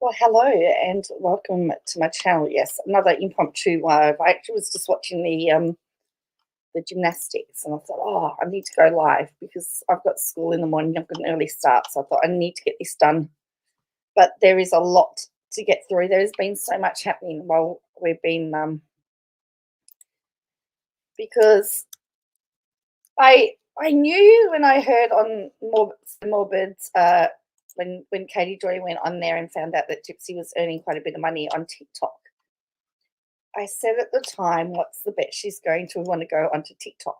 Well, hello and welcome to my channel. Yes, another impromptu live. I actually was just watching the gymnastics and I thought, oh, I need to go live because I've got school in the morning. I've got an early start, so I thought I need to get this done. But there is a lot to get through. There has been so much happening while we've been because I knew when I heard on Morbid's when Katie Joy went on there and found out that Gypsy was earning quite a bit of money on TikTok. I said at the time, what's the bet she's going to want to go onto TikTok?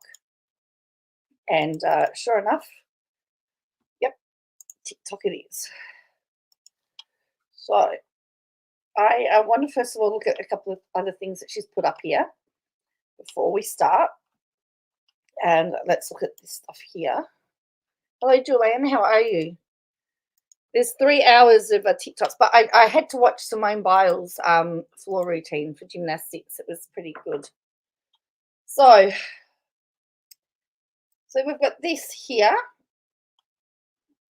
And sure enough, yep, TikTok it is. So I want to first of all look at a couple of other things that she's put up here before we start. And let's look at this stuff here. Hello, Joanne, how are you? There's 3 hours of TikToks, but I had to watch Simone Biles' floor routine for gymnastics. It was pretty good. So we've got this here.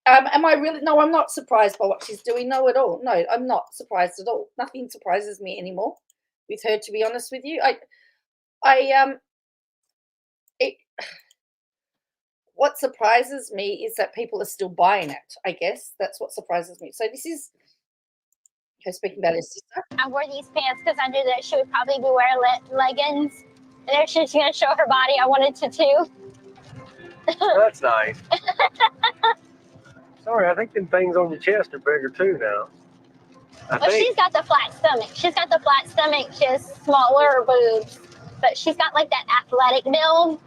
Am I really? No, I'm not surprised by what she's doing. No, at all. No, I'm not surprised at all. Nothing surprises me anymore with her, to be honest with you. What surprises me is that people are still buying it, I guess. That's what surprises me. So this is her speaking about her sister. I wore these pants because I knew that she would probably be wearing leggings. And if she's going to show her body, I wanted to too. That's nice. Sorry, I think them things on your chest are bigger too now. Well, she's got the flat stomach. She's got the flat stomach, just smaller boobs. But she's got like that athletic build.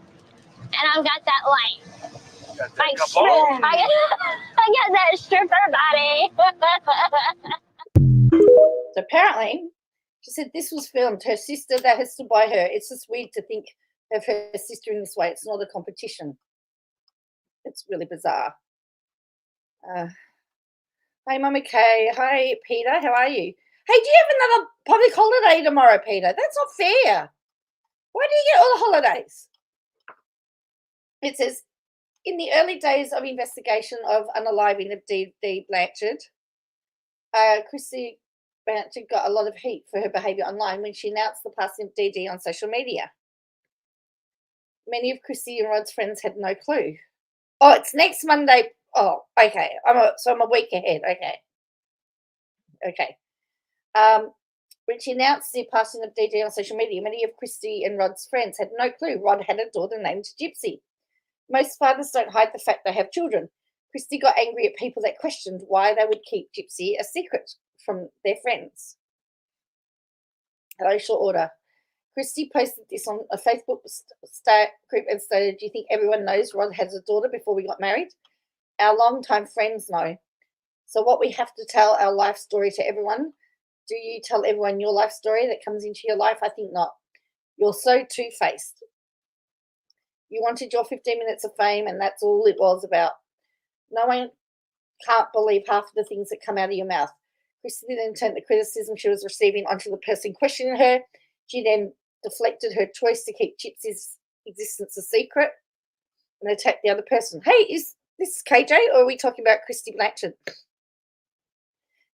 And I've got that like strip. I got that stripper body. So apparently, she said this was filmed. Her sister that has stood by her. It's just weird to think of her sister in this way. It's not a competition. It's really bizarre. Hi, Mama Kay. Hi, Peter. How are you? Hey, do you have another public holiday tomorrow, Peter? That's not fair. Why do you get all the holidays? It says, in the early days of investigation of unaliving of D.D. Blanchard, Chrissy Blanchard got a lot of heat for her behaviour online when she announced the passing of D.D. on social media. Many of Chrissy and Rod's friends had no clue. Oh, it's next Monday. Oh, okay. I'm a week ahead. Okay. When she announced the passing of D.D. on social media, many of Chrissy and Rod's friends had no clue Rod had a daughter named Gypsy. Most fathers don't hide the fact they have children. Christy got angry at people that questioned why they would keep Gypsy a secret from their friends. Hello, short order. Christy posted this on a Facebook group and stated, do you think everyone knows Rod has a daughter before we got married? Our longtime friends know. So what we have to tell our life story to everyone. Do you tell everyone your life story that comes into your life? I think not. You're so two-faced. You wanted your 15 minutes of fame, and that's all it was about. No one can't believe half of the things that come out of your mouth. Christy then turned the criticism she was receiving onto the person questioning her. She then deflected her choice to keep Gypsy's existence a secret and attacked the other person. Hey, is this KJ, or are we talking about Christy Blanchard?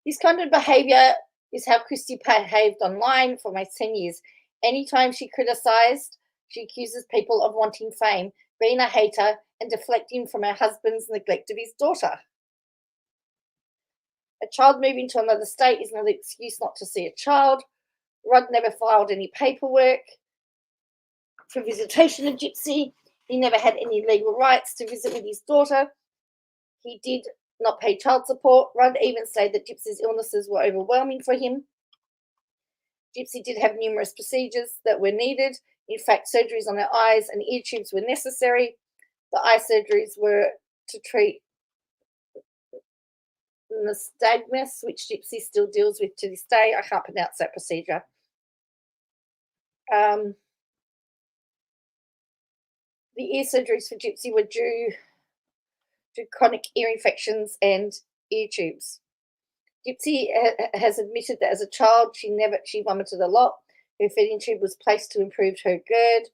This kind of behaviour is how Christy behaved online for almost 10 years. Anytime she criticised, she accuses people of wanting fame, being a hater, and deflecting from her husband's neglect of his daughter. A child moving to another state is not an excuse not to see a child. Rod never filed any paperwork for visitation of Gypsy. He never had any legal rights to visit with his daughter. He did not pay child support. Rod even said that Gypsy's illnesses were overwhelming for him. Gypsy did have numerous procedures that were needed. In fact, surgeries on her eyes and ear tubes were necessary. The eye surgeries were to treat nystagmus, which Gypsy still deals with to this day. I can't pronounce that procedure. The ear surgeries for Gypsy were due to chronic ear infections and ear tubes. Gypsy has admitted that as a child she vomited a lot. Her feeding tube was placed to improve her GERD.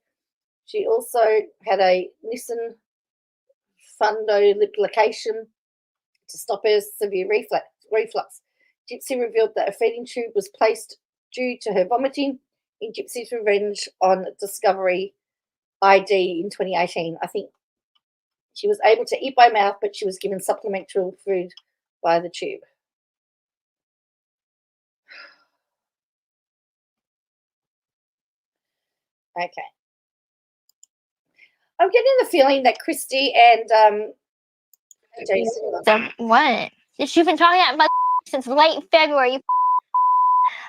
She also had a Nissen fundoplication to stop her severe reflux. Gypsy revealed that a feeding tube was placed due to her vomiting in Gypsy's Revenge on Discovery ID in 2018. I think she was able to eat by mouth, but she was given supplemental food by the tube. Okay. I'm getting the feeling that Christy and Jason. What? She's been talking about since late February.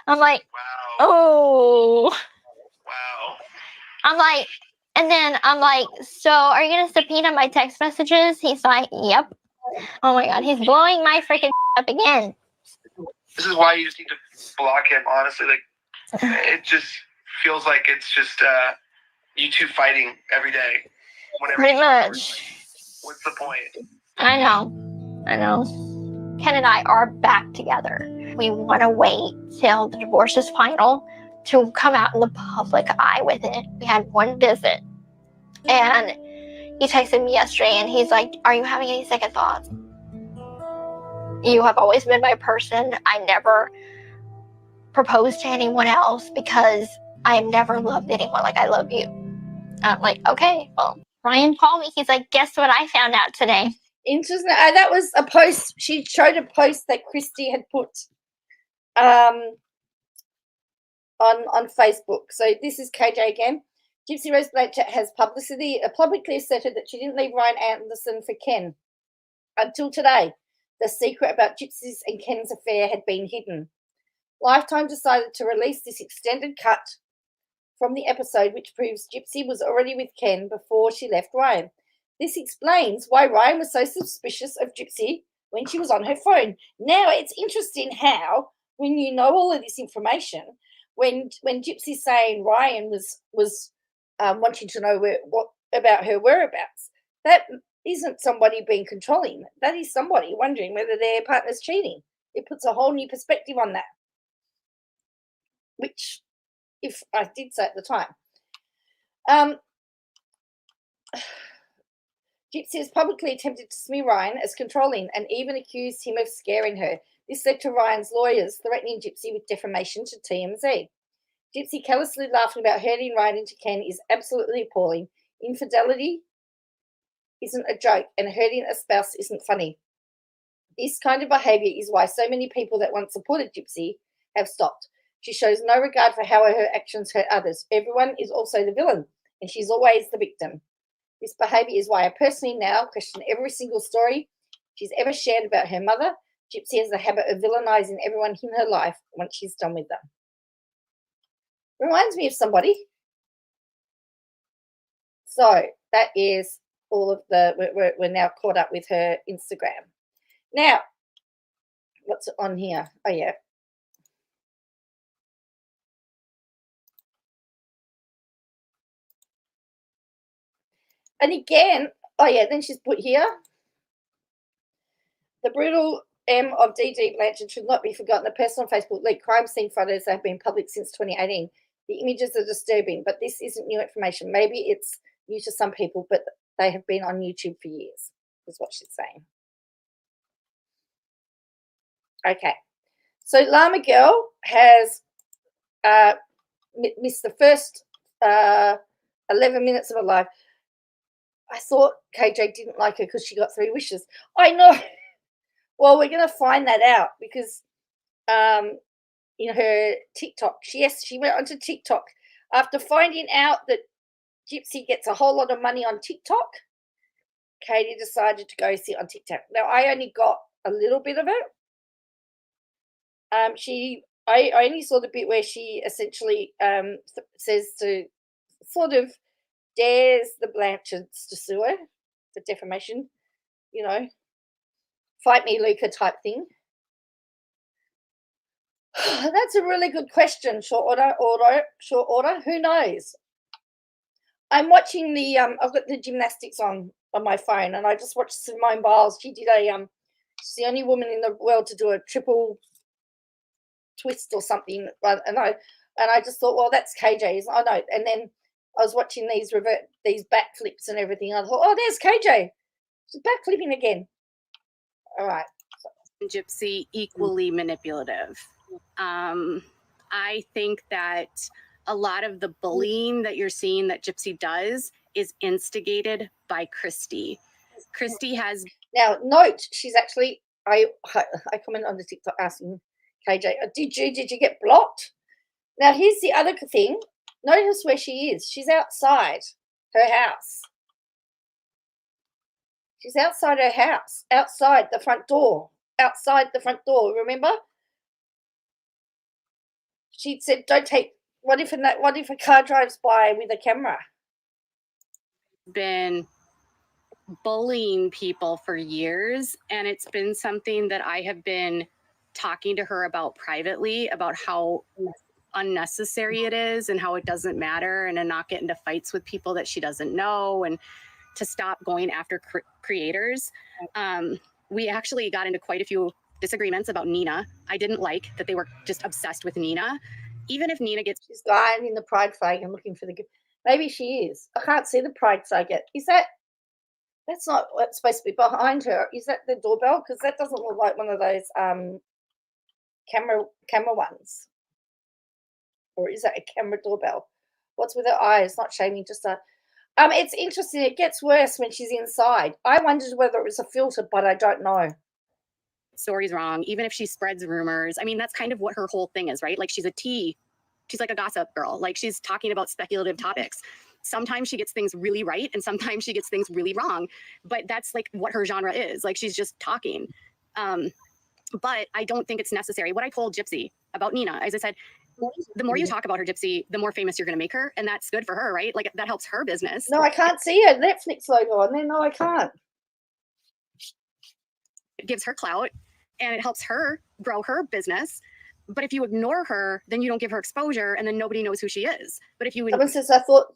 I'm like, Wow. oh. Wow. I'm like, and then I'm like, so are you going to subpoena my text messages? He's like, yep. Oh my God, he's blowing my freaking up again. This is why you just need to block him, honestly. Like, it just feels like it's just you two fighting every day. Pretty much. What's the point? I know. Ken and I are back together. We want to wait till the divorce is final to come out in the public eye with it. We had one visit, and he texted me yesterday, and he's like, are you having any second thoughts? You have always been my person. I never proposed to anyone else because I have never loved anyone like I love you. I'm like, okay, well, Ryan called me. He's like, guess what I found out today? Interesting. That was a post. She showed a post that Christy had put on Facebook. So this is KJ again. Gypsy Rose Blanchett has publicly asserted that she didn't leave Ryan Anderson for Ken. Until today, the secret about Gypsy's and Ken's affair had been hidden. Lifetime decided to release this extended cut from the episode, which proves Gypsy was already with Ken before she left Ryan. This explains why Ryan was so suspicious of Gypsy when she was on her phone. Now, it's interesting how, when you know all of this information, when Gypsy's saying Ryan was wanting to know what about her whereabouts, that isn't somebody being controlling. That is somebody wondering whether their partner's cheating. It puts a whole new perspective on that, which, if I did say at the time. Gypsy has publicly attempted to smear Ryan as controlling and even accused him of scaring her. This led to Ryan's lawyers threatening Gypsy with defamation to TMZ. Gypsy callously laughing about hurting Ryan into Ken is absolutely appalling. Infidelity isn't a joke, and hurting a spouse isn't funny. This kind of behaviour is why so many people that once supported Gypsy have stopped. She shows no regard for how her actions hurt others. Everyone is also the villain, and she's always the victim. This behaviour is why I personally now question every single story she's ever shared about her mother. Gypsy has the habit of villainising everyone in her life once she's done with them. Reminds me of somebody. So that is all of the, we're now caught up with her Instagram. Now, what's on here? Oh, yeah. And again, oh yeah, then she's put here, the brutal M of D.D. Blanchard should not be forgotten. The person on Facebook leaked crime scene photos that have been public since 2018. The images are disturbing, but this isn't new information. Maybe it's new to some people, but they have been on YouTube for years, is what she's saying. Okay. So Llama Girl has missed the first 11 minutes of her life. I thought KJ didn't like her because she got 3 wishes. I know. Well, we're going to find that out because in her TikTok, she went onto TikTok after finding out that Gypsy gets a whole lot of money on TikTok. Katie decided to go sit on TikTok. Now, I only got a little bit of it. She I only saw the bit where she essentially says to sort of dares the Blanchards to sue her for defamation, you know, fight me, Luca type thing. That's a really good question. Short order. Who knows? I'm watching the I've got the gymnastics on my phone, and I just watched Simone Biles. She did a she's the only woman in the world to do a triple twist or something. And I just thought, well, that's KJ's. I know. And then I was watching these backflips and everything. I thought, oh, there's KJ. She's backflipping again. All right. Gypsy equally manipulative. I think that a lot of the bullying that you're seeing that Gypsy does is instigated by Christy. Christy has now note she's actually I comment on the TikTok asking KJ, did you get blocked? Now here's the other thing. Notice where she is. She's outside her house. She's outside her house, outside the front door. Outside the front door, remember? She said, don't take, what if a car drives by with a camera? Been bullying people for years, and it's been something that I have been talking to her about privately, about how unnecessary it is and how it doesn't matter, and to not get into fights with people that she doesn't know, and to stop going after creators. We actually got into quite a few disagreements about Nina. I didn't like that they were just obsessed with Nina. Even if Nina gets... She's lying in the pride flag and looking for the... Maybe she is. I can't see the pride flag yet. Is that... That's not what's supposed to be behind her. Is that the doorbell? Because that doesn't look like one of those camera ones. Or is that a camera doorbell? What's with her eyes? Not shaming, just a... it's interesting. It gets worse when she's inside. I wondered whether it was a filter, but I don't know. Stories wrong, even if she spreads rumors. I mean, that's kind of what her whole thing is, right? Like she's like a gossip girl. Like she's talking about speculative topics. Sometimes she gets things really right and sometimes she gets things really wrong, but that's like what her genre is. Like she's just talking. But I don't think it's necessary. What I told Gypsy about Nina, as I said, the more you talk about her, Gypsy, the more famous you're going to make her, and that's good for her, right? Like that helps her business. No, I can't see her Netflix logo on there. No, I can't. It gives her clout and it helps her grow her business. But if you ignore her, then you don't give her exposure, and then nobody knows who she is. But if you... Someone says, I thought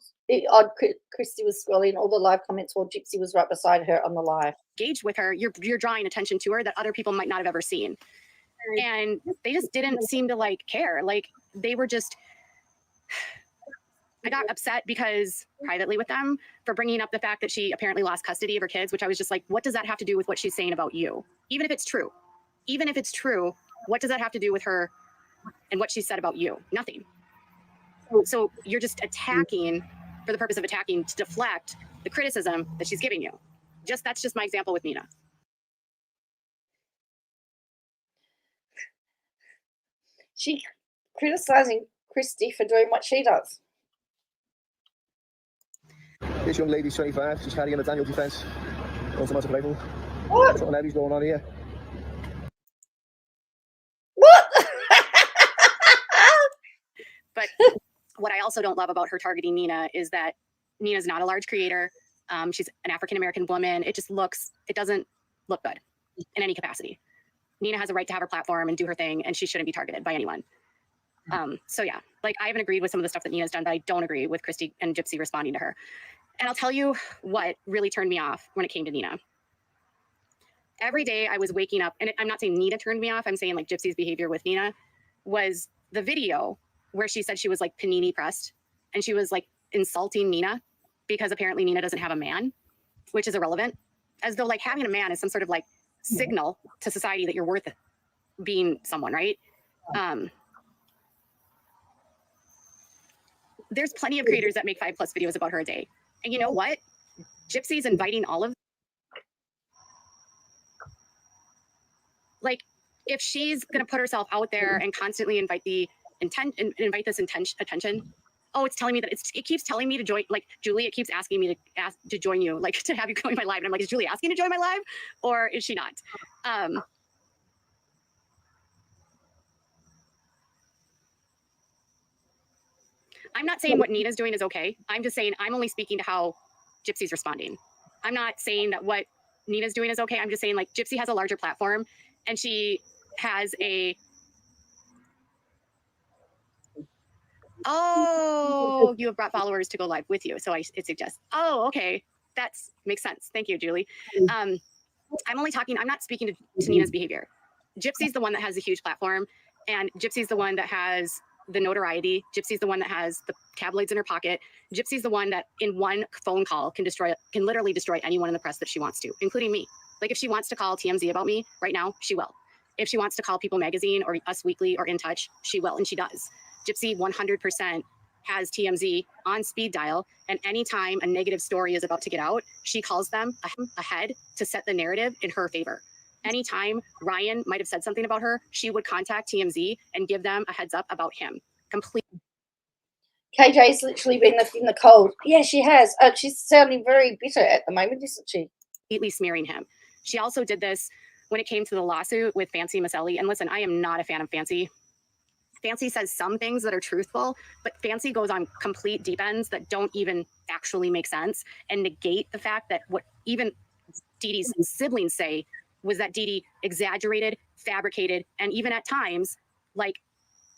Christy was scrolling all the live comments while Gypsy was right beside her on the live. Engage with her, you're drawing attention to her that other people might not have ever seen. And they just didn't seem to like care. Like they were just... I got upset because privately with them for bringing up the fact that she apparently lost custody of her kids, which I was just like, what does that have to do with what she's saying about you? Even if it's true, what does that have to do with her and what she said about you? Nothing. So you're just attacking for the purpose of attacking to deflect the criticism that she's giving you. That's just my example with Nina. She criticizing Christy for doing what she does. This young lady's 25. She's carrying a Daniel defense. What's the matter, people? What? Something heavy's going on here. What? But what I also don't love about her targeting Nina is that Nina's not a large creator. She's an African-American woman. It doesn't look good in any capacity. Nina has a right to have her platform and do her thing, and she shouldn't be targeted by anyone. So yeah, like I haven't agreed with some of the stuff that Nina's done, but I don't agree with Christy and Gypsy responding to her. And I'll tell you what really turned me off when it came to Nina. Every day I was waking up, and I'm not saying Nina turned me off, I'm saying like Gypsy's behavior with Nina was the video where she said she was like panini pressed and she was like insulting Nina because apparently Nina doesn't have a man, which is irrelevant, as though like having a man is some sort of like signal to society that you're worth being someone, right? There's plenty of creators that make 5+ videos about her a day. And you know what? Gypsy's inviting all of... Like, if she's going to put herself out there and constantly invite this attention, oh, it's telling me that it keeps telling me to join, like, Julie, it keeps asking me to join you, like, to have you join my live. And I'm like, is Julie asking to join my live? Or is she not? I'm not saying what Nina's doing is okay. I'm just saying I'm only speaking to how Gypsy's responding. I'm not saying that what Nina's doing is okay. I'm just saying like Gypsy has a larger platform and she has a, oh, you have brought followers to go live with you. So it suggests, oh, okay. That's makes sense. Thank you, Julie. I'm not speaking to Nina's behavior. Gypsy's the one that has a huge platform, and Gypsy's the one that has the notoriety. Gypsy's the one that has the tabloids in her pocket. Gypsy's the one that in one phone call can literally destroy anyone in the press that she wants to, including me. Like if she wants to call TMZ about me right now, she will. If she wants to call People Magazine or Us Weekly or In Touch, she will, and she does. Gypsy 100% has TMZ on speed dial, and anytime a negative story is about to get out, she calls them ahead to set the narrative in her favor. Anytime Ryan might have said something about her, she would contact TMZ and give them a heads up about him. KJ's literally been left in the cold. Yeah, she has. She's sounding very bitter at the moment, isn't she? Completely smearing him. She also did this when it came to the lawsuit with Fancy Maselli. And listen, I am not a fan of Fancy. Fancy says some things that are truthful, but Fancy goes on complete deep ends that don't even actually make sense and negate the fact that what even Dee Dee's siblings say was that Dee Dee exaggerated, fabricated, and even at times, like,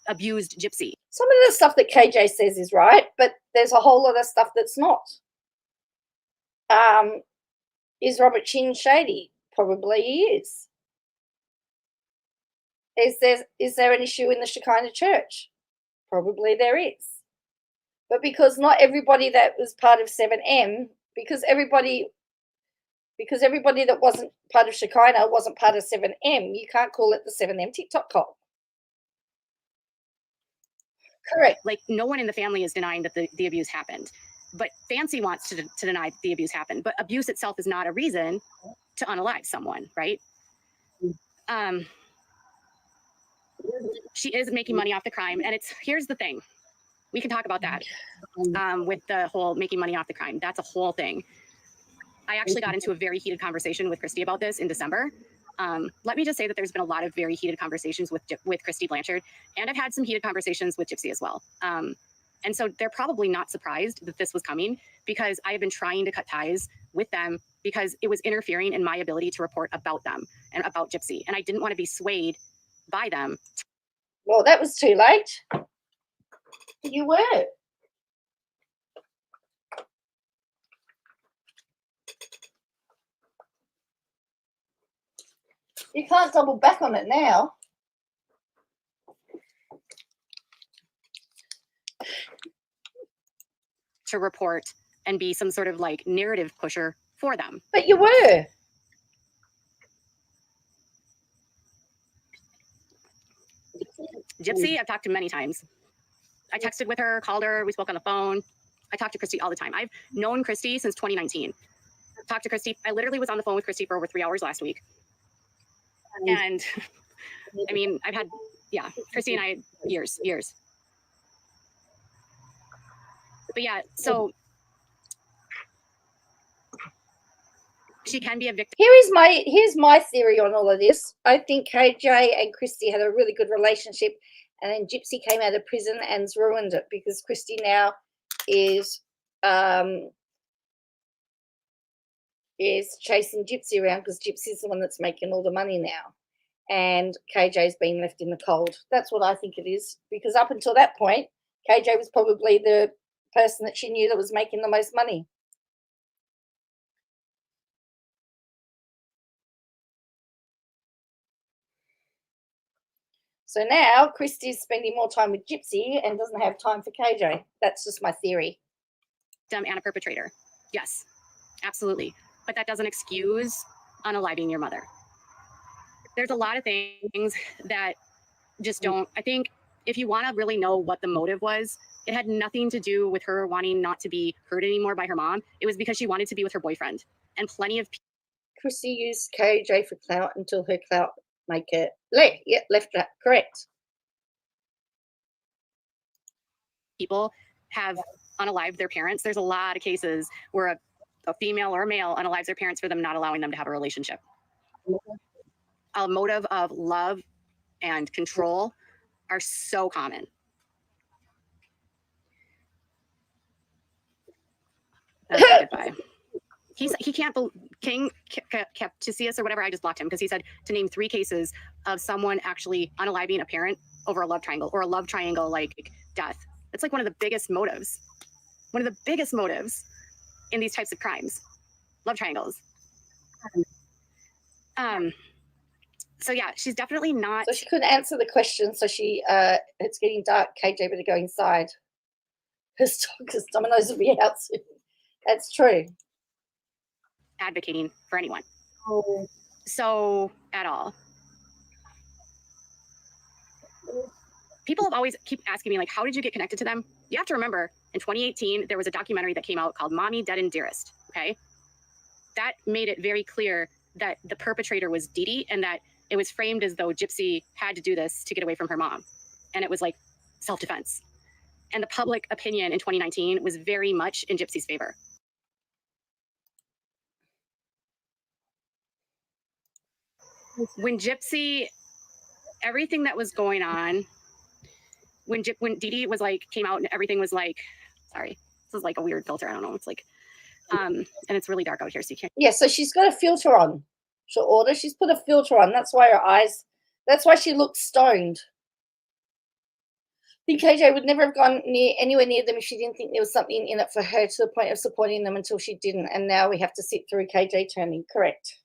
abused Gypsy. Some of the stuff that KJ says is right, but there's a whole lot of stuff that's not. Is Robert Chin shady? Probably he is. Is there an issue in the Shekinah church? Probably there is. But because not everybody that was part of 7M, because everybody that wasn't part of Shekinah wasn't part of 7M, you can't call it the 7M TikTok cult. Correct. Like, no one in the family is denying that the abuse happened. But Fancy wants to deny the abuse happened. But abuse itself is not a reason to unalive someone, right? She is making money off the crime. And here's the thing. We can talk about that with the whole making money off the crime. That's a whole thing. I actually got into a very heated conversation with Christy about this in December. Let me just say that there's been a lot of very heated conversations with Christy Blanchard, and I've had some heated conversations with Gypsy as well. And so they're probably not surprised that this was coming, because I have been trying to cut ties with them because it was interfering in my ability to report about them and about Gypsy. And I didn't want to be swayed by them. Well, that was too late. You were. You can't double back on it now. To report and be some sort of like narrative pusher for them. But you were. Gypsy, I've talked to many times. I texted with her, called her, we spoke on the phone. I talk to Christy all the time. I've known Christy since 2019. Talked to Christy. I literally was on the phone with Christy for over 3 hours last week. And I mean, I've had, Christy and I, years. But yeah, so she can be a victim. Here's my theory on all of this. I think KJ and Christy had a really good relationship, and then Gypsy came out of prison and's ruined it, because Christy now is chasing Gypsy around, because Gypsy's the one that's making all the money now, and KJ's been left in the cold. That's what I think it is, because up until that point, KJ was probably the person that she knew that was making the most money. So now Christy's spending more time with Gypsy and doesn't have time for KJ. That's just my theory. And a perpetrator. Yes, absolutely. But that doesn't excuse unaliving your mother. There's a lot of things that just don't. I think if you want to really know what the motive was, it had nothing to do with her wanting not to be hurt anymore by her mom. It was because she wanted to be with her boyfriend. And plenty of people. Christy used KJ for clout until her clout make it left that correct. People have unalived their parents. There's a lot of cases where a female or a male unalives their parents for them not allowing them to have a relationship. A motive of love and control are so common. by. He can't King Capticius or whatever. I just blocked him because he said to name 3 cases of someone actually unaliving a parent over a love triangle or a love triangle like death. It's like one of the biggest motives. One of the biggest motives in these types of crimes, love triangles. So yeah, she's definitely not. So she couldn't answer the question. So she, it's getting dark. KJ better go inside. Because Domino's will be out soon. That's true. Advocating for anyone. Oh. So at all. People have always keep asking me, like, how did you get connected to them? You have to remember, in 2018, there was a documentary that came out called Mommy, Dead and Dearest, okay? That made it very clear that the perpetrator was Dee Dee and that it was framed as though Gypsy had to do this to get away from her mom. And it was like self-defense. And the public opinion in 2019 was very much in Gypsy's favor. When Gypsy, everything that was going on, when Dee Dee was like, came out and everything was like, sorry, this is like a weird filter. I don't know. It's like, and it's really dark out here, so you can't. Yeah, so she's got a filter on. She'll order. She's put a filter on. That's why her eyes, that's why she looks stoned. I think KJ would never have gone anywhere near them if she didn't think there was something in it for her to the point of supporting them until she didn't. And now we have to sit through KJ turning. Correct.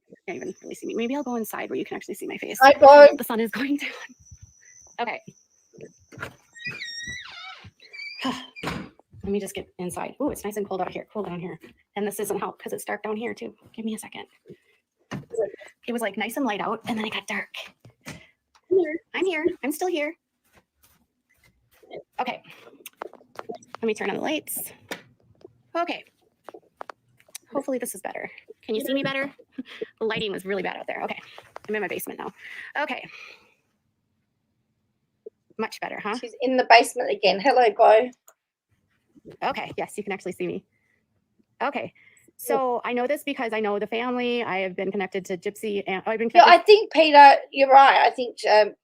You can't even really see me. Maybe I'll go inside where you can actually see my face. Hi, Bo. The sun is going down. Okay. Let me just get inside. Oh, it's nice and cold out here. Cool down here. And this doesn't help because it's dark down here too. Give me a second. It was like nice and light out and then it got dark. I'm here. I'm still here. Okay. Let me turn on the lights. Okay. Hopefully this is better. Can you see me better? The lighting was really bad out there. Okay. I'm in my basement now. Okay. Much better, huh? She's in the basement again. Hello, Bo. Okay. Yes, you can actually see me. Okay. So I know this because I know the family. I have been connected to Gypsy, and I've been connected. Yeah, I think Peter, you're right. I think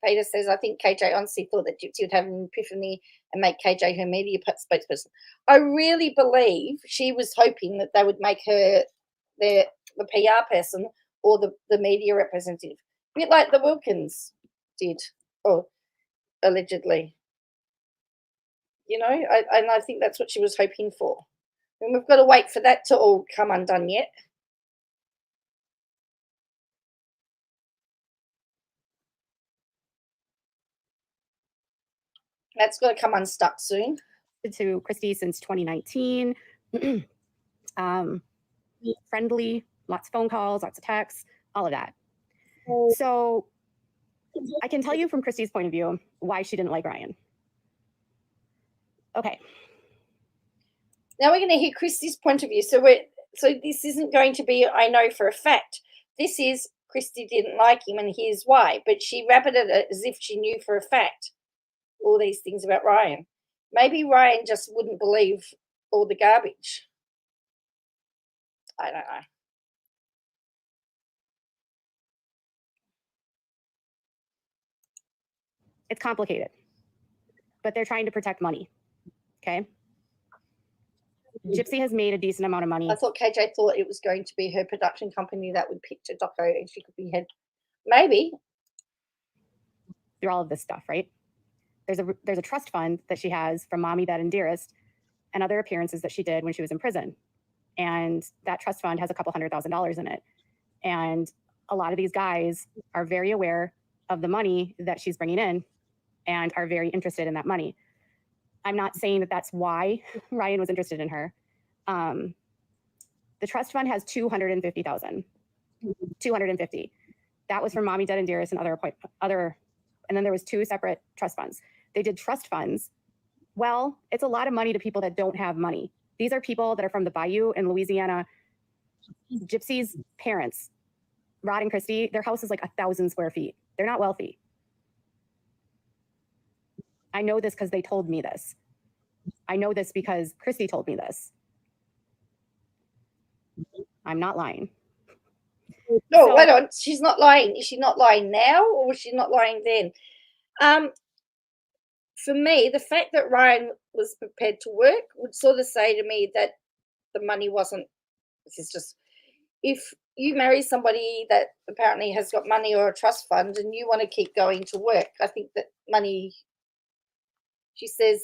Peter says, I think KJ honestly thought that Gypsy would have an epiphany and make KJ her media spokesperson. I really believe she was hoping that they would make her the PR person or the media representative, a bit like the Wilkins did, or allegedly. You know, and I think that's what she was hoping for. And we've got to wait for that to all come undone yet. That's got to come unstuck soon. To Christy since 2019. Friendly, lots of phone calls, lots of texts, all of that. So I can tell you from Christy's point of view why she didn't like Ryan. Okay. Now we're going to hear Christy's point of view. So this isn't going to be, I know for a fact. This is Christy didn't like him and here's why. But she rabbited it as if she knew for a fact all these things about Ryan. Maybe Ryan just wouldn't believe all the garbage. I don't know. It's complicated, but they're trying to protect money. Okay. Gypsy has made a decent amount of money. I thought KJ thought it was going to be her production company that would pitch a doco and she could be head. Maybe. Through all of this stuff, right? There's a trust fund that she has from Mommy, Dead and Dearest and other appearances that she did when she was in prison. And that trust fund has a couple $100,000 in it. And a lot of these guys are very aware of the money that she's bringing in and are very interested in that money. I'm not saying that that's why Ryan was interested in her. The trust fund has $250,000. 250. That was from Mommy, Dead and Dearest and other, and then there was 2 separate trust funds. They did trust funds. Well, it's a lot of money to people that don't have money. These are people that are from the Bayou in Louisiana. Gypsy's parents, Rod and Christy, their house is like 1,000 square feet. They're not wealthy. I know this because they told me this. I know this because Christy told me this. I'm not lying. No, So- wait on. She's not lying. Is she not lying now or was she not lying then? For me, the fact that Ryan was prepared to work would sort of say to me that the money wasn't, this is just, if you marry somebody that apparently has got money or a trust fund and you want to keep going to work, I think that money, she says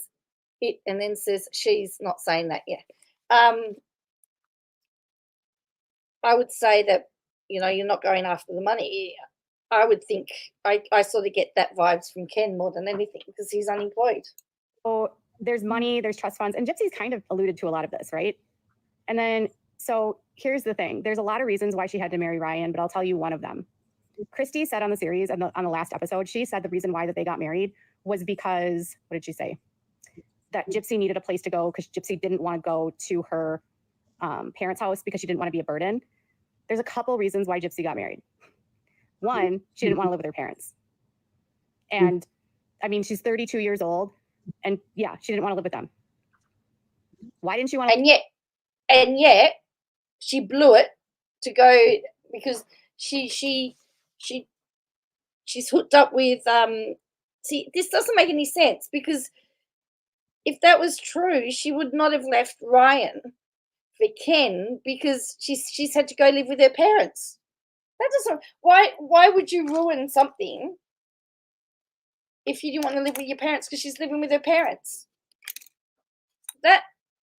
it and then says she's not saying that yet. I would say that, you know, you're not going after the money. I would think, I sort of get that vibes from Ken more than anything because he's unemployed. So there's money, there's trust funds, and Gypsy's kind of alluded to a lot of this, right? And then, so here's the thing. There's a lot of reasons why she had to marry Ryan, but I'll tell you one of them. Christy said on the series, on the last episode, she said the reason why that they got married was because, what did she say? That Gypsy needed a place to go because Gypsy didn't want to go to her parents' house because she didn't want to be a burden. There's a couple reasons why Gypsy got married. One, she didn't want to live with her parents. And I mean, she's 32 years old and yeah, she didn't want to live with them. Why didn't she want to? And yet she blew it to go because she's hooked up with, see, this doesn't make any sense because if that was true, she would not have left Ryan for Ken because she's had to go live with her parents. That doesn't, why would you ruin something if you didn't want to live with your parents because she's living with her parents? That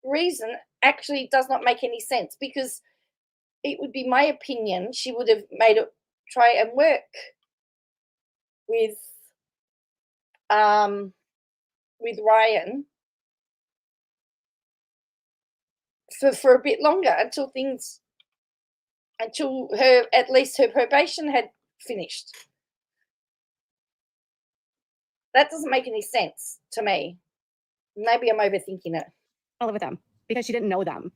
reason actually does not make any sense because it would be my opinion she would have made it try and work with Ryan for a bit longer until at least her probation had finished. That doesn't make any sense to me. Maybe I'm overthinking it. I live with them because she didn't know them.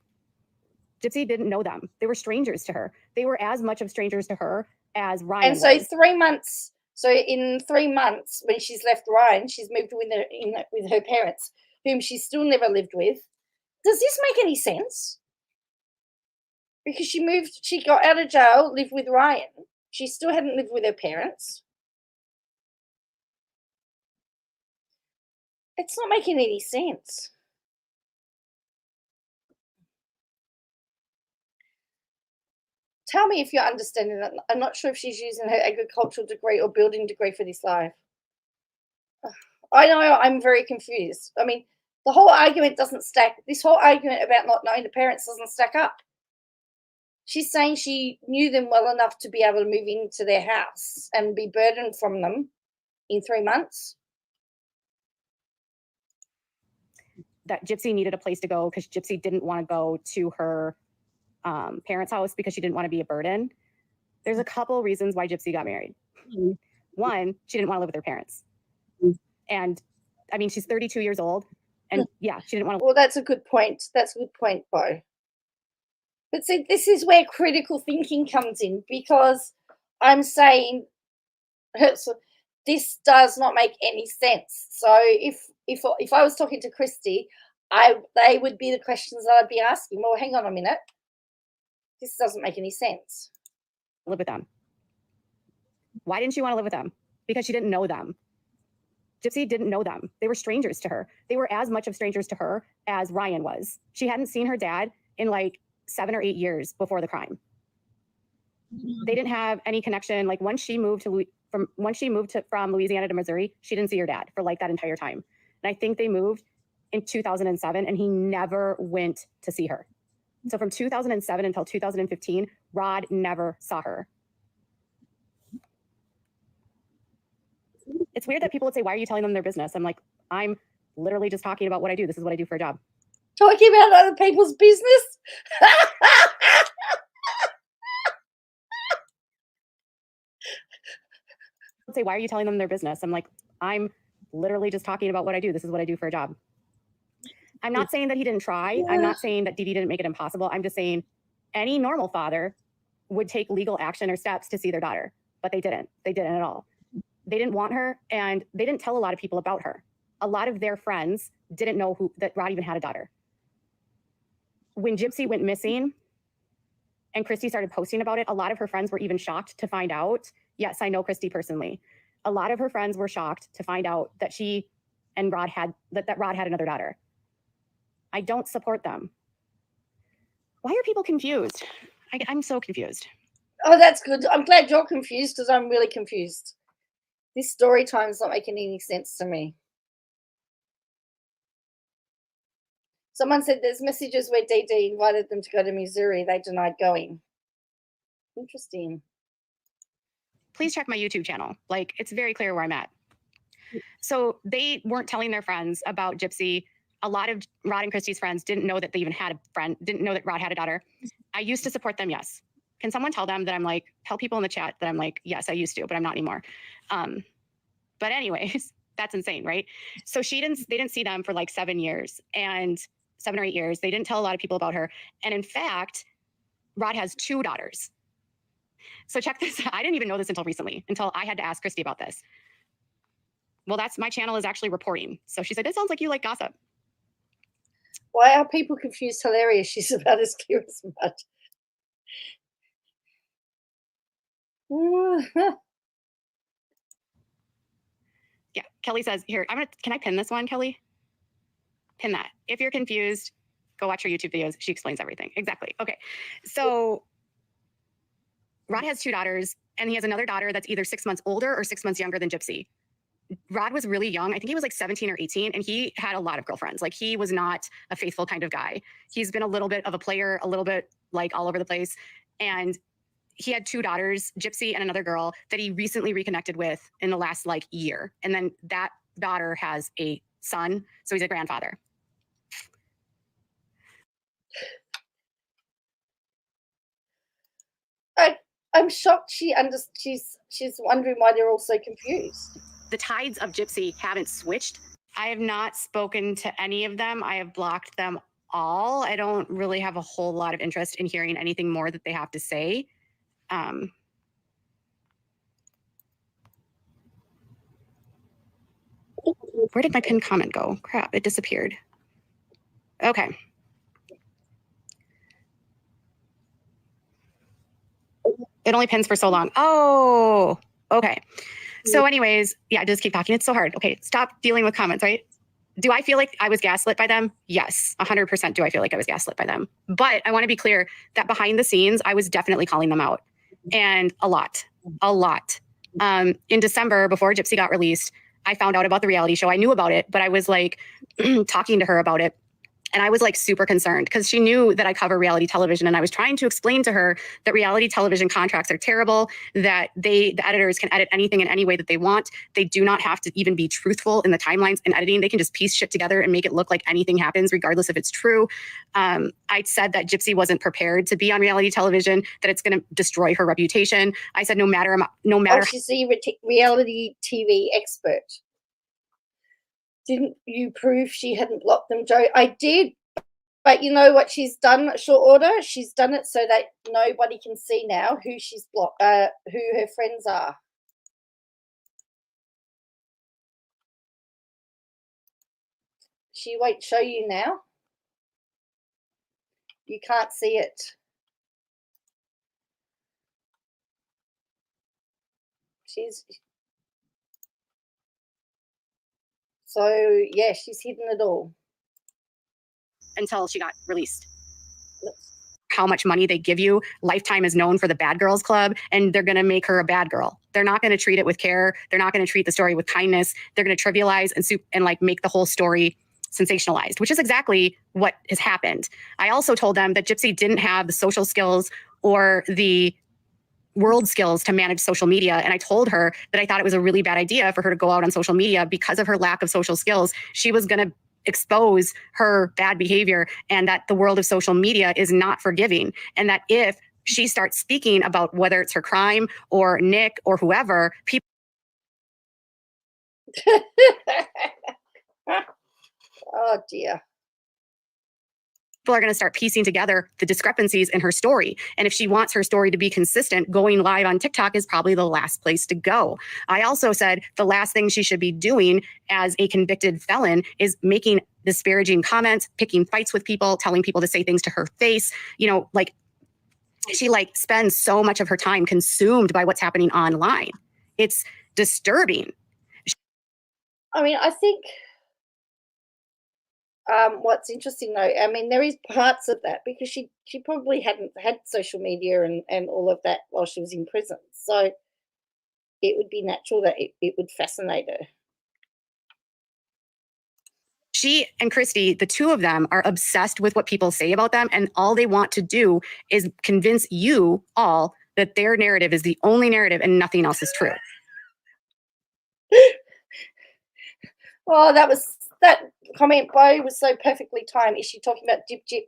Gypsy didn't know them. They were strangers to her. They were as much of strangers to her as Ryan and so was. 3 months. So in 3 months, when she's left Ryan, she's moved with her parents, whom she still never lived with. Does this make any sense? Because she got out of jail, lived with Ryan. She still hadn't lived with her parents. It's not making any sense. Tell me if you're understanding that. I'm not sure if she's using her agricultural degree or building degree for this live. I know I'm very confused. I mean, the whole argument doesn't stack. This whole argument about not knowing the parents doesn't stack up. She's saying she knew them well enough to be able to move into their house and be burdened from them in 3 months. That Gypsy needed a place to go because Gypsy didn't want to go to her parents' house because she didn't want to be a burden. There's a couple reasons why Gypsy got married. One, she didn't want to live with her parents. And I mean, she's 32 years old and yeah, she didn't want to. Well, that's a good point. That's a good point, Bo. But see, this is where critical thinking comes in because I'm saying this does not make any sense. So if I was talking to Christy, they would be the questions that I'd be asking. Well, hang on a minute. This doesn't make any sense. Live with them. Why didn't she want to live with them? Because she didn't know them. Gypsy didn't know them. They were strangers to her. They were as much of strangers to her as Ryan was. She hadn't seen her dad in like 7 or 8 years before the crime. They didn't have any connection. Like when she moved from Louisiana to Missouri, she didn't see her dad for like that entire time. And I think they moved in 2007 and he never went to see her. So from 2007 until 2015, Rod never saw her. It's weird that people would say, why are you telling them their business? I'm like, I'm literally just talking about what I do. This is what I do for a job. Talking about other people's business? Say, why are you telling them their business? I'm like, I'm literally just talking about what I do. This is what I do for a job. I'm not saying that he didn't try. I'm not saying that Dee Dee didn't make it impossible. I'm just saying any normal father would take legal action or steps to see their daughter, but they didn't. They didn't at all. They didn't want her and they didn't tell a lot of people about her. A lot of their friends didn't know that Rod even had a daughter. When Gypsy went missing and Christy started posting about it, a lot of her friends were even shocked to find out. Yes, I know Christy personally. A lot of her friends were shocked to find out that she and Rod had that Rod had another daughter. I don't support them. Why are people confused? I'm so confused. Oh, that's good. I'm glad you're confused because I'm really confused. This story time is not making any sense to me. Someone said there's messages where DD invited them to go to Missouri. They denied going. Interesting. Please check my YouTube channel. Like, it's very clear where I'm at. So they weren't telling their friends about Gypsy. A lot of Rod and Christy's friends didn't know that they even had a friend, didn't know that Rod had a daughter. I used to support them, yes. Can someone tell them that I'm like, tell people in the chat that I'm like, yes, I used to, but I'm not anymore. But anyways, that's insane, right? So they didn't see them for like 7 years, and 7 or 8 years. They didn't tell a lot of people about her. And in fact, Rod has 2 daughters. So check this out. I didn't even know this until recently, until I had to ask Christy about this. Well, that's my channel is actually reporting. So she said, it sounds like you like gossip. Why are people confused? Hilarious. She's about as clear as mud. Yeah, Kelly says, here, can I pin this one, Kelly? Pin that. If you're confused, go watch her YouTube videos. She explains everything. Exactly. Okay. So Rod has 2 daughters, and he has another daughter that's either 6 months older or 6 months younger than Gypsy. Rod was really young. I think he was like 17 or 18, and he had a lot of girlfriends. Like, he was not a faithful kind of guy. He's been a little bit of a player, a little bit like all over the place. And he had 2 daughters, Gypsy and another girl, that he recently reconnected with in the last like year. And then that daughter has a son, so he's a grandfather. I'm shocked she's wondering why they're all so confused. The tides of Gypsy haven't switched. I have not spoken to any of them. I have blocked them all. I don't really have a whole lot of interest in hearing anything more that they have to say. Where did my pinned comment go? Crap, it disappeared. Okay. It only pins for so long. Oh, okay. So anyways, yeah, just keep talking. It's so hard. Okay, stop dealing with comments, right? Do I feel like I was gaslit by them? Yes, 100% do I feel like I was gaslit by them. But I want to be clear that behind the scenes, I was definitely calling them out. And a lot. In December, before Gypsy got released, I found out about the reality show. I knew about it, but I was like talking to her about it. And I was like super concerned because she knew that I cover reality television. And I was trying to explain to her that reality television contracts are terrible, that the editors can edit anything in any way that they want. They do not have to even be truthful in the timelines and editing. They can just piece shit together and make it look like anything happens, regardless if it's true. I said that Gypsy wasn't prepared to be on reality television, that it's going to destroy her reputation. I said, no matter. Oh, she's the reality TV expert. Didn't you prove she hadn't blocked them, Joe? I did. But you know what she's done at short order? She's done it so that nobody can see now who she's blocked, who her friends are. She won't show you now. You can't see it. So, yeah, she's hidden it all. Until she got released. How much money they give you. Lifetime is known for the Bad Girls Club, and they're going to make her a bad girl. They're not going to treat it with care. They're not going to treat the story with kindness. They're going to trivialize and like make the whole story sensationalized, which is exactly what has happened. I also told them that Gypsy didn't have the social skills or the world skills to manage social media. And I told her that I thought it was a really bad idea for her to go out on social media because of her lack of social skills. She was going to expose her bad behavior, and that the world of social media is not forgiving. And that if she starts speaking about whether it's her crime or Nick or whoever, people oh dear. People are going to start piecing together the discrepancies in her story. And if she wants her story to be consistent, going live on TikTok is probably the last place to go. I also said the last thing she should be doing as a convicted felon is making disparaging comments, picking fights with people, telling people to say things to her face. You know, like she like spends so much of her time consumed by what's happening online. It's disturbing. I mean, I think What's interesting though, I mean, there is parts of that because she probably hadn't had social media and all of that while she was in prison. So it would be natural that it would fascinate her. She and Christy, the two of them, are obsessed with what people say about them, and all they want to do is convince you all that their narrative is the only narrative and nothing else is true. Oh, that comment, Bo, was so perfectly timed. Is she talking about Jip Jip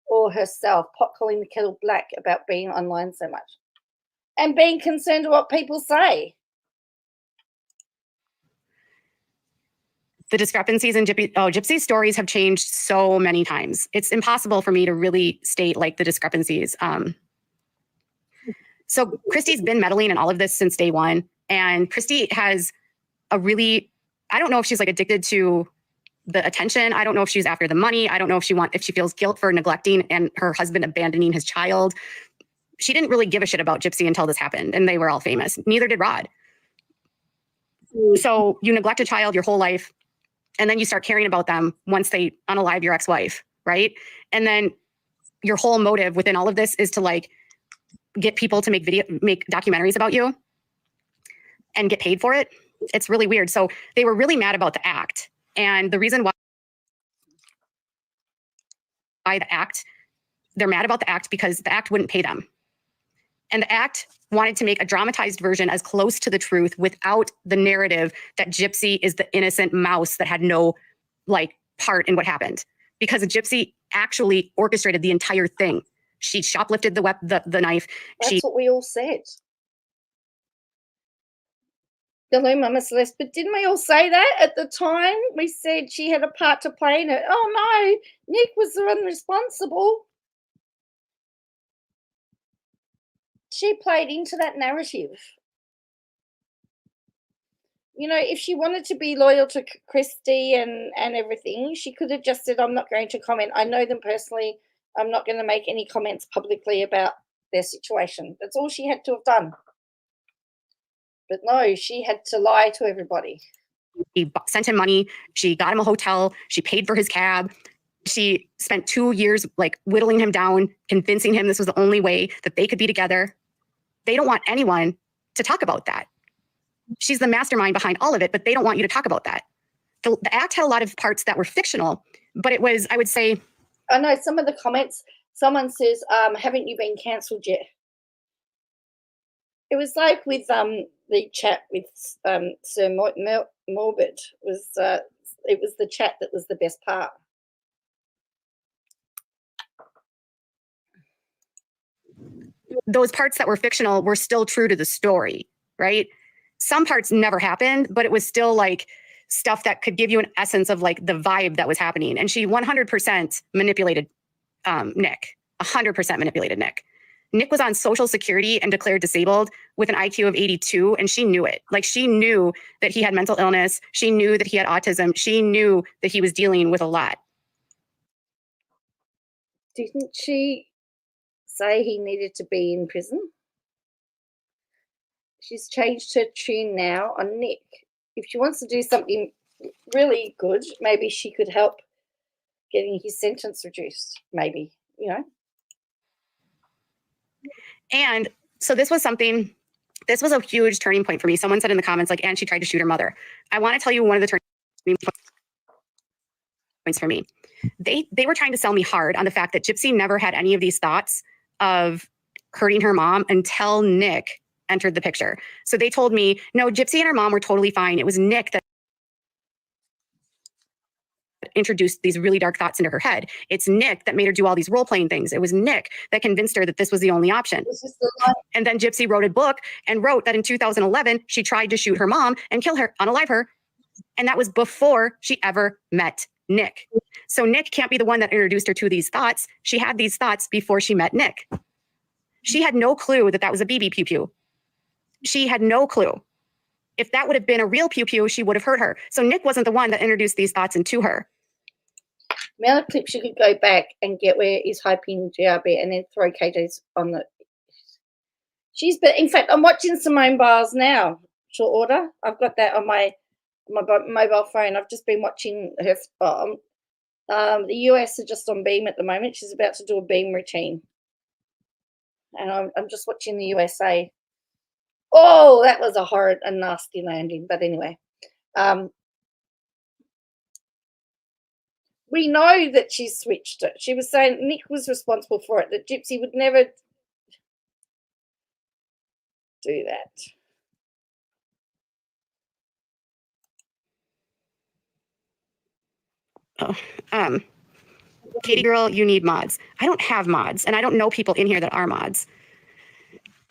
or herself? Pot calling the kettle black about being online so much and being concerned with what people say. The discrepancies in Gypsy's stories have changed so many times. It's impossible for me to really state like the discrepancies. So Christy's been meddling in all of this since day one. And Christy has a really, I don't know if she's like addicted to the attention. I don't know if she's after the money. I don't know if she feels guilt for neglecting and her husband abandoning his child. She didn't really give a shit about Gypsy until this happened and they were all famous. Neither did Rod. So you neglect a child your whole life and then you start caring about them once they unalive your ex-wife, right? And then your whole motive within all of this is to like get people to make documentaries about you and get paid for it. It's really weird. So they were really mad about the act. And the reason why they're mad about the act because the act wouldn't pay them. And the act wanted to make a dramatized version as close to the truth without the narrative that Gypsy is the innocent mouse that had no like part in what happened. Because Gypsy actually orchestrated the entire thing. She shoplifted the knife. That's what we all said. Hello, Mama Celeste. But didn't we all say that at the time? We said she had a part to play in it. Oh, no, Nick was the one responsible. She played into that narrative. You know, if she wanted to be loyal to Christy and everything, she could have just said, I'm not going to comment. I know them personally. I'm not going to make any comments publicly about their situation. That's all she had to have done. But no, she had to lie to everybody. She sent him money. She got him a hotel. She paid for his cab. She spent 2 years like whittling him down, convincing him this was the only way that they could be together. They don't want anyone to talk about that. She's the mastermind behind all of it, but they don't want you to talk about that. The act had a lot of parts that were fictional, but it was, I would say. I know some of the comments, someone says, haven't you been cancelled yet? It was like with the chat with Sir Morbid. It was the chat that was the best part. Those parts that were fictional were still true to the story, right? Some parts never happened, but it was still like stuff that could give you an essence of like the vibe that was happening. And she 100% manipulated Nick, 100% manipulated Nick. Nick was on Social Security and declared disabled with an IQ of 82, and she knew it. Like, she knew that he had mental illness. She knew that he had autism. She knew that he was dealing with a lot. Didn't she say he needed to be in prison? She's changed her tune now on Nick. If she wants to do something really good, maybe she could help getting his sentence reduced, maybe, you know. And so this was a huge turning point for me. Someone said in the comments, like, and she tried to shoot her mother. I want to tell you one of the turning points for me. They were trying to sell me hard on the fact that Gypsy never had any of these thoughts of hurting her mom until Nick entered the picture. So they told me, no, Gypsy and her mom were totally fine. It was Nick that introduced these really dark thoughts into her head. It's Nick that made her do all these role-playing things. It was Nick that convinced her that this was the only option. And then Gypsy wrote a book and wrote that in 2011, she tried to shoot her mom and kill her, unalive her. And that was before she ever met Nick. So Nick can't be the one that introduced her to these thoughts. She had these thoughts before she met Nick. She had no clue that that was a BB pew pew. She had no clue. If that would have been a real pew pew, she would have heard her. So Nick wasn't the one that introduced these thoughts into her. Amount of clips you could go back and get where he's hyping GRB and then throw KJ's on the. In fact, I'm watching Simone Biles now. Short order. I've got that on my mobile phone. I've just been watching her. The US are just on beam at the moment. She's about to do a beam routine. And I'm just watching the USA. Oh, that was a horrid and nasty landing. But anyway, we know that she switched it. She was saying Nick was responsible for it, that Gypsy would never do that. Oh, Katie girl, you need mods. I don't have mods, and I don't know people in here that are mods.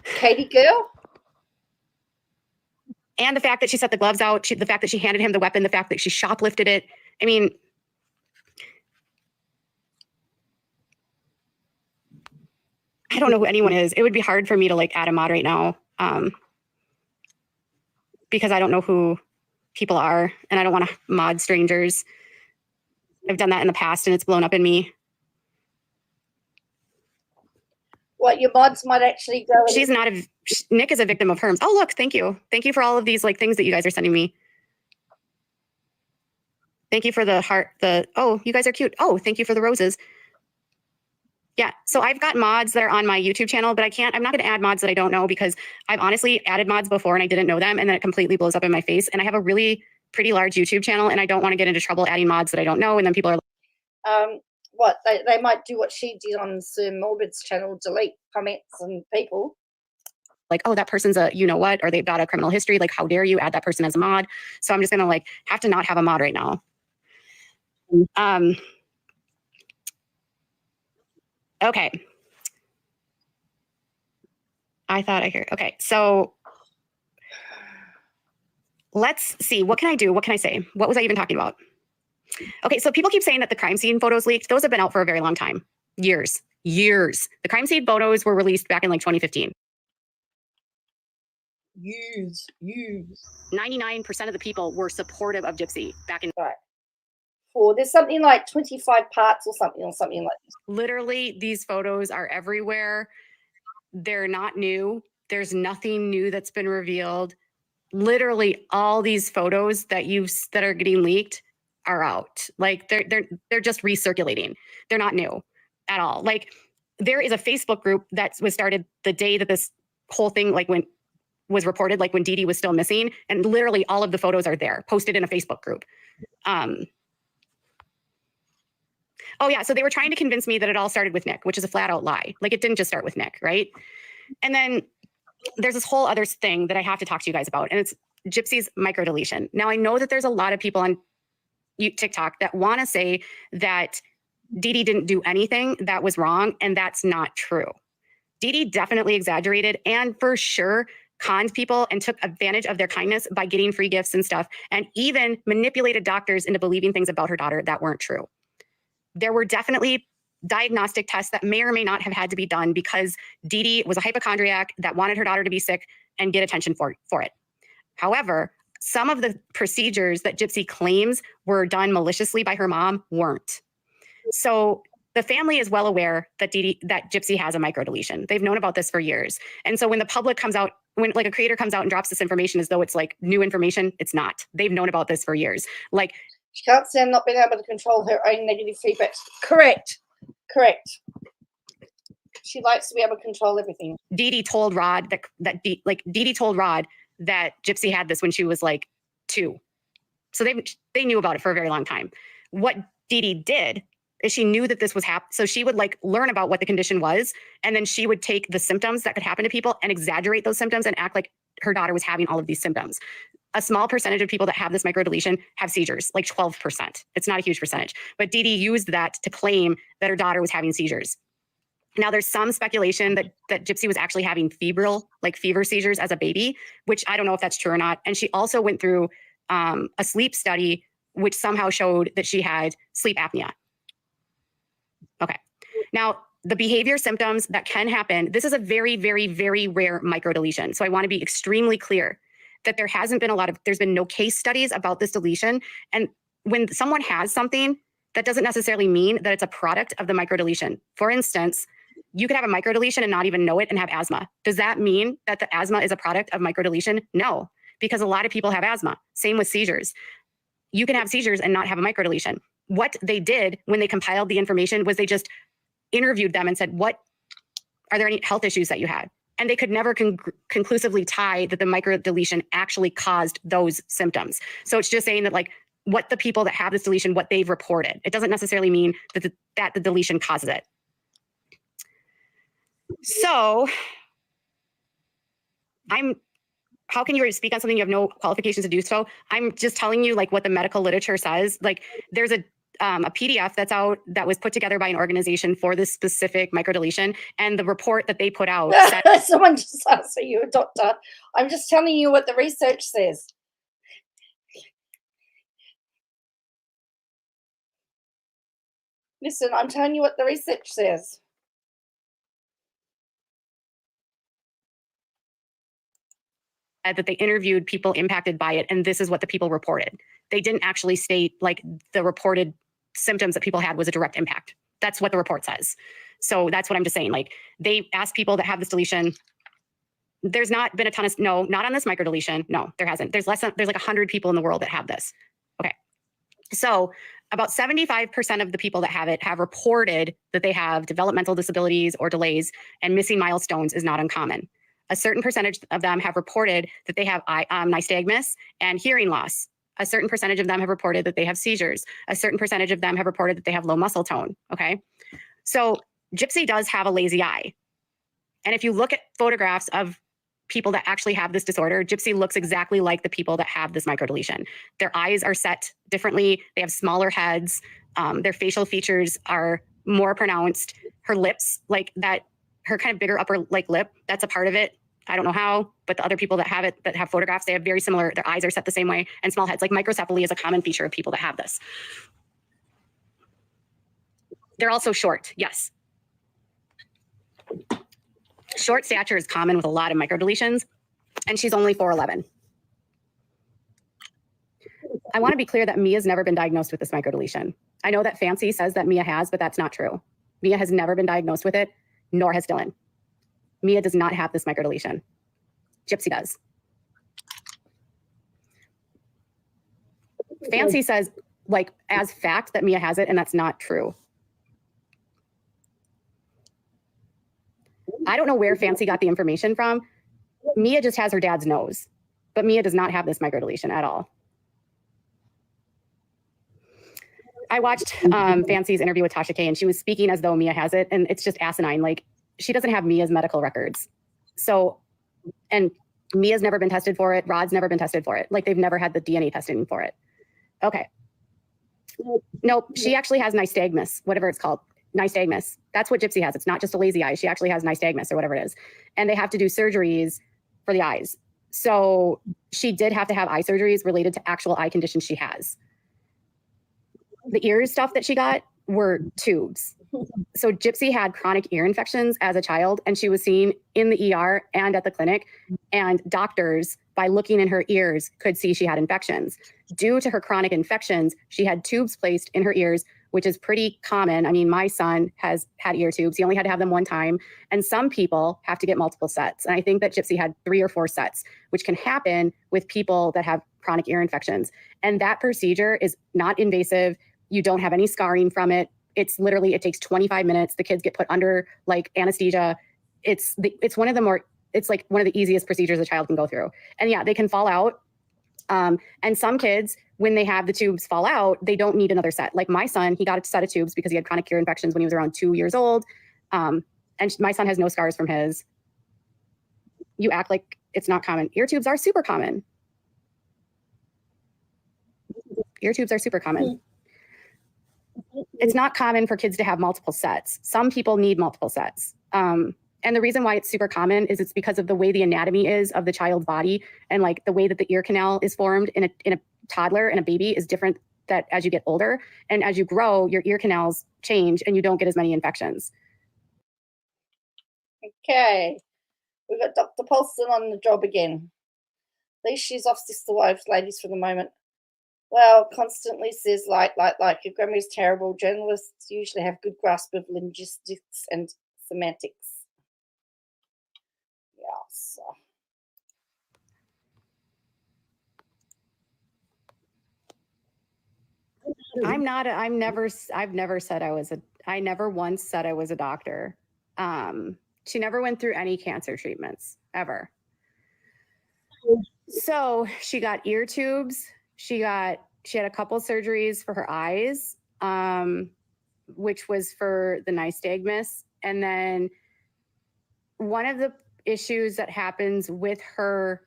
Katie girl? And the fact that she set the gloves out, the fact that she handed him the weapon, the fact that she shoplifted it. I mean, I don't know who anyone is. It would be hard for me to like add a mod right now because I don't know who people are, and I don't want to mod strangers. I've done that in the past, and it's blown up in me. What, your mods might actually go? She's not a, Nick is a victim of Herms. Oh, look, thank you. Thank you for all of these like things that you guys are sending me. Thank you for the heart, oh, you guys are cute. Oh, thank you for the roses. Yeah, so I've got mods that are on my YouTube channel, but I'm not gonna add mods that I don't know because I've honestly added mods before and I didn't know them, and then it completely blows up in my face. And I have a really pretty large YouTube channel, and I don't wanna get into trouble adding mods that I don't know, and then people are what, they might do what she did on Sir Morbid's channel, delete comments and people. Like, oh, that person's a you know what, or they've got a criminal history, like how dare you add that person as a mod. So I'm just gonna like have to not have a mod right now. Okay. I thought I heard, okay, so let's see, what can I do? What can I say? What was I even talking about? Okay, so people keep saying that the crime scene photos leaked. Those have been out for a very long time, years. The crime scene photos were released back in like 2015. Years. 99% of the people were supportive of Gypsy back in. Right. There's something like 25 parts or something like this. Literally, these photos are everywhere. They're not new. There's nothing new that's been revealed. Literally, all these photos that are getting leaked are out. Like they're just recirculating. They're not new at all. Like there is a Facebook group that was started the day that this whole thing was reported, like when Dee Dee was still missing, and literally all of the photos are there, posted in a Facebook group. Oh yeah, so they were trying to convince me that it all started with Nick, which is a flat out lie. Like it didn't just start with Nick, right? And then there's this whole other thing that I have to talk to you guys about, and it's Gypsy's microdeletion. Now I know that there's a lot of people on TikTok that want to say that Dee Dee didn't do anything that was wrong, and that's not true. Dee Dee definitely exaggerated and for sure conned people and took advantage of their kindness by getting free gifts and stuff, and even manipulated doctors into believing things about her daughter that weren't true. There were definitely diagnostic tests that may or may not have had to be done because Dee Dee was a hypochondriac that wanted her daughter to be sick and get attention for it. However, some of the procedures that Gypsy claims were done maliciously by her mom weren't. So the family is well aware that Gypsy has a microdeletion. They've known about this for years. And so when the public comes out, when like a creator comes out and drops this information as though it's like new information, it's not. They've known about this for years. Like, she can't stand not being able to control her own negative feedback. Correct. She likes to be able to control everything. Dee Dee told Rod Dee Dee told Rod that Gypsy had this when she was like 2. So they knew about it for a very long time. What Dee Dee did is she knew that this was happening. So she would like learn about what the condition was, and then she would take the symptoms that could happen to people and exaggerate those symptoms and act like her daughter was having all of these symptoms. A small percentage of people that have this microdeletion have seizures, like 12%. It's not a huge percentage, but Dee Dee used that to claim that her daughter was having seizures. Now there's some speculation that Gypsy was actually having fever seizures as a baby, which I don't know if that's true or not. And she also went through a sleep study, which somehow showed that she had sleep apnea. Okay. Now the behavior symptoms that can happen, this is a very, very, very rare microdeletion. So I want to be extremely clear that there's been no case studies about this deletion. And when someone has something, that doesn't necessarily mean that it's a product of the microdeletion. For instance, you could have a microdeletion and not even know it and have asthma. Does that mean that the asthma is a product of microdeletion? No, because a lot of people have asthma. Same with seizures. You can have seizures and not have a microdeletion. what they did when they compiled the information was they just interviewed them and said, what are there any health issues that you had? And they could never conclusively tie that the microdeletion actually caused those symptoms. So it's just saying that like what the people that have this deletion, what they've reported. It doesn't necessarily mean that the deletion causes it. So how can you speak on something you have no qualifications to do so? I'm just telling you like what the medical literature says. Like there's a PDF that's out that was put together by an organization for this specific microdeletion, and the report that they put out said, someone just asked, are you a doctor? I'm just telling you what the research says. Listen, I'm telling you what the research says. that they interviewed people impacted by it, and this is what the people reported. They didn't actually state like the reported symptoms that people had was a direct impact. That's what the report says. So that's what I'm just saying. Like they asked people that have this deletion. There's not been a ton of, no, not on this microdeletion. No, there hasn't. There's like 100 people in the world that have this. Okay. So about 75% of the people that have it have reported that they have developmental disabilities or delays, and missing milestones is not uncommon. A certain percentage of them have reported that they have nystagmus and hearing loss. A certain percentage of them have reported that they have seizures. A certain percentage of them have reported that they have low muscle tone, okay? So Gypsy does have a lazy eye. And if you look at photographs of people that actually have this disorder, Gypsy looks exactly like the people that have this microdeletion. Their eyes are set differently. They have smaller heads. Their facial features are more pronounced. Her lips, like that, her kind of bigger upper like lip, that's a part of it. I don't know how, but the other people that have it, that have photographs, they have very similar, their eyes are set the same way, and small heads. Like microcephaly is a common feature of people that have this. They're also short, yes. Short stature is common with a lot of microdeletions, and she's only 4'11". I want to be clear that Mia's never been diagnosed with this microdeletion. I know that Fancy says that Mia has, but that's not true. Mia has never been diagnosed with it, nor has Dylan. Mia does not have this microdeletion. Gypsy does. Fancy says, like, as fact that Mia has it, and that's not true. I don't know where Fancy got the information from. Mia just has her dad's nose, but Mia does not have this microdeletion at all. I watched Fancy's interview with Tasha K, and she was speaking as though Mia has it, and it's just asinine. Like, she doesn't have Mia's medical records. So, and Mia's never been tested for it. Rod's never been tested for it. Like, they've never had the DNA testing for it. Okay. Nope, she actually has nystagmus, whatever it's called. Nystagmus. That's what Gypsy has. It's not just a lazy eye. She actually has nystagmus or whatever it is. And they have to do surgeries for the eyes. So she did have to have eye surgeries related to actual eye conditions she has. The ears stuff that she got were tubes. So Gypsy had chronic ear infections as a child, and she was seen in the ER and at the clinic, and doctors, by looking in her ears, could see she had infections. Due to her chronic infections, she had tubes placed in her ears, which is pretty common. I mean, my son has had ear tubes. He only had to have them one time, and some people have to get multiple sets. And I think that Gypsy had 3 or 4 sets, which can happen with people that have chronic ear infections. And that procedure is not invasive. You don't have any scarring from it. It's literally, it takes 25 minutes. The kids get put under like anesthesia. It's one of the more, it's like one of the easiest procedures a child can go through. And yeah, they can fall out. And some kids, when they have the tubes fall out, they don't need another set. Like my son, he got a set of tubes because he had chronic ear infections when he was around 2 years old. And my son has no scars from his. You act like it's not common. Ear tubes are super common. Ear tubes are super common. It's not common for kids to have multiple sets. Some people need multiple sets. And the reason why it's super common is it's because of the way the anatomy is of the child's body, and like the way that the ear canal is formed in a toddler and a baby is different that as you get older. And as you grow, your ear canals change and you don't get as many infections. Okay. We've got Dr. Paulson on the job again. At least she's off Sister Wives, ladies, for the moment. Well, constantly says like, your grammar is terrible. Journalists usually have good grasp of linguistics and semantics. Yeah, so. I'm not. I've never said I never once said I was a doctor. She never went through any cancer treatments ever. So she got ear tubes. She had a couple surgeries for her eyes, which was for the nystagmus. And then one of the issues that happens with her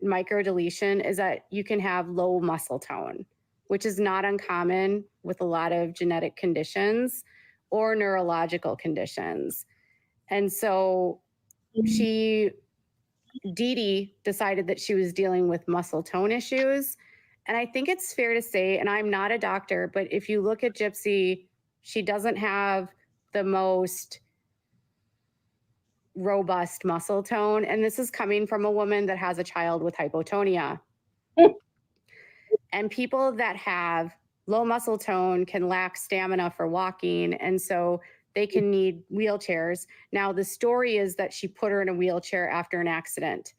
microdeletion is that you can have low muscle tone, which is not uncommon with a lot of genetic conditions or neurological conditions. And so Dee Dee decided that she was dealing with muscle tone issues. And I think it's fair to say, and I'm not a doctor, but if you look at Gypsy, she doesn't have the most robust muscle tone. And this is coming from a woman that has a child with hypotonia. And people that have low muscle tone can lack stamina for walking. And so they can need wheelchairs. Now, the story is that she put her in a wheelchair after an accident.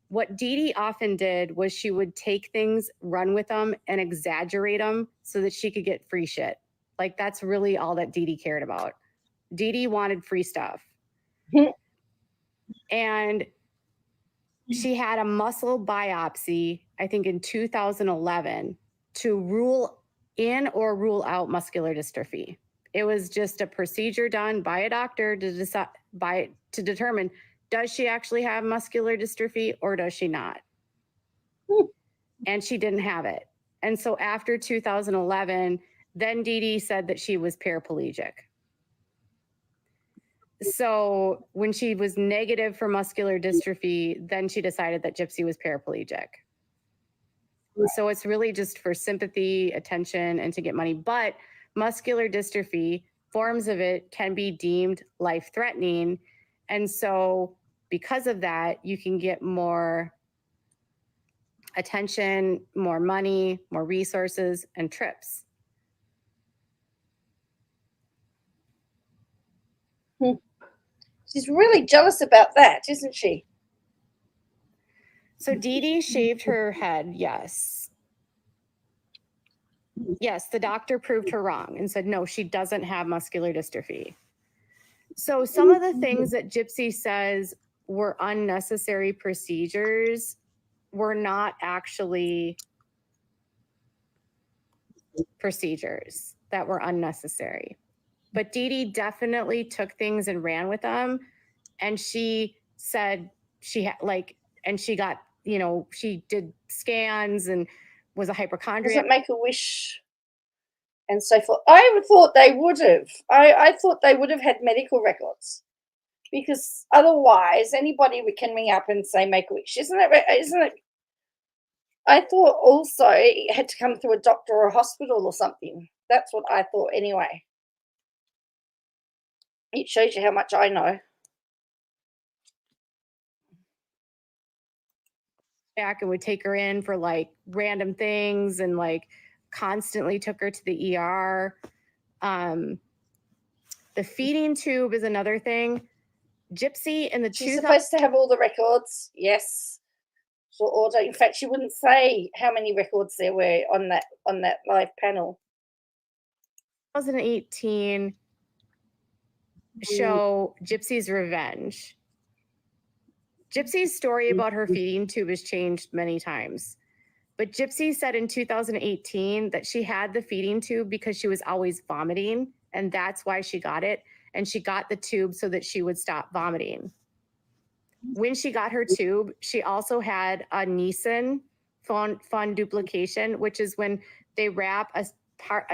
What Dee Dee often did was she would take things, run with them, and exaggerate them so that she could get free shit. Like, that's really all that Dee Dee cared about. Dee Dee wanted free stuff. And she had a muscle biopsy, I think in 2011, to rule in or rule out muscular dystrophy. It was just a procedure done by a doctor to determine, does she actually have muscular dystrophy or does she not? And she didn't have it. And so after 2011, then Dee Dee said that she was paraplegic. So when she was negative for muscular dystrophy, then she decided that Gypsy was paraplegic. So it's really just for sympathy, attention, and to get money. But muscular dystrophy, forms of it can be deemed life-threatening. And so because of that, you can get more attention, more money, more resources, and trips. She's really jealous about that, isn't she? So Dee Dee shaved her head, yes. Yes, the doctor proved her wrong and said, no, she doesn't have muscular dystrophy. So some of the things that Gypsy says were unnecessary procedures were not actually procedures that were unnecessary. But Dee Dee definitely took things and ran with them. And she said she had and she got, she did scans and was a hypochondriac. Doesn't Make-A-Wish and so forth. I thought they would have. I thought they would have had medical records, because otherwise anybody can ring up and say Make-A-Wish. Isn't it? I thought also it had to come through a doctor or a hospital or something. That's what I thought anyway. It shows you how much I know. Back and would take her in for random things and constantly took her to the ER. The feeding tube is another thing. Gypsy in the She's supposed to have all the records, yes, for order. In fact, she wouldn't say how many records there were on that live panel. 2018 show Gypsy's Revenge. Gypsy's story about her feeding tube has changed many times. But Gypsy said in 2018 that she had the feeding tube because she was always vomiting, and that's why she got it. And she got the tube so that she would stop vomiting. When she got her tube, she also had a Nissen funduplication, which is when they wrap a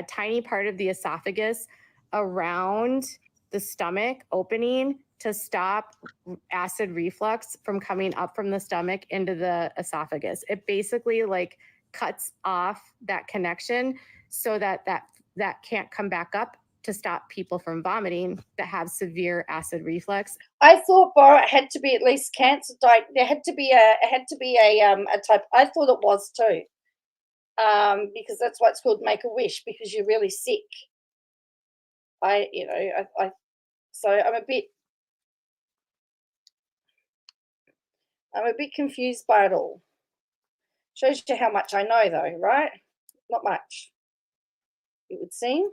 tiny part of the esophagus around the stomach opening to stop acid reflux from coming up from the stomach into the esophagus. It basically cuts off that connection so that can't come back up to stop people from vomiting that have severe acid reflux. I thought, Bora, it had to be at least cancer diet. There had to be a type. I thought it was too, because that's why it's called Make-A-Wish, because you're really sick. So I'm a bit confused by it all. Shows you how much I know, though, right? Not much. it would seem.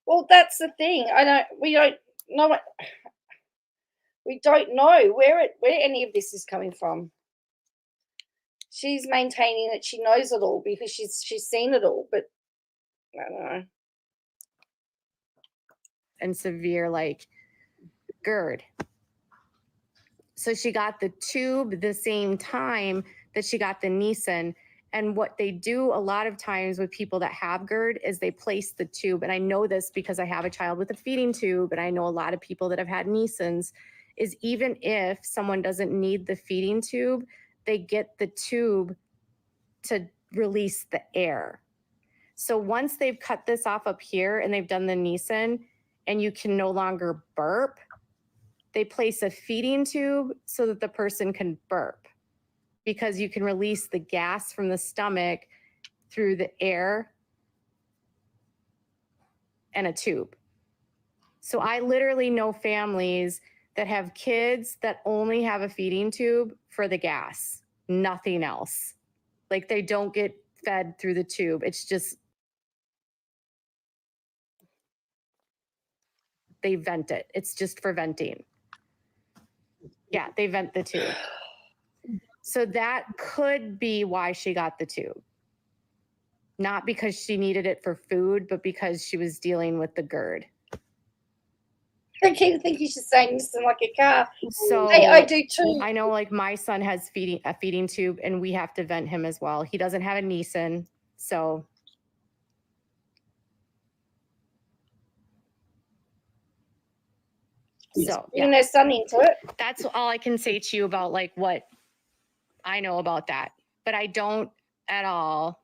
Well, that's the thing. We don't know where any of this is coming from. She's maintaining that she knows it all because she's seen it all, but I don't know. And severe like GERD. So she got the tube the same time that she got the Nissen. And what they do a lot of times with people that have GERD is they place the tube. And I know this because I have a child with a feeding tube, and I know a lot of people that have had Nissens, is even if someone doesn't need the feeding tube, they get the tube to release the air. So once they've cut this off up here and they've done the Nissen and you can no longer burp, they place a feeding tube so that the person can burp, because you can release the gas from the stomach through the air and a tube. So I literally know families that have kids that only have a feeding tube for the gas, nothing else. Like they don't get fed through the tube. It's just, they vent it. It's just for venting. Yeah, they vent the tube. So that could be why she got the tube. Not because she needed it for food, but because she was dealing with the GERD. I keep thinking she's saying this in like a car. So I do too. I know, like my son has a feeding tube, and we have to vent him as well. He doesn't have a Nissen, so. So yeah, There's something to it. that's all I can say to you about like what I know about that. But I don't at all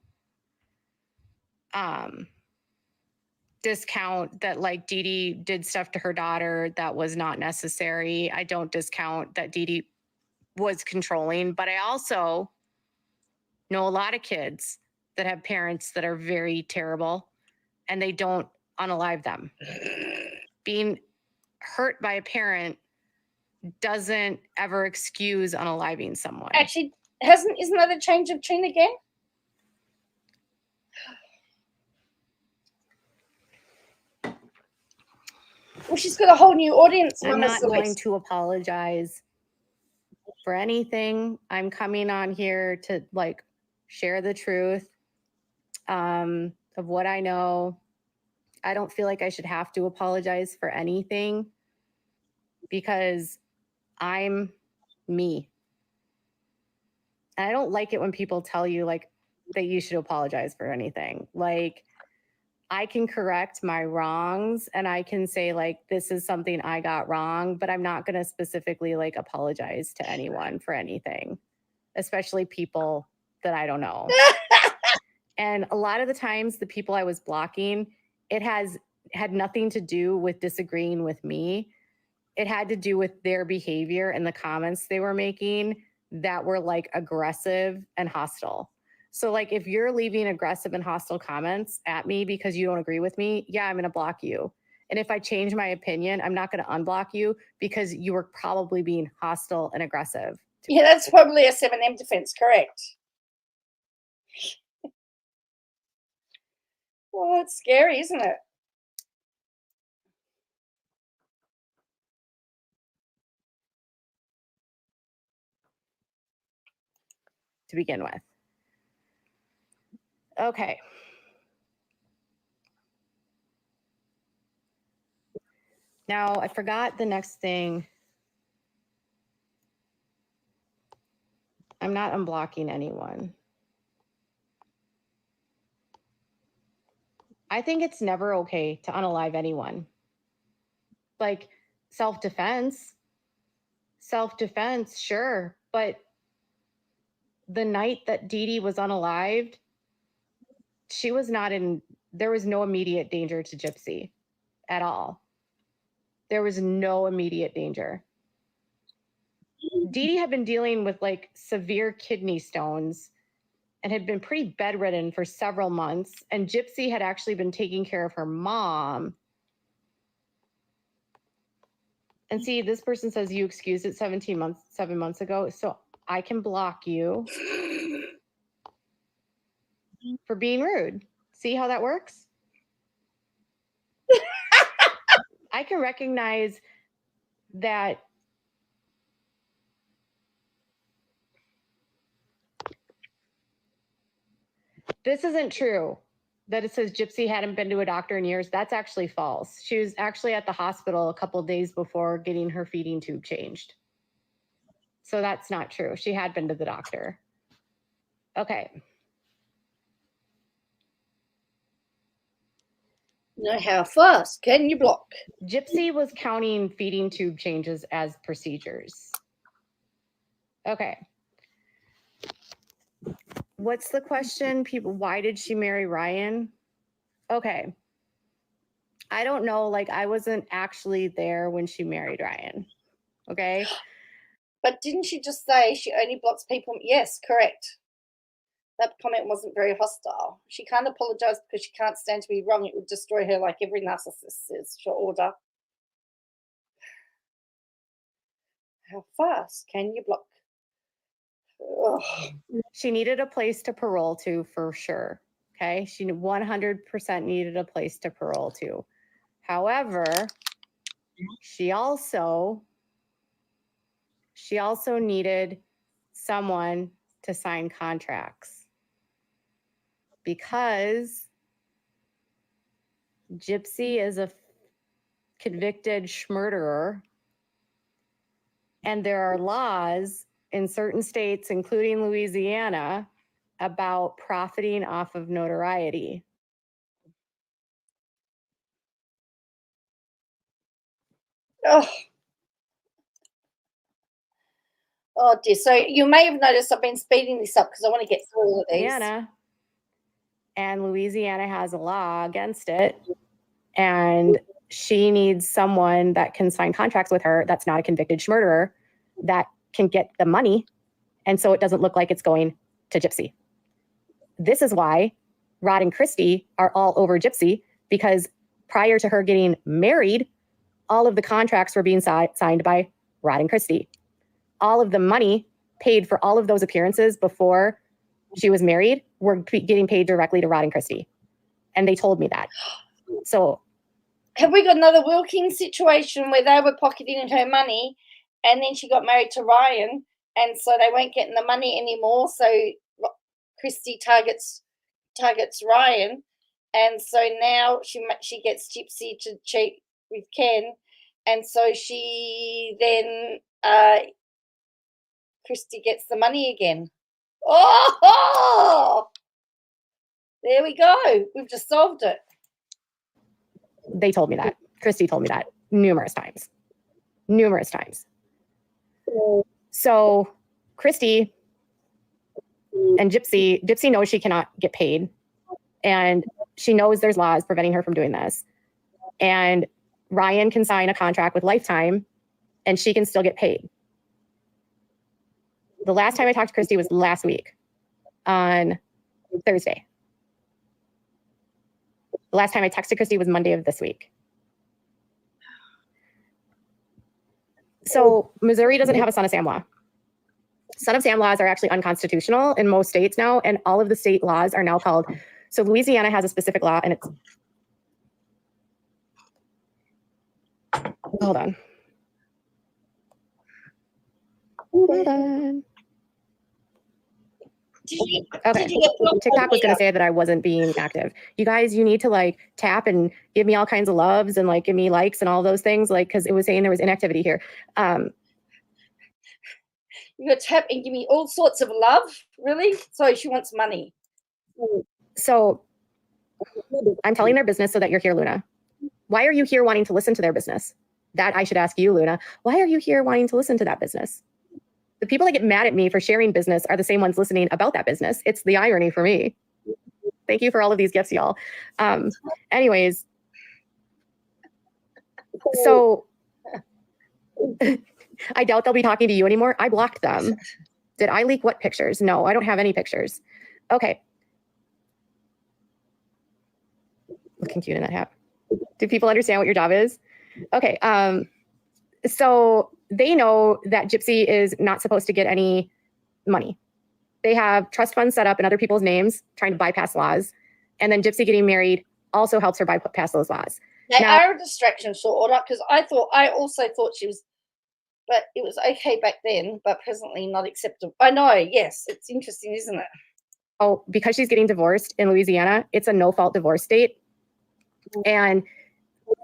discount that like Dee Dee did stuff to her daughter that was not necessary. I don't discount that Dee Dee was controlling, but I also know a lot of kids that have parents that are very terrible and they don't unalive them. Being hurt by a parent doesn't ever excuse unaliving someone. Actually, isn't that a change of tune again? Well, she's got a whole new audience. I'm not going to apologize for anything. I'm coming on here to like share the truth of what I know. I don't feel like I should have to apologize for anything because I'm me. And I don't like it when people tell you like that you should apologize for anything. Like, I can correct my wrongs and I can say like, this is something I got wrong, but I'm not going to specifically like apologize to anyone for anything, especially people that I don't know. And a lot of the times the people I was blocking, it had nothing to do with disagreeing with me. It had to do with their behavior and the comments they were making that were like aggressive and hostile. So like if you're leaving aggressive and hostile comments at me because you don't agree with me, yeah, I'm going to block you. And if I change my opinion, I'm not going to unblock you because you were probably being hostile and aggressive. Yeah, that's probably a 7M defense, correct? Well, it's scary, isn't it? To begin with. Okay. Now, I forgot the next thing. I'm not unblocking anyone. I think it's never okay to unalive anyone. Like self-defense, sure. But the night that Dee Dee was unalived, she was not in, there was no immediate danger to Gypsy at all. There was no immediate danger. Dee Dee had been dealing with like severe kidney stones and had been pretty bedridden for several months. And Gypsy had actually been taking care of her mom. And see, this person says you excused it 7 months ago. So I can block you for being rude. See how that works? I can recognize that this isn't true, that it says Gypsy hadn't been to a doctor in years. That's actually false. She was actually at the hospital a couple days before getting her feeding tube changed. So that's not true. She had been to the doctor. Okay. Now, how fast can you block? Gypsy was counting feeding tube changes as procedures. Okay. What's the question? People, why did she marry Ryan? Okay. I don't know. Like, I wasn't actually there when she married Ryan. Okay. But didn't she just say she only blocks people? Yes, correct. That comment wasn't very hostile. She can't apologize because she can't stand to be wrong. It would destroy her like every narcissist says. For order. How fast can you block? Ugh. She needed a place to parole to for sure. Okay. She 100% needed a place to parole to. However, she also needed someone to sign contracts because Gypsy is a convicted murderer, and there are laws in certain states, including Louisiana, about profiting off of notoriety. Oh dear. So you may have noticed I've been speeding this up because I want to get through all of these. And Louisiana has a law against it. And she needs someone that can sign contracts with her that's not a convicted murderer that can get the money. And so it doesn't look like it's going to Gypsy. This is why Rod and Christy are all over Gypsy, because prior to her getting married, all of the contracts were being signed by Rod and Christy. All of the money paid for all of those appearances before she was married were getting paid directly to Rod and Christy. And they told me that. So have we got another Wilkins situation where they were pocketing her money and then she got married to Ryan and so they weren't getting the money anymore? So Christy targets Ryan, and so now she gets Gypsy to cheat with Ken, and so she then Christy gets the money again. Oh, there we go. We've just solved it. They told me that. Christy told me that numerous times. So Christy and Gypsy knows she cannot get paid. And she knows there's laws preventing her from doing this. And Ryan can sign a contract with Lifetime and she can still get paid. The last time I talked to Christy was last week on Thursday. The last time I texted Christy was Monday of this week. So Missouri doesn't have a son of Sam law. Son of Sam laws are actually unconstitutional in most states now, and all of the state laws are now called. So Louisiana has a specific law, and it's. Hold on. Okay. TikTok was going to say that I wasn't being active. You guys, you need to like tap and give me all kinds of loves and like give me likes and all those things, like, because it was saying there was inactivity here. You got to tap and give me all sorts of love, really? So she wants money. So I'm telling their business so that you're here, Luna. Why are you here wanting to listen to their business? That I should ask you, Luna. Why are you here wanting to listen to that business? The people that get mad at me for sharing business are the same ones listening about that business. It's the irony for me. Thank you for all of these gifts, y'all. Anyways, so I doubt they'll be talking to you anymore. I blocked them. Did I leak what pictures? No, I don't have any pictures. Okay. Looking cute in that hat. Do people understand what your job is? Okay. So they know that Gypsy is not supposed to get any money. They have trust funds set up in other people's names, trying to bypass laws. And then Gypsy getting married also helps her bypass those laws. They Now- are a distraction, sort of, because I also thought she was, but it was okay back then, but presently not acceptable. I know, yes, it's interesting, isn't it? Oh, because she's getting divorced in Louisiana, it's a no-fault divorce state. And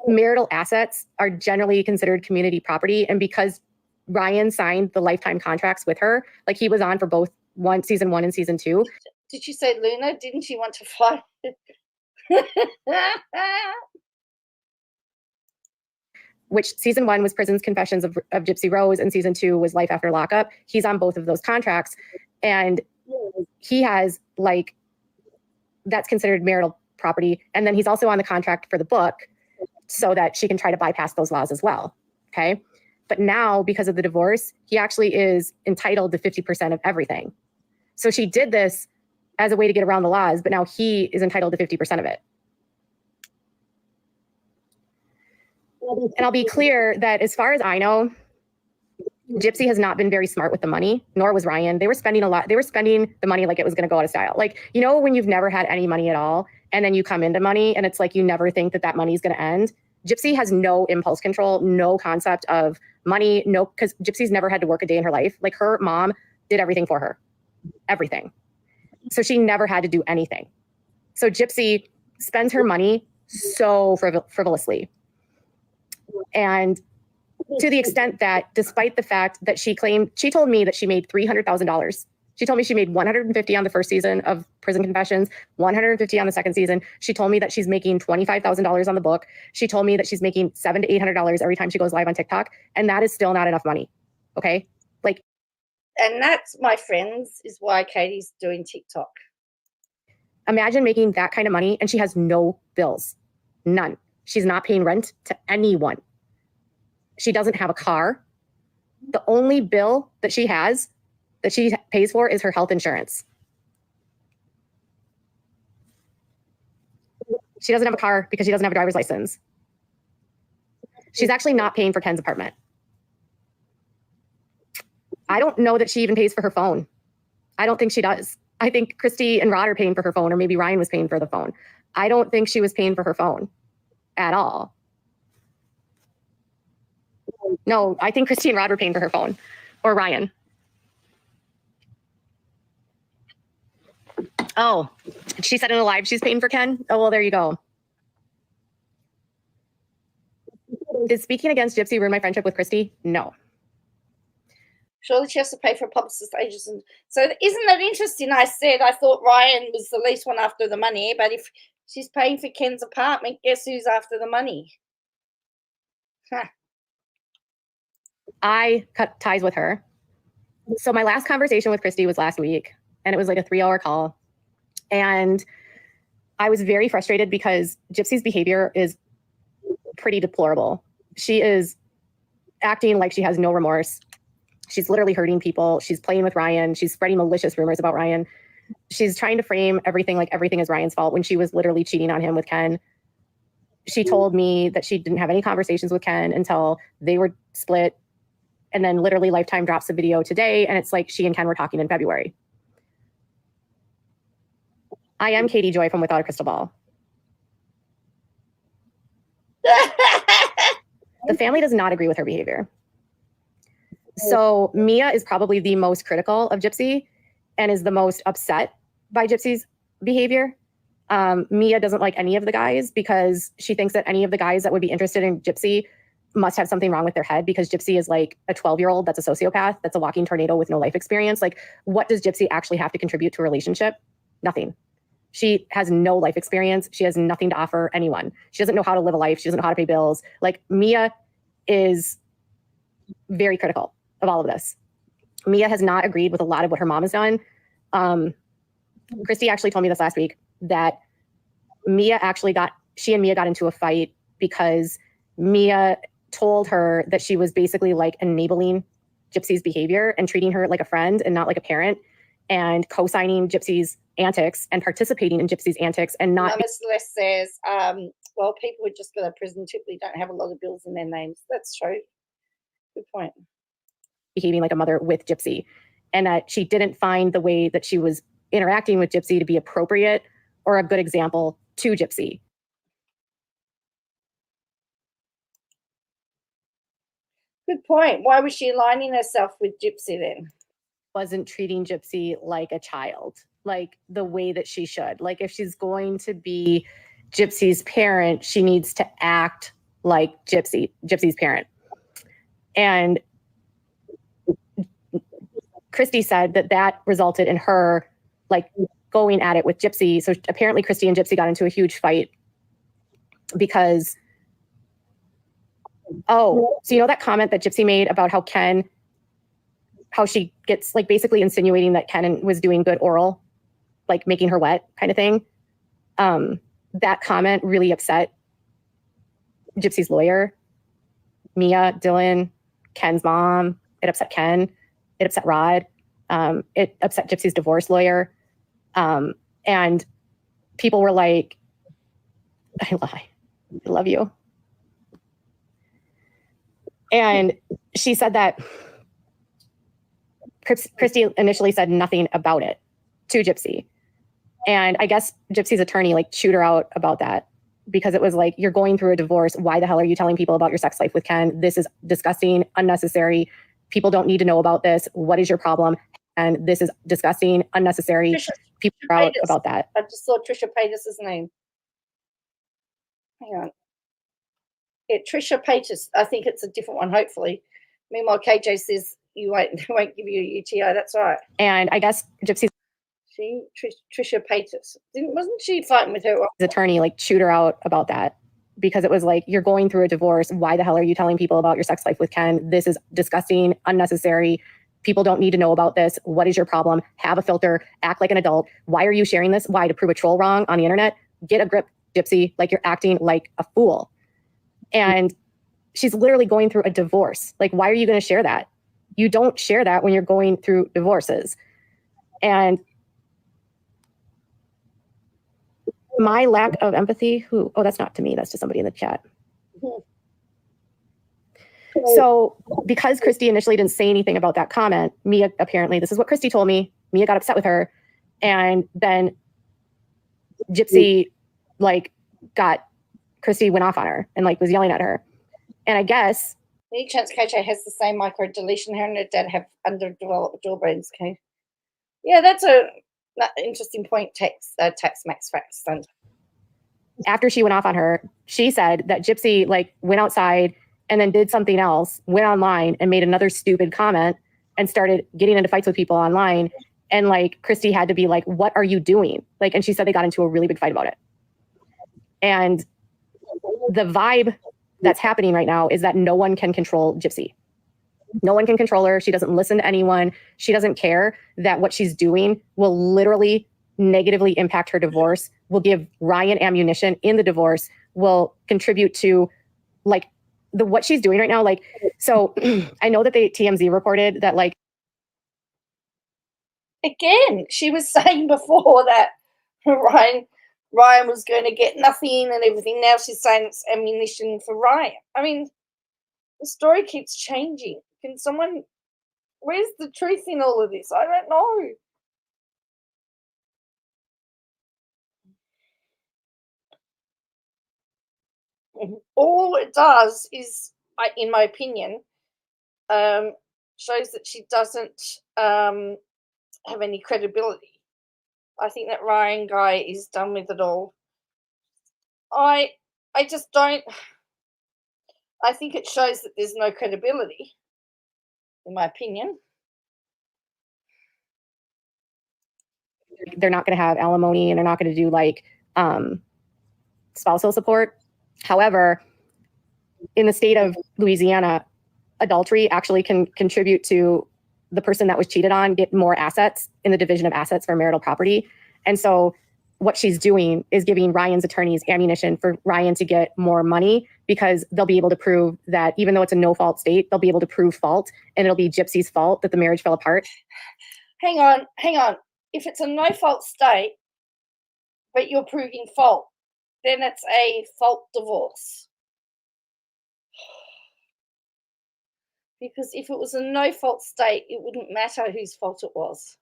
marital assets are generally considered community property. And because Ryan signed the lifetime contracts with her, like he was on for both season 1 and season 2. Did you say Luna? Didn't she want to fight? Which season 1 was Prison's Confessions of Gypsy Rose, and season 2 was Life After Lockup. He's on both of those contracts, and he has like, that's considered marital property. And then he's also on the contract for the book so that she can try to bypass those laws as well. Okay. But now, because of the divorce, he actually is entitled to 50% of everything. So she did this as a way to get around the laws, but now he is entitled to 50% of it. And I'll be clear that as far as I know, Gypsy has not been very smart with the money, nor was Ryan. They were spending a lot. They were spending the money like it was going to go out of style. Like, you know, when you've never had any money at all, and then you come into money and it's like you never think that that money is going to end. Gypsy has no impulse control, no concept of money, no, because Gypsy's never had to work a day in her life. Like her mom did everything for her, everything. So she never had to do anything. So Gypsy spends her money so frivolously. And to the extent that despite the fact that she told me that she made $300,000. She told me she made $150 on the first season of Prison Confessions, $150 on the second season. She told me that she's making $25,000 on the book. She told me that she's making $700 to $800 every time she goes live on TikTok. And that is still not enough money. Okay. Like, and that's, my friends, is why Katie's doing TikTok. Imagine making that kind of money and she has no bills, none. She's not paying rent to anyone. She doesn't have a car. The only bill that she has that she pays for is her health insurance. She doesn't have a car because she doesn't have a driver's license. She's actually not paying for Ken's apartment. I don't know that she even pays for her phone. I don't think she does. I think Christy and Rod are paying for her phone, or maybe Ryan was paying for the phone. I don't think she was paying for her phone at all. No, I think Christy and Rod were paying for her phone, or Ryan. Oh, she said in a live she's paying for Ken. Oh, well, there you go. Did speaking against Gypsy ruin my friendship with Christy? No. Surely she has to pay for publicist agents. And so isn't that interesting? I said I thought Ryan was the least one after the money, but if she's paying for Ken's apartment, guess who's after the money? Huh. I cut ties with her. So my last conversation with Christy was last week, and it was like a 3-hour call. And I was very frustrated because Gypsy's behavior is pretty deplorable. She is acting like she has no remorse. She's literally hurting people. She's playing with Ryan. She's spreading malicious rumors about Ryan. She's trying to frame everything like everything is Ryan's fault when she was literally cheating on him with Ken. She told me that she didn't have any conversations with Ken until they were split. And then literally Lifetime drops a video today, and it's like she and Ken were talking in February. I am Katie Joy from Without a Crystal Ball. The family does not agree with her behavior. So Mia is probably the most critical of Gypsy and is the most upset by Gypsy's behavior. Mia doesn't like any of the guys because she thinks that any of the guys that would be interested in Gypsy must have something wrong with their head, because Gypsy is like a 12-year-old that's a sociopath, that's a walking tornado with no life experience. Like, what does Gypsy actually have to contribute to a relationship? Nothing. She has no life experience. She has nothing to offer anyone. She doesn't know how to live a life. She doesn't know how to pay bills. Like, Mia is very critical of all of this. Mia has not agreed with a lot of what her mom has done. Christy actually told me this last week that she and Mia got into a fight because Mia told her that she was basically like enabling Gypsy's behavior and treating her like a friend and not like a parent, and co-signing Gypsy's antics and participating in Gypsy's antics and not. Miss Les says, well, people who just go to prison typically don't have a lot of bills in their names. That's true. Good point. Behaving like a mother with Gypsy, and that she didn't find the way that she was interacting with Gypsy to be appropriate or a good example to Gypsy. Good point. Why was she aligning herself with Gypsy then? Wasn't treating Gypsy like a child, like the way that she should. Like if she's going to be Gypsy's parent, she needs to act like Gypsy's parent. And Christy said that resulted in her like going at it with Gypsy. So apparently Christy and Gypsy got into a huge fight because, so you know that comment that Gypsy made about how she gets like basically insinuating that Ken was doing good oral, like making her wet kind of thing. That comment really upset Gypsy's lawyer, Mia, Dylan, Ken's mom. It upset Ken. It upset Rod. It upset Gypsy's divorce lawyer. And people were like, I love you. And she said that Christy initially said nothing about it to Gypsy. And I guess Gypsy's attorney like chewed her out about that because it was like, you're going through a divorce. Why the hell are you telling people about your sex life with Ken? This is disgusting, unnecessary. People don't need to know about this. What is your problem? And this is disgusting, unnecessary. People are out about that. I just saw Trisha Paytas' name. Hang on. Yeah, Trisha Paytas. I think it's a different one, hopefully. Meanwhile, KJ says they won't give you a UTI. That's right. And I guess Gypsy's Trisha Paytas. Wasn't she fighting with her attorney like chewed her out about that? Because it was like, you're going through a divorce. Why the hell are you telling people about your sex life with Ken? This is disgusting, unnecessary. People don't need to know about this. What is your problem? Have a filter, act like an adult. Why are you sharing this? Why? To prove a troll wrong on the internet? Get a grip, Gypsy. Like you're acting like a fool. And she's literally going through a divorce. Like, why are you going to share that? You don't share that when you're going through divorces. And my lack of empathy, that's not to me. That's to somebody in the chat. So because Christy initially didn't say anything about that comment, Mia, apparently, this is what Christy told me, Mia got upset with her. And then Gypsy, Christy went off on her and was yelling at her. And I guess. Any chance KJ has the same micro deletion? Her and her dad have underdeveloped jawbones, okay? Yeah, that's an interesting point, Tax Max Facts. After she went off on her, she said that Gypsy went outside and then did something else, went online and made another stupid comment and started getting into fights with people online. And Christy had to be like, what are you doing? And she said they got into a really big fight about it. And the vibe that's happening right now is that no one can control Gypsy. No one can control her. She doesn't listen to anyone. She doesn't care that what she's doing will literally negatively impact her divorce, will give Ryan ammunition in the divorce, will contribute to what she's doing right now. So I know that TMZ reported that again, she was saying before that Ryan was going to get nothing and everything. Now she's saying it's ammunition for Ryan. I mean, the story keeps changing. Where's the truth in all of this? I don't know. All it does is, in my opinion, shows that she doesn't have any credibility. I think that Ryan guy is done with it all. I just don't. I think it shows that there's no credibility, in my opinion. They're not going to have alimony and they're not going to do spousal support. However, in the state of Louisiana, adultery actually can contribute to the person that was cheated on get more assets in the division of assets for marital property. And so what she's doing is giving Ryan's attorneys ammunition for Ryan to get more money because they'll be able to prove that even though it's a no-fault state, they'll be able to prove fault and it'll be Gypsy's fault that the marriage fell apart. Hang on. If it's a no-fault state, but you're proving fault, then it's a fault divorce. Because if it was a no-fault state, it wouldn't matter whose fault it was.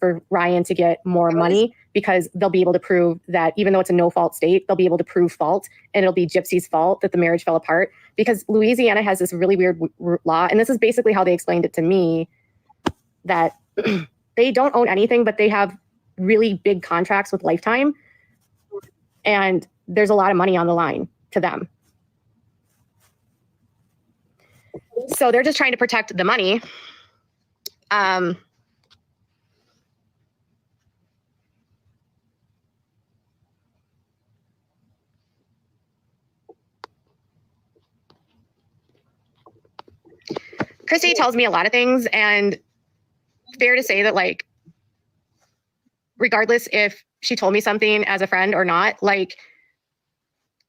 For Ryan to get more money, because they'll be able to prove that even though it's a no-fault state, they'll be able to prove fault, and it'll be Gypsy's fault that the marriage fell apart. Because Louisiana has this really weird law, and this is basically how they explained it to me, that they don't own anything, but they have really big contracts with Lifetime, and there's a lot of money on the line to them. So they're just trying to protect the money. Christy tells me a lot of things, and fair to say that, like, regardless if she told me something as a friend or not, like,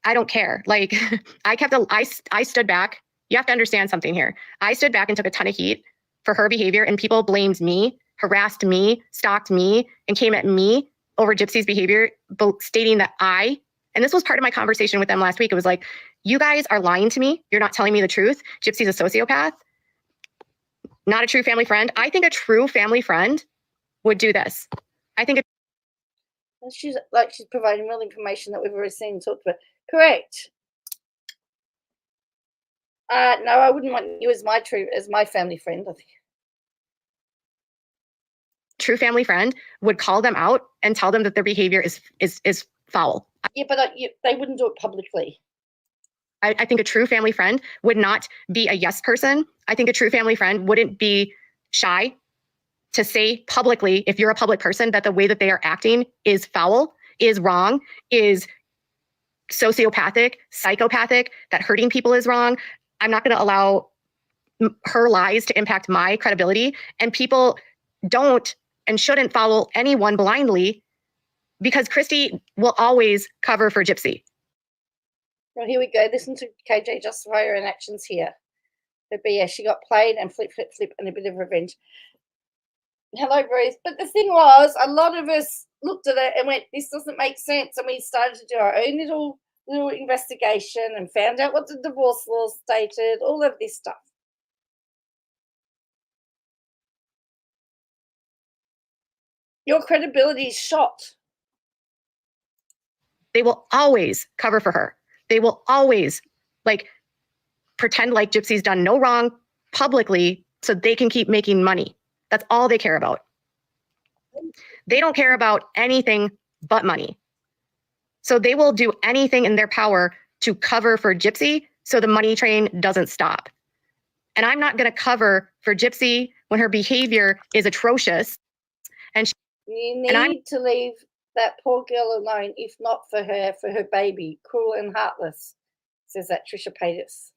I don't care. Like, I stood back. You have to understand something here. I stood back and took a ton of heat for her behavior, and people blamed me, harassed me, stalked me, and came at me over Gypsy's behavior, stating that and this was part of my conversation with them last week. It was like, you guys are lying to me. You're not telling me the truth. Gypsy's a sociopath, not a true family friend. I think a true family friend would do this. I think she's providing real information that we've already seen and talked about. Correct. No, I wouldn't want you as my family friend. I think true family friend would call them out and tell them that their behavior is foul. Yeah, but they wouldn't do it publicly. I think a true family friend would not be a yes person. I think a true family friend wouldn't be shy to say publicly, if you're a public person, that the way that they are acting is foul, is wrong, is sociopathic, psychopathic, that hurting people is wrong. I'm not going to allow her lies to impact my credibility. And people don't and shouldn't follow anyone blindly, because Christy will always cover for Gypsy. Well, here we go. Listen to KJ justify her inactions here. But yeah, she got played and flip, and a bit of revenge. Hello, Bruce. But the thing was, a lot of us looked at it and went, this doesn't make sense. And we started to do our own little investigation and found out what the divorce law stated, all of this stuff. Your credibility is shot. They will always cover for her. They will always pretend like Gypsy's done no wrong publicly so they can keep making money. That's all they care about. They don't care about anything but money. So they will do anything in their power to cover for Gypsy so the money train doesn't stop. And I'm not going to cover for Gypsy when her behavior is atrocious. And you need to leave that poor girl alone, if not for her baby. Cruel and heartless, says that Trisha Paytas.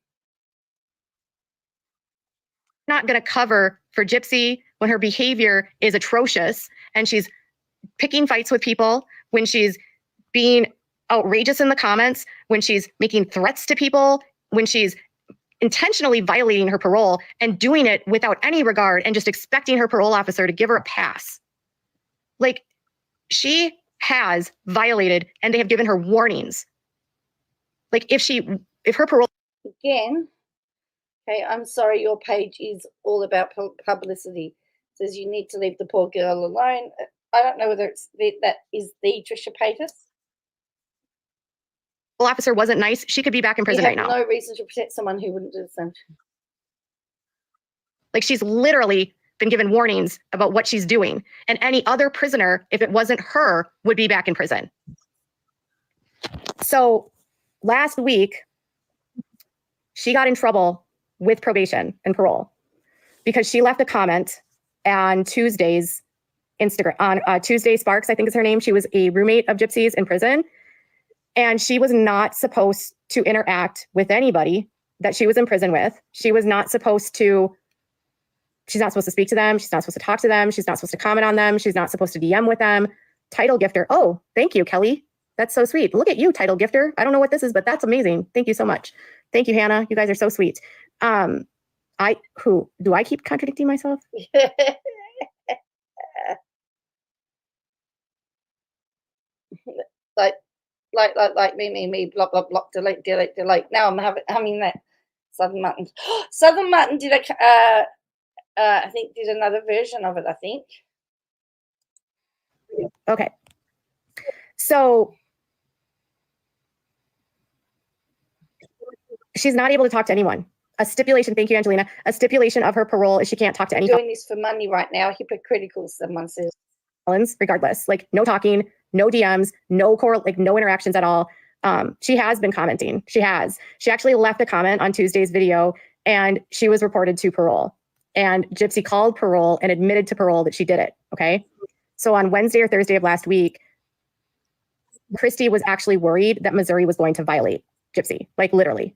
Not going to cover for Gypsy when her behavior is atrocious and she's picking fights with people, when she's being outrageous in the comments, when she's making threats to people, when she's intentionally violating her parole and doing it without any regard and just expecting her parole officer to give her a pass. Like, she has violated, and they have given her warnings. Like, if her parole... Again, okay, I'm sorry, your page is all about publicity. It says you need to leave the poor girl alone. I don't know whether that is the Trisha Paytas. Officer wasn't nice. She could be back in prison right now. No reason to protect someone who wouldn't do the same. Like, she's literally been given warnings about what she's doing. And any other prisoner, if it wasn't her, would be back in prison. So last week, she got in trouble with probation and parole because she left a comment on Tuesday's Instagram, on Tuesday Sparks, I think is her name. She was a roommate of Gypsy's in prison. And she was not supposed to interact with anybody that she was in prison with. She was not supposed to, she's not supposed to speak to them. She's not supposed to talk to them. She's not supposed to comment on them. She's not supposed to DM with them. Title gifter. Oh, thank you, Kelly. That's so sweet. Look at you, title gifter. I don't know what this is, but that's amazing. Thank you so much. Thank you, Hannah. You guys are so sweet. Do I keep contradicting myself? Like, like me, blah, blah, blah, delete. Now I'm having that Southern Mutton. Southern Mutton did I think did another version of it, I think. Okay. So she's not able to talk to anyone. A stipulation, thank you, Angelina. A stipulation of her parole is she can't talk to any doing this for money right now. Hypocritical, someone says. Regardless, like no talking, no DMs, no no interactions at all. She has been commenting. She actually left a comment on Tuesday's video and she was reported to parole. And Gypsy called parole and admitted to parole that she did it. Okay. So on Wednesday or Thursday of last week, Christy was actually worried that Missouri was going to violate Gypsy, like literally.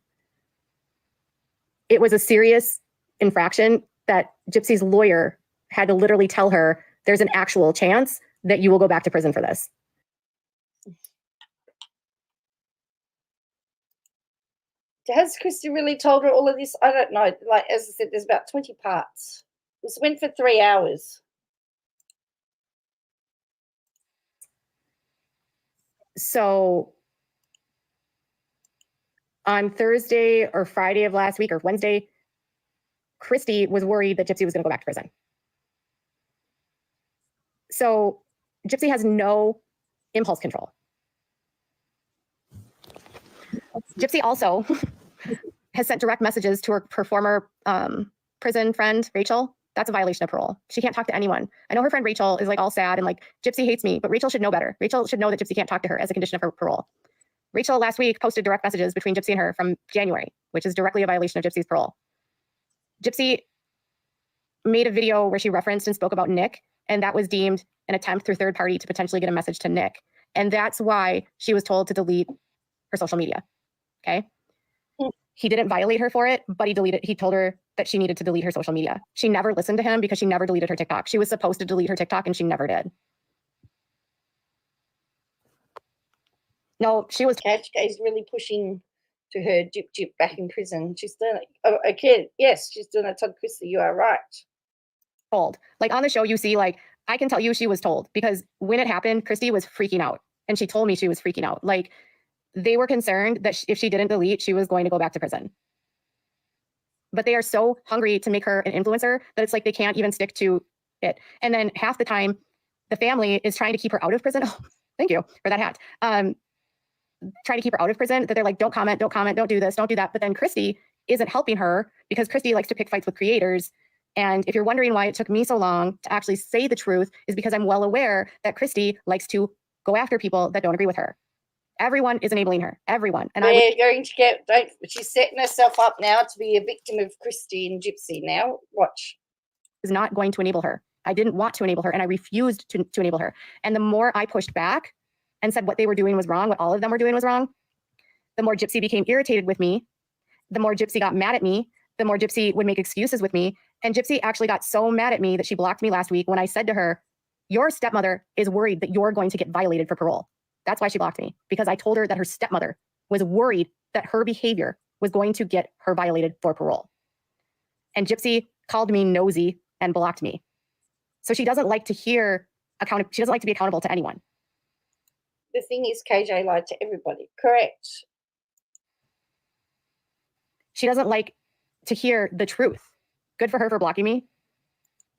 It was a serious infraction that Gypsy's lawyer had to literally tell her there's an actual chance that you will go back to prison for this. Has Christy really told her all of this? I don't know. Like, as I said, there's about 20 parts. This went for 3 hours. So on Thursday or Friday of last week or Wednesday, Christy was worried that Gypsy was going to go back to prison. So Gypsy has no impulse control. Gypsy also has sent direct messages to her former prison friend, Rachel. That's a violation of parole. She can't talk to anyone. I know her friend Rachel is like all sad and like, Gypsy hates me, but Rachel should know better. Rachel should know that Gypsy can't talk to her as a condition of her parole. Rachel last week posted direct messages between Gypsy and her from January, which is directly a violation of Gypsy's parole. Gypsy made a video where she referenced and spoke about Nick, and that was deemed an attempt through third party to potentially get a message to Nick. And that's why she was told to delete her social media. Okay. He didn't violate her for it, but he told her that she needed to delete her social media. She never listened to him because she never deleted her TikTok. She was supposed to delete her TikTok and she never did. No, she was. Is really pushing to her Gyp back in prison. She's doing it. Oh, okay. Yes, she's doing it. Todd Christie, you are right. Told. Like on the show, you see, like, I can tell you she was told because when it happened, Christy was freaking out. And she told me she was freaking out. Like, they were concerned that if she didn't delete, she was going to go back to prison. But they are so hungry to make her an influencer that it's like they can't even stick to it. And then half the time, the family is trying to keep her out of prison. Oh, thank you for that hat. Trying to keep her out of prison, that they're like, don't comment, don't do this, don't do that. But then Christy isn't helping her because Christy likes to pick fights with creators. And if you're wondering why it took me so long to actually say the truth, is because I'm well aware that Christy likes to go after people that don't agree with her. Everyone is enabling her. Everyone. And we're going to get. She's setting herself up now to be a victim of Christy and Gypsy. Now, watch. Is not going to enable her. I didn't want to enable her, and I refused to enable her. And the more I pushed back and said what they were doing was wrong, what all of them were doing was wrong, the more Gypsy became irritated with me. The more Gypsy got mad at me. The more Gypsy would make excuses with me. And Gypsy actually got so mad at me that she blocked me last week when I said to her, your stepmother is worried that you're going to get violated for parole. That's why she blocked me, because I told her that her stepmother was worried that her behavior was going to get her violated for parole. And Gypsy called me nosy and blocked me. So she doesn't like to hear she doesn't like to be accountable to anyone. The thing is, KJ lied to everybody. Correct. She doesn't like to hear the truth. Good for her for blocking me.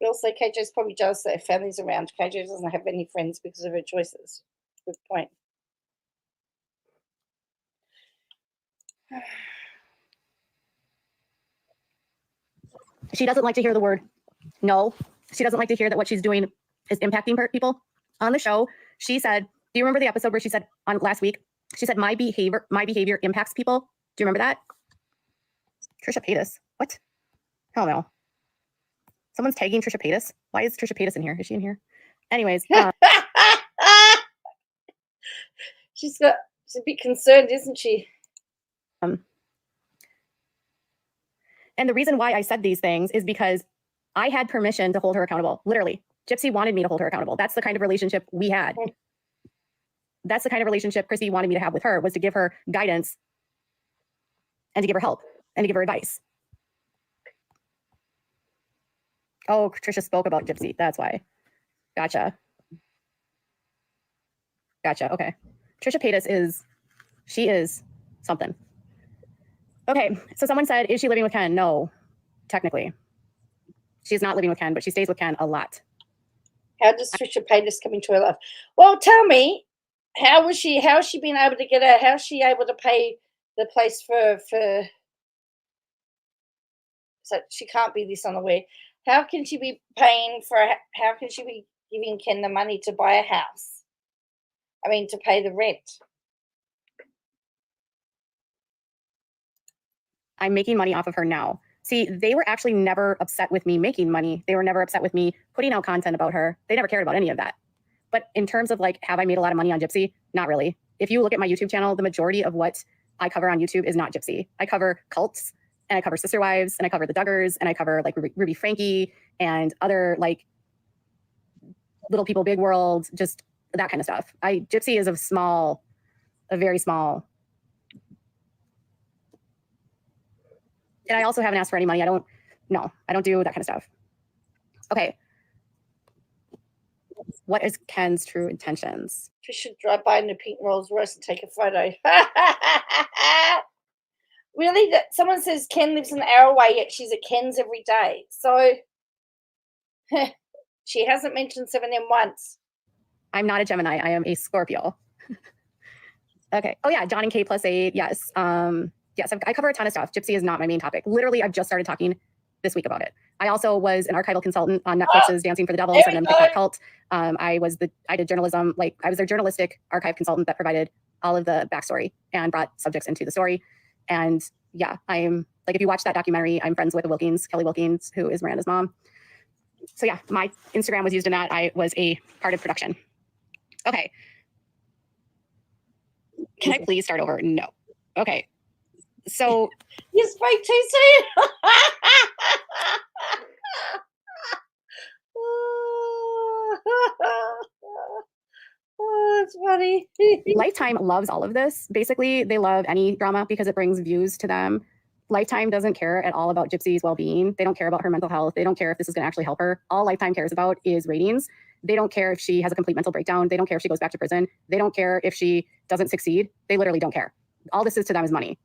But also, KJ's probably jealous that her family's around. KJ doesn't have any friends because of her choices. Good point. She doesn't like to hear the word no. She doesn't like to hear that what she's doing is impacting people. On the show, she said, do you remember the episode where she said on last week, she said, my behavior impacts people? Do you remember that? Trisha Paytas. What? Hell no. Someone's tagging Trisha Paytas. Why is Trisha Paytas in here? Is she in here? Anyways. She's a bit concerned, isn't she? And the reason why I said these things is because I had permission to hold her accountable. Literally. Gypsy wanted me to hold her accountable. That's the kind of relationship we had. That's the kind of relationship Christy wanted me to have with her, was to give her guidance and to give her help and to give her advice. Oh, Trisha spoke about Gypsy. That's why. Gotcha. Okay. Trisha Paytas she is something. Okay, so someone said, is she living with Ken? No, technically. She's not living with Ken, but she stays with Ken a lot. How does Trisha Paytas come into her life? Well, tell me, how has she been able to get her? How is she able to pay the place for? So she can't be this unaware. How can she be paying for? How can she be giving Ken the money to buy a house? I mean, to pay the rent. I'm making money off of her now. See, they were actually never upset with me making money. They were never upset with me putting out content about her. They never cared about any of that. But in terms of like, have I made a lot of money on Gypsy? Not really. If you look at my YouTube channel, the majority of what I cover on YouTube is not Gypsy. I cover cults, and I cover sister wives, and I cover the Duggars, and I cover like Ruby Frankie and other like little people, big world, just that kind of stuff. Gypsy is a very small. And I also haven't asked for any money. I don't do that kind of stuff. Okay. What is Ken's true intentions? She should drive by in a pink Rolls Royce and take a photo. Really? Someone says Ken lives an hour away, yet she's at Ken's every day. So she hasn't mentioned 7M once. I'm not a Gemini. I am a Scorpio. Okay. Oh yeah, John and K +8. Yes. Yes, I cover a ton of stuff. Gypsy is not my main topic. Literally, I've just started talking this week about it. I also was an archival consultant on Netflix's Dancing for the Devil, and TikTok Cult. I did journalism. Like I was their journalistic archive consultant that provided all of the backstory and brought subjects into the story. And yeah, I'm like, if you watch that documentary, I'm friends with Kelly Wilkins, who is Miranda's mom. So yeah, my Instagram was used in that. I was a part of production. Okay. Can I please start over? No. Okay. So you spoke too soon. Oh, that's funny. Lifetime loves all of this. Basically, they love any drama because it brings views to them. Lifetime doesn't care at all about Gypsy's well-being. They don't care about her mental health. They don't care if this is going to actually help her. All Lifetime cares about is ratings. They don't care if she has a complete mental breakdown. They don't care if she goes back to prison. They don't care if she doesn't succeed. They literally don't care. All this is to them is money.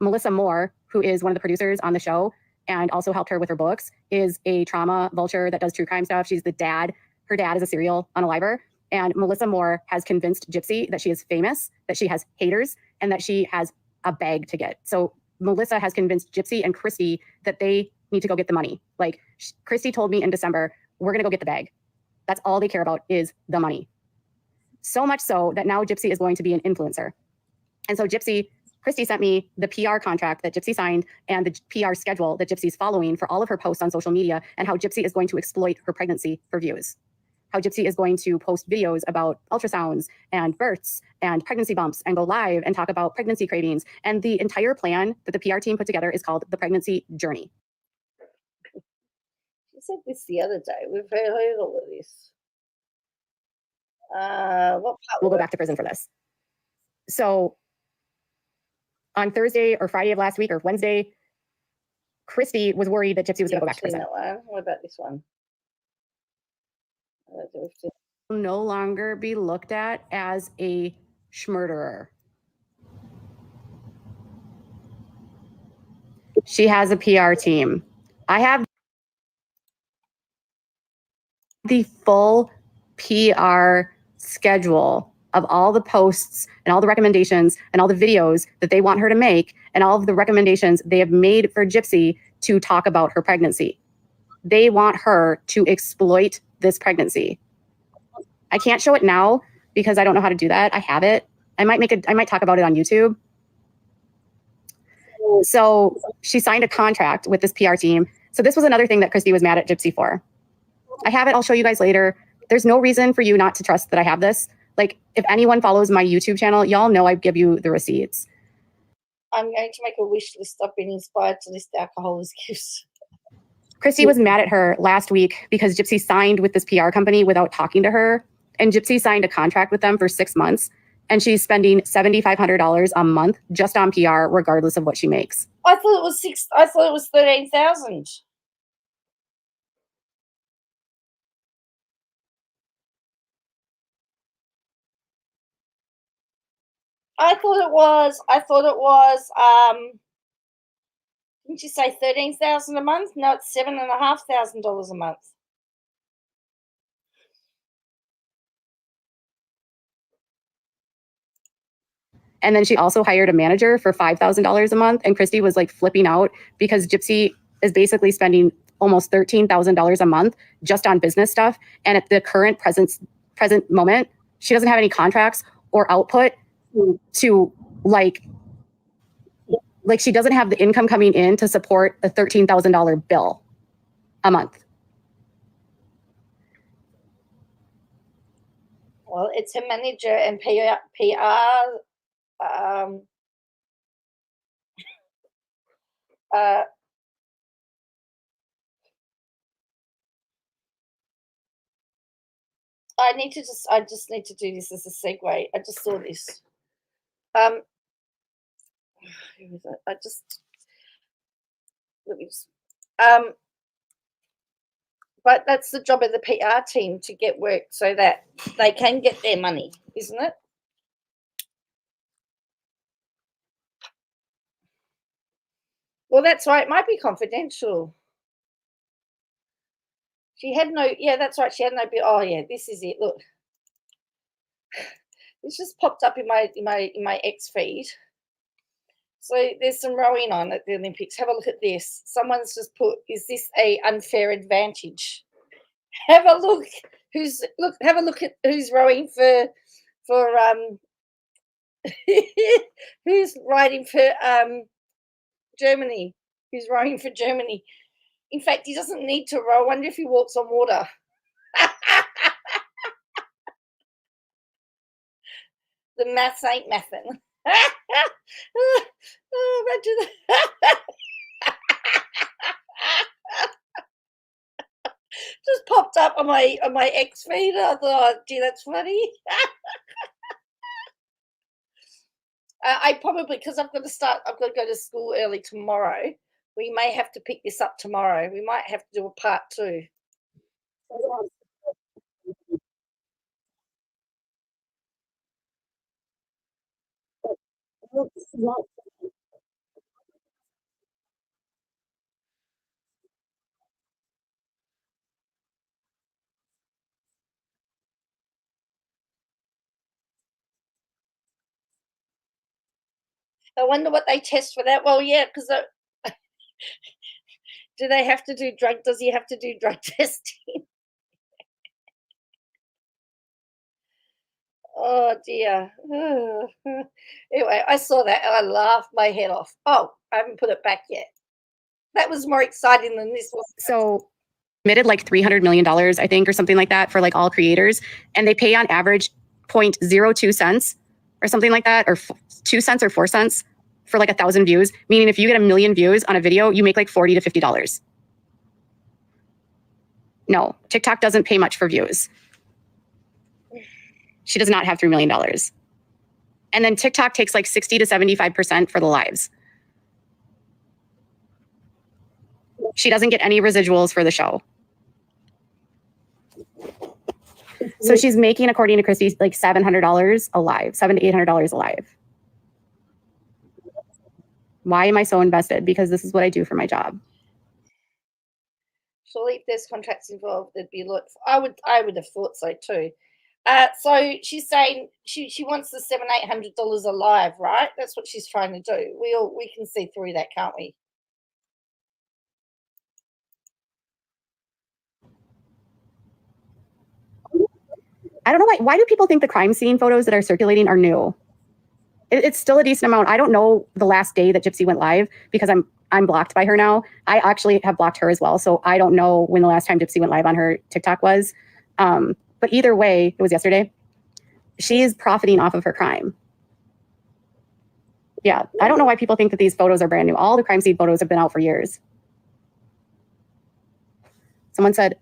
Melissa Moore, who is one of the producers on the show and also helped her with her books, is a trauma vulture that does true crime stuff. She's the dad. Her dad is a serial unaliver. And Melissa Moore has convinced Gypsy that she is famous, that she has haters, and that she has a bag to get. So Melissa has convinced Gypsy and Christy that they need to go get the money. Like Christy told me in December, we're going to go get the bag. That's all they care about is the money. So much so that now Gypsy is going to be an influencer. And so Christy sent me the PR contract that Gypsy signed and the PR schedule that Gypsy's following for all of her posts on social media, and how Gypsy is going to exploit her pregnancy for views. How Gypsy is going to post videos about ultrasounds and births and pregnancy bumps and go live and talk about pregnancy cravings. And the entire plan that the PR team put together is called the Pregnancy Journey. She said this the other day. We've heard all of this. We'll go back to prison for this. So on Thursday or Friday of last week or Wednesday, Christy was worried that Gypsy was going to go back to prison. That one. What about this one? Will no longer be looked at as a schmurderer. She has a PR team. I have the full PR schedule of all the posts and all the recommendations and all the videos that they want her to make and all of the recommendations they have made for Gypsy to talk about her pregnancy. They want her to exploit this pregnancy. I can't show it now because I don't know how to do that. I have it. I might talk about it on YouTube. So she signed a contract with this PR team. So this was another thing that Christy was mad at Gypsy for. I have it. I'll show you guys later. There's no reason for you not to trust that I have this. Like, if anyone follows my YouTube channel, y'all know I give you the receipts. I'm going to make a wish list. I've been inspired to list alcohol as gifts. Christy was mad at her last week because Gypsy signed with this PR company without talking to her. And Gypsy signed a contract with them for 6 months. And she's spending $7,500 a month just on PR, regardless of what she makes. I thought it was 13,000. I thought it was. Didn't you say 13,000 a month? No, it's $7,500 a month. And then she also hired a manager for $5,000 a month. And Christy was like flipping out because Gypsy is basically spending almost $13,000 a month just on business stuff. And at the present moment, she doesn't have any contracts or output to like she doesn't have the income coming in to support a $13,000 bill a month. Well, it's her manager and PR. I just need to do this as a segue. I just saw this. Who is it? But that's the job of the PR team to get work so that they can get their money, isn't it? Well, that's right. It might be confidential. She had no. Yeah, that's right. She had no. Oh, yeah. This is it. Look, this just popped up in my X feed. So there's some rowing on at the Olympics. Have a look at this. Someone's just put, "Is this a unfair advantage?" Have a look. Have a look at who's rowing for who's riding for Germany. Who's rowing for Germany? In fact, he doesn't need to row. I wonder if he walks on water. The maths ain't mathin'. Imagine that. Just popped up on my X feed. I thought, oh, gee, that's funny. I probably, because I've got to go to school early tomorrow. We may have to pick this up tomorrow. We might have to do a part 2. I wonder what they test for that. Well, yeah, because do they have to do does he have to do drug testing? Oh, dear. Anyway, I saw that and I laughed my head off. Oh, I haven't put it back yet. That was more exciting than this was. So committed like $300 million, I think, or something like that for like all creators. And they pay on average 0.02 cents or something like that, or 2 cents or 4 cents for like 1,000 views. Meaning if you get 1 million views on a video, you make like $40 to $50. No, TikTok doesn't pay much for views. She does not have $3 million. And then TikTok takes like 60 to 75% for the lives. She doesn't get any residuals for the show. So she's making, according to Christy, like $700 a live, $700 to $800 a live. Why am I so invested? Because this is what I do for my job. Surely if there's contracts involved, there'd be a lot. I would have thought so too. So she's saying she wants the $700-800 a live, right? That's what she's trying to do. We can see through that, can't we? I don't know why do people think the crime scene photos that are circulating are new? It's still a decent amount. I don't know the last day that Gypsy went live because I'm blocked by her now. I actually have blocked her as well, so I don't know when the last time Gypsy went live on her TikTok was. But either way, it was yesterday. She is profiting off of her crime. Yeah, I don't know why people think that these photos are brand new. All the crime scene photos have been out for years. Someone said,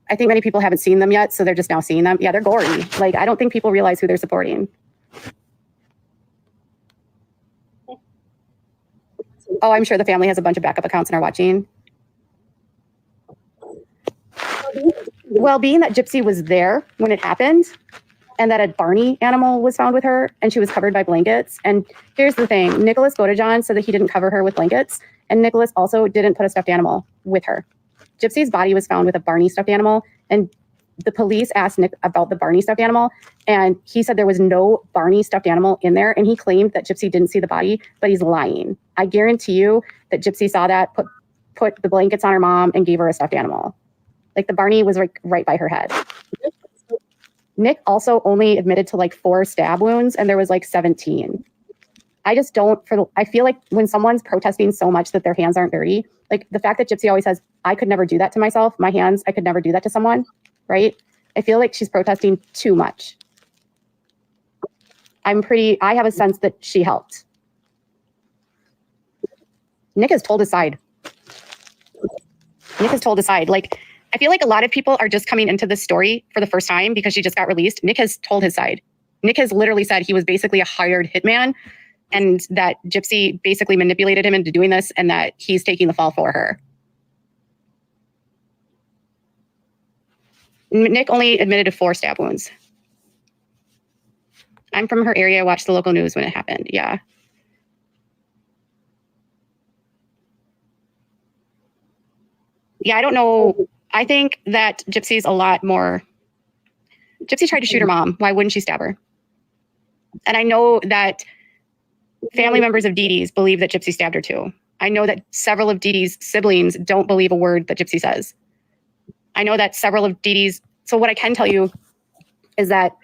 I think many people haven't seen them yet, so they're just now seeing them. Yeah, they're gory. Like, I don't think people realize who they're supporting. Oh, I'm sure the family has a bunch of backup accounts and are watching. Well, being that Gypsy was there when it happened, and that a Barney animal was found with her, and she was covered by blankets. And here's the thing, Nicholas Godejohn said that he didn't cover her with blankets, and Nicholas also didn't put a stuffed animal with her. Gypsy's body was found with a Barney stuffed animal, and the police asked Nick about the Barney stuffed animal, and he said there was no Barney stuffed animal in there, and he claimed that Gypsy didn't see the body, but he's lying. I guarantee you that Gypsy saw that, put the blankets on her mom, and gave her a stuffed animal. Like, the Barney was like right by her head. Nick also only admitted to like 4 stab wounds, and there was like 17. I just don't, I feel like when someone's protesting so much that their hands aren't dirty, like the fact that Gypsy always says, I could never do that to myself, my hands, I could never do that to someone, right? I feel like she's protesting too much. I have a sense that she helped. Nick has told his side. Like, I feel like a lot of people are just coming into this story for the first time because she just got released. Nick has told his side. Nick has literally said he was basically a hired hitman, and that Gypsy basically manipulated him into doing this, and that he's taking the fall for her. Nick only admitted to 4 stab wounds. I'm from her area. I watched the local news when it happened. Yeah. Yeah, I don't know. I think that Gypsy's a lot more. Gypsy tried to shoot her mom. Why wouldn't she stab her? And I know that family members of Dee Dee's believe that Gypsy stabbed her too. I know that several of Dee Dee's siblings don't believe a word that Gypsy says. I know that several of Dee Dee's. So what I can tell you is that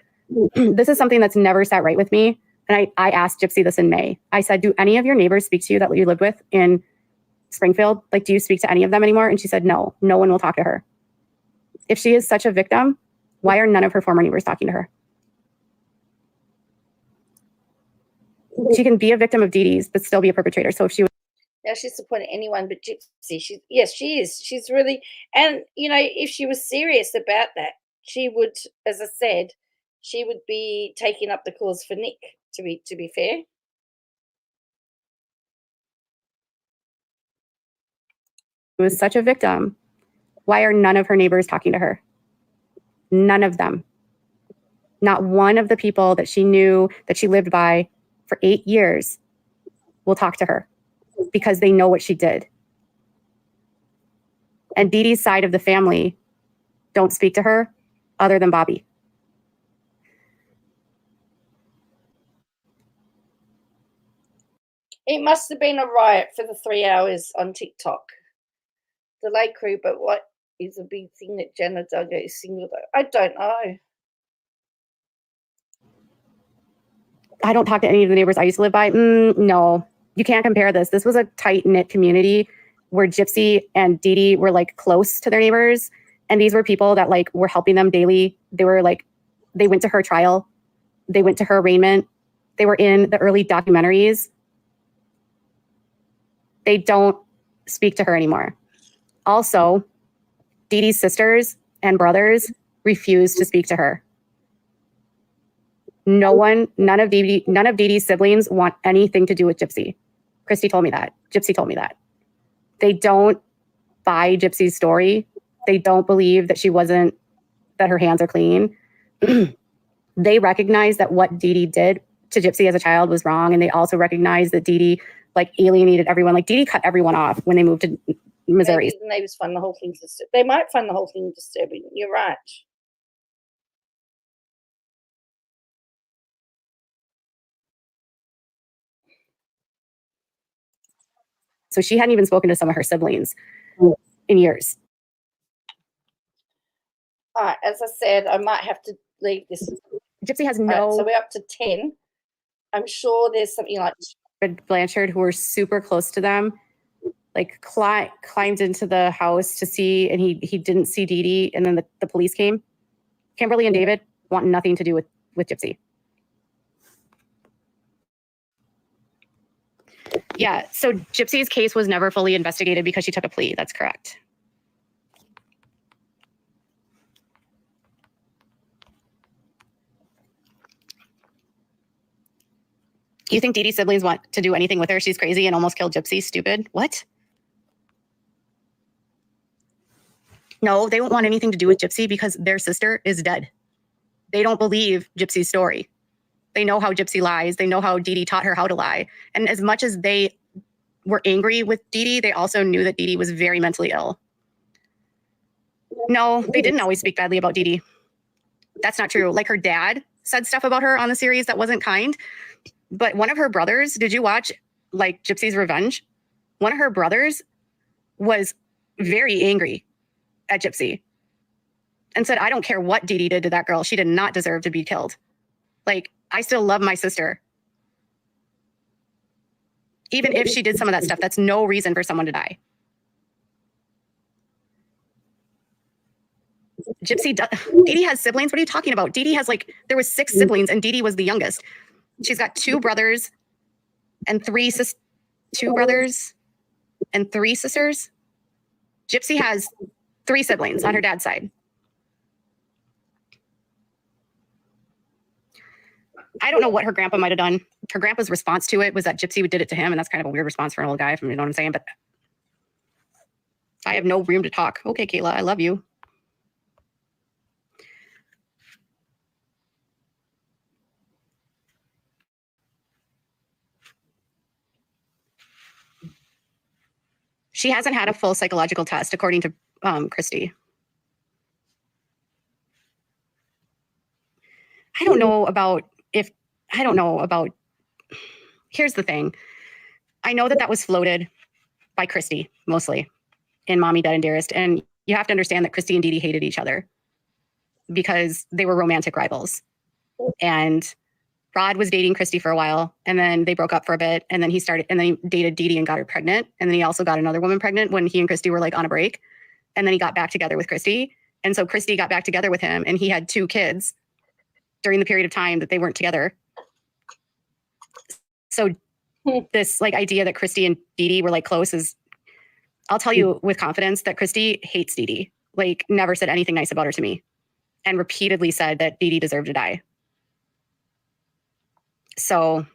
this is something that's never sat right with me. And I asked Gypsy this in May. I said, do any of your neighbors speak to you that you lived with in Springfield? Like, do you speak to any of them anymore? And she said, no one will talk to her. If she is such a victim, why are none of her former neighbors talking to her? She can be a victim of Dee Dee's, but still be a perpetrator. So if she was. Now she's disappointed anyone but Gypsy. Yes, she is. She's really, and you know, if she was serious about that, she would, as I said, she would be taking up the cause for Nick, to be fair. Was such a victim, why are none of her neighbors talking to her? None of them. Not one of the people that she knew, that she lived by for 8 years, will talk to her because they know what she did. And Dee Dee's side of the family don't speak to her other than Bobby. It must have been a riot for the 3 hours on TikTok. Delay crew, but what is a big thing that Jenna Duggar is single though? I don't know. I don't talk to any of the neighbors I used to live by. No, you can't compare this. This was a tight-knit community where Gypsy and Dee Dee were like close to their neighbors. And these were people that like were helping them daily. They were like, they went to her trial. They went to her arraignment. They were in the early documentaries. They don't speak to her anymore. Also, Dee Dee's sisters and brothers refuse to speak to her. None of Dee Dee's siblings want anything to do with Gypsy. Christy told me that. Gypsy told me that. They don't buy Gypsy's story. They don't believe that that her hands are clean. They recognize that what Dee Dee did to Gypsy as a child was wrong. And they also recognize that Dee Dee like alienated everyone. Like Dee Dee cut everyone off when they moved to Missouri. Maybe the neighbors find the whole thing disturbing. They might find the whole thing disturbing. You're right. So she hadn't even spoken to some of her siblings in years. All right, as I said, I might have to leave this. Gypsy has All no. right, so we're up to 10. I'm sure there's something like Blanchard, who were super close to them, like climbed into the house to see, and he didn't see Dee Dee, and then the police came. Kimberly and David want nothing to do with Gypsy. Yeah, so Gypsy's case was never fully investigated because she took a plea. That's correct. You think Dee Dee's siblings want to do anything with her? She's crazy and almost killed Gypsy. Stupid. What? No, they won't want anything to do with Gypsy because their sister is dead. They don't believe Gypsy's story. They know how Gypsy lies. They know how Dee Dee taught her how to lie. And as much as they were angry with Dee Dee, they also knew that Dee Dee was very mentally ill. No, they didn't always speak badly about Dee Dee. That's not true. Like, her dad said stuff about her on the series that wasn't kind. But one of her brothers, did you watch like Gypsy's Revenge? One of her brothers was very angry at Gypsy and said, I don't care what Dee Dee did to that girl. She did not deserve to be killed. Like, I still love my sister. Even if she did some of that stuff, that's no reason for someone to die. Dee Dee has siblings. What are you talking about? Dee Dee has there was 6 siblings and Dee Dee was the youngest. She's got 2 brothers and 2 brothers and 3 sisters. Gypsy has 3 siblings on her dad's side. I don't know what her grandpa might have done. Her grandpa's response to it was that Gypsy did it to him, and that's kind of a weird response for an old guy, if you know what I'm saying. But I have no room to talk. Okay, Kayla, I love you. She hasn't had a full psychological test, according to Christy. I don't know about here's the thing. I know that was floated by Christy, mostly, in Mommy, Dead, and Dearest. And you have to understand that Christy and Dee Dee hated each other because they were romantic rivals. And Rod was dating Christy for a while, and then they broke up for a bit, and then he dated Dee Dee and got her pregnant. And then he also got another woman pregnant when he and Christy were on a break. And then he got back together with Christy. And so Christy got back together with him, and he had 2 kids during the period of time that they weren't together. So this idea that Christy and Dee Dee were close is, I'll tell you with confidence that Christy hates Dee Dee. Never said anything nice about her to me, and repeatedly said that Dee Dee deserved to die. So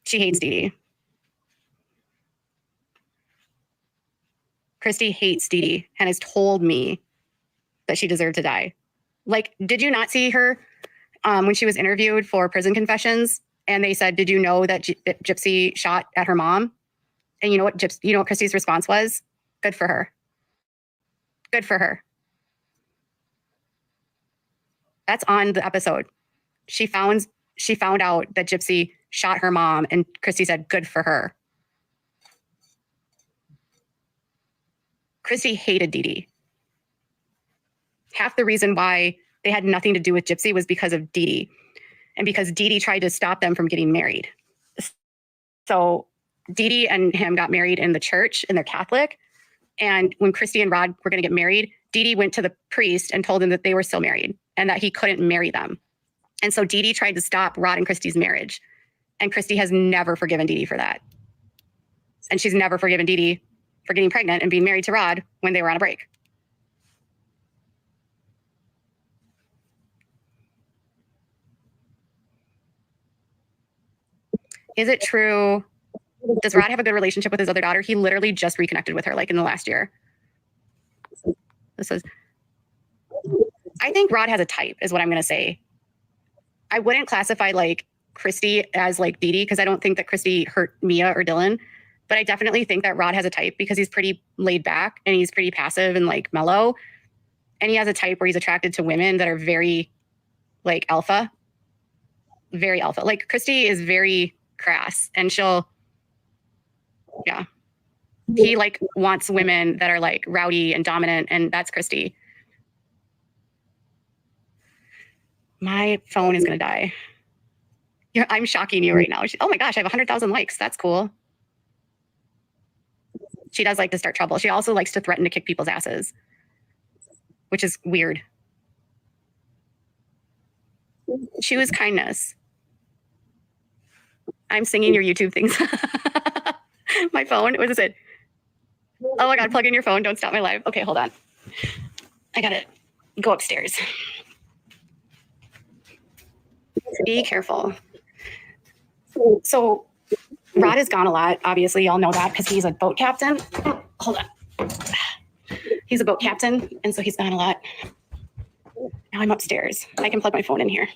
she hates Dee Dee. Christy hates Dee Dee and has told me that she deserved to die. Did you not see her when she was interviewed for Prison Confessions? And they said, did you know that Gypsy shot at her mom? And you know what Christy's response was? Good for her. Good for her. That's on the episode. She found out that Gypsy shot her mom, and Christy said, good for her. Christy hated Dee Dee. Half the reason why they had nothing to do with Gypsy was because of Dee Dee, and because Dee Dee tried to stop them from getting married. So Dee Dee and him got married in the church, and they're Catholic. And when Christy and Rod were going to get married, Dee Dee went to the priest and told him that they were still married and that he couldn't marry them. And so Dee Dee tried to stop Rod and Christy's marriage. And Christy has never forgiven Dee Dee for that. And she's never forgiven Dee Dee for getting pregnant and being married to Rod when they were on a break. Is it true? Does Rod have a good relationship with his other daughter? He literally just reconnected with her in the last year. I think Rod has a type, is what I'm going to say. I wouldn't classify Christy as Dee Dee, because I don't think that Christy hurt Mia or Dylan. But I definitely think that Rod has a type because he's pretty laid back and he's pretty passive and mellow. And he has a type where he's attracted to women that are very alpha. Very alpha. Christy is very crass, and he wants women that are rowdy and dominant, and that's Christy. My phone is going to die. I'm shocking you right now. Oh my gosh, I have 100,000 likes. That's cool. She does like to start trouble. She also likes to threaten to kick people's asses, which is weird. Choose kindness. I'm singing your YouTube things. My phone, what is it? Oh my God, plug in your phone. Don't stop my live. Okay, hold on. I gotta go upstairs. Be careful. So Rod is gone a lot. Obviously, y'all know that because he's a boat captain. Hold on. He's a boat captain, and so he's gone a lot. Now I'm upstairs. I can plug my phone in here.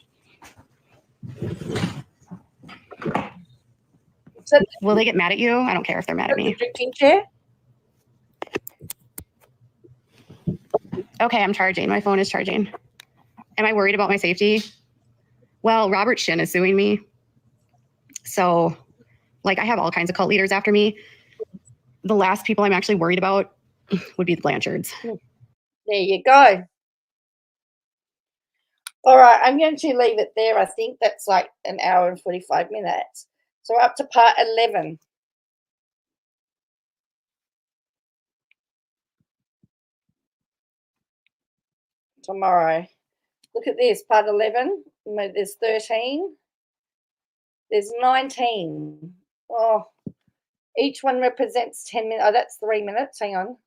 So Will they get mad at you? I don't care if they're mad at the me. drinking chair? Okay, I'm charging. My phone is charging. Am I worried about my safety? Well, Robert Shin is suing me. So, like, I have all kinds of cult leaders after me. The last people I'm actually worried about would be the Blanchards. There you go. All right, I'm going to leave it there. I think that's like an hour and 45 minutes. So we're up to part 11. Tomorrow. Look at this, part 11. There's 13. There's 19. Oh, each one represents 10 minutes. Oh, that's 3 minutes. Hang on.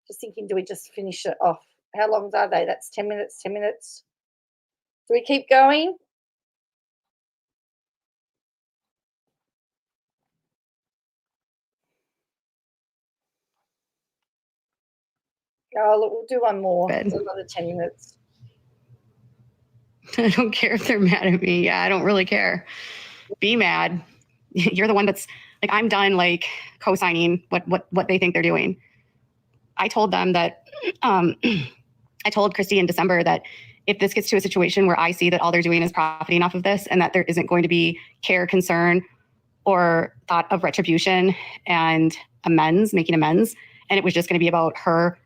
Just thinking, do we just finish it off? How long are they? That's 10 minutes, 10 minutes. Do we keep going? Oh, look, we'll do one more. It's another 10 minutes. I don't care if they're mad at me. Yeah, I don't really care. Be mad. You're the one that's like, I'm done like co-signing what they think they're doing. I told them that, I told Christy in December that if this gets to a situation where I see that all they're doing is profiting off of this and that there isn't going to be care, concern, or thought of retribution and making amends, and it was just going to be about her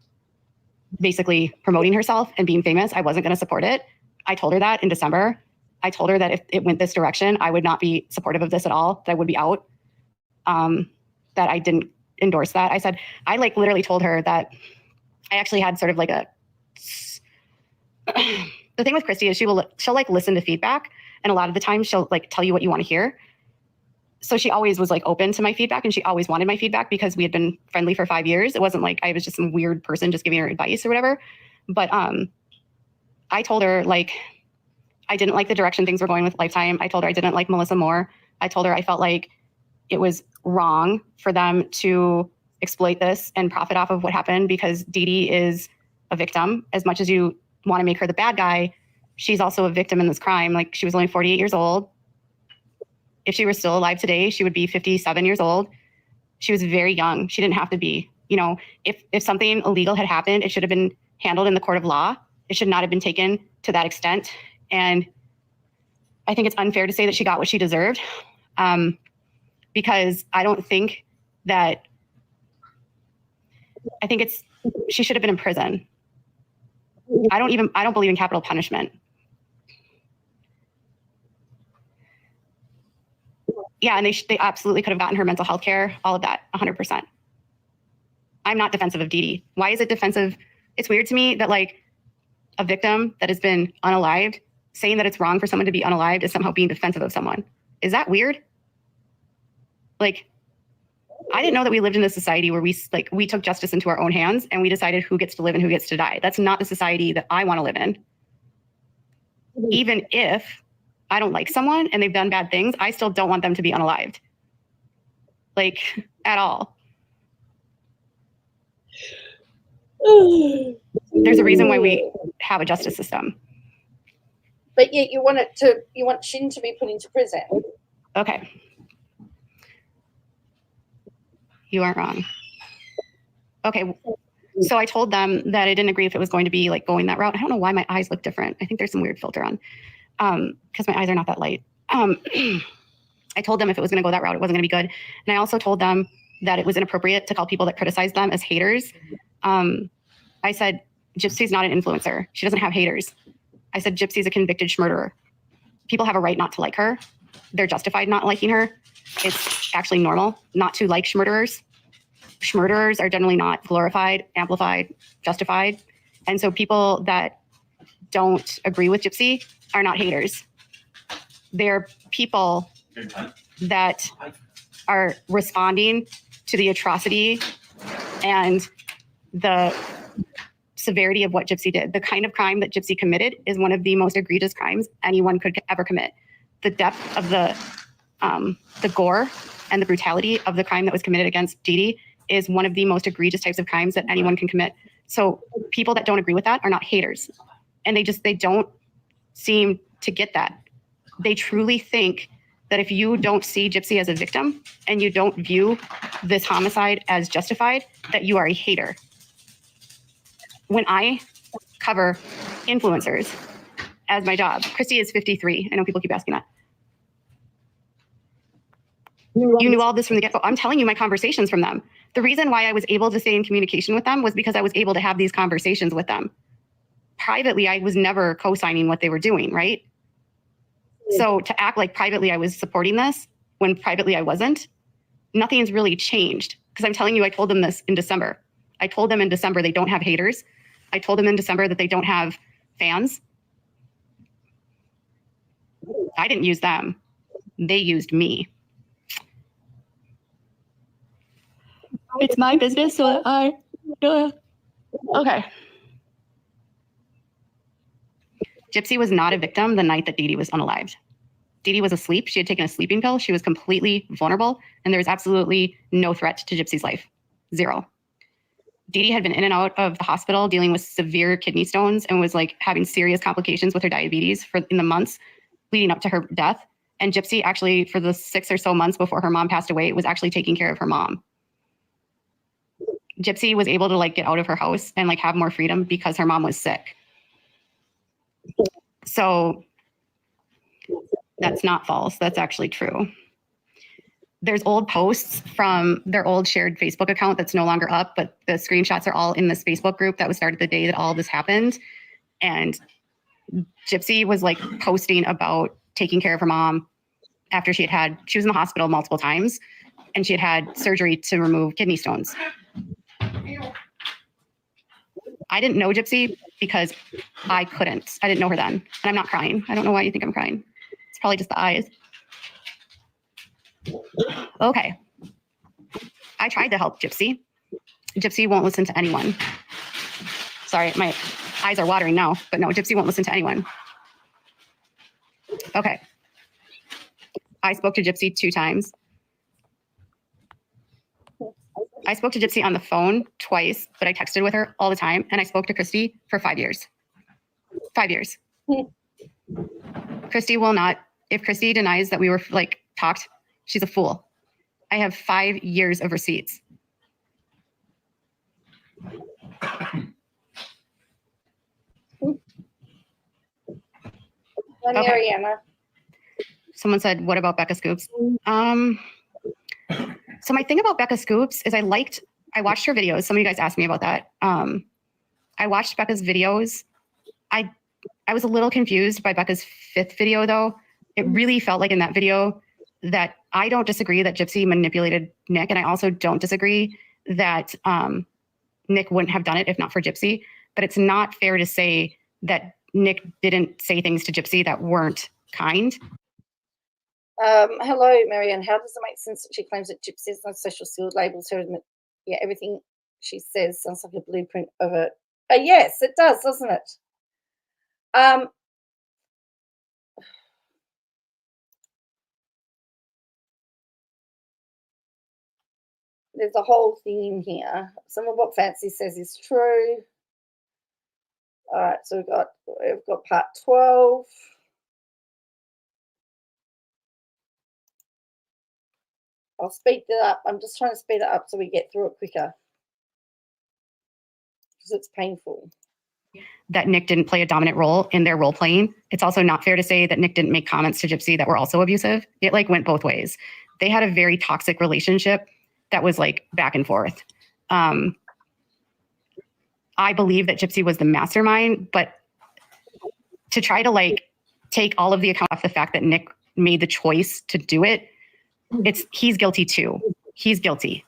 basically promoting herself and being famous, I wasn't going to support it. I told her that in December. I told her that if it went this direction, I would not be supportive of this at all, that I would be out, that I didn't endorse that. I said, I like literally told her that I actually had sort of like the thing with Christy is she'll like listen to feedback, and a lot of the time she'll like tell you what you want to hear. So she always was like open to my feedback, and she always wanted my feedback because we had been friendly for 5 years. It wasn't like I was just some weird person just giving her advice or whatever. But I told her like I didn't like the direction things were going with Lifetime. I told her I didn't like Melissa Moore. I told her I felt like it was wrong for them to exploit this and profit off of what happened, because Dee Dee is a victim. As much as you want to make her the bad guy, she's also a victim in this crime. Like, she was only 48 years old. If she were still alive today, she would be 57 years old. She was very young. She didn't have to be. You know, if something illegal had happened, it should have been handled in the court of law. It should not have been taken to that extent. And I think it's unfair to say that she got what she deserved, because I don't think that, I think she should have been in prison. I don't believe in capital punishment. Yeah, and they absolutely could have gotten her mental health care, all of that, 100%. I'm not defensive of Dee Dee. Why is it defensive? It's weird to me that like a victim that has been unalived, saying that it's wrong for someone to be unalived is somehow being defensive of someone. Is that weird? Like, I didn't know that we lived in a society where we took justice into our own hands and we decided who gets to live and who gets to die. That's not the society that I want to live in. Even if I don't like someone and they've done bad things, I still don't want them to be unalived. Like, at all. There's a reason why we have a justice system. But yet you want Shin to be put into prison. Okay. You aren't wrong. Okay. So I told them that I didn't agree if it was going to be like going that route. I don't know why my eyes look different. I think there's some weird filter on, because my eyes are not that light. I told them if it was going to go that route, it wasn't going to be good. And I also told them that it was inappropriate to call people that criticize them as haters. I said, Gypsy's not an influencer. She doesn't have haters. I said, Gypsy's a convicted schmurderer. People have a right not to like her. They're justified not liking her. It's actually normal not to like schmurderers. Schmurderers are generally not glorified, amplified, justified. And so people that don't agree with Gypsy are not haters. They're people that are responding to the atrocity and the severity of what Gypsy did. The kind of crime that Gypsy committed is one of the most egregious crimes anyone could ever commit. The depth of the gore and the brutality of the crime that was committed against Dee Dee is one of the most egregious types of crimes that anyone can commit. So people that don't agree with that are not haters. And they don't seem to get that. They truly think that if you don't see Gypsy as a victim and you don't view this homicide as justified, that you are a hater. When I cover influencers as my job, Christy is 53. I know people keep asking that. You knew all this from the get-go. I'm telling you my conversations from them. The reason why I was able to stay in communication with them was because I was able to have these conversations with them. Privately, I was never co-signing what they were doing, right? So to act like privately I was supporting this when privately I wasn't, nothing's really changed. Because I'm telling you, I told them this in December. I told them in December they don't have haters. I told them in December that they don't have fans. I didn't use them. They used me. It's my business, so okay. Gypsy was not a victim the night that Dee Dee was unalived. Dee Dee was asleep. She had taken a sleeping pill. She was completely vulnerable, and there was absolutely no threat to Gypsy's life. Zero. Dee Dee had been in and out of the hospital dealing with severe kidney stones and was like having serious complications with her diabetes in the months leading up to her death. And Gypsy actually, for the 6 or so months before her mom passed away, was actually taking care of her mom. Gypsy was able to like get out of her house and like have more freedom because her mom was sick. So that's not false. That's actually true. There's old posts from their old shared Facebook account that's no longer up, but the screenshots are all in this Facebook group that was started the day that all this happened. And Gypsy was like posting about taking care of her mom after she was in the hospital multiple times and she had surgery to remove kidney stones. I didn't know Gypsy because I didn't know her then. And I'm not crying. I don't know why you think I'm crying. It's probably just the eyes. Okay. I tried to help Gypsy. Gypsy won't listen to anyone. Sorry, my eyes are watering now, but no, Gypsy won't listen to anyone. Okay. I spoke to Gypsy 2 times. I spoke to Gypsy on the phone twice, but I texted with her all the time. And I spoke to Christy for 5 years. 5 years. Christy will not, if Christy denies that we were like talked, she's a fool. I have 5 years of receipts. Okay. Mariana. Someone said, what about Becca Scoops? So my thing about Becca Scoops is I watched her videos. Some of you guys asked me about that. I watched Becca's videos. I was a little confused by Becca's 5th video though. It really felt like in that video that I don't disagree that Gypsy manipulated Nick. And I also don't disagree that Nick wouldn't have done it if not for Gypsy. But it's not fair to say that Nick didn't say things to Gypsy that weren't kind. Hello, Marianne. How does it make sense that she claims that Gypsy has no social skills, labels her? Yeah, everything she says sounds like a blueprint of it. Yes, it does, doesn't it? There's a whole thing in here. Some of what Fancy says is true. All right, so we've got part 12. I'll speed it up. I'm just trying to speed it up so we get through it quicker because it's painful. That Nick didn't play a dominant role in their role playing. It's also not fair to say that Nick didn't make comments to Gypsy that were also abusive. It like went both ways. They had a very toxic relationship that was like back and forth. I believe that Gypsy was the mastermind, but to try to like take all of the account of the fact that Nick made the choice to do it, he's guilty too. He's guilty.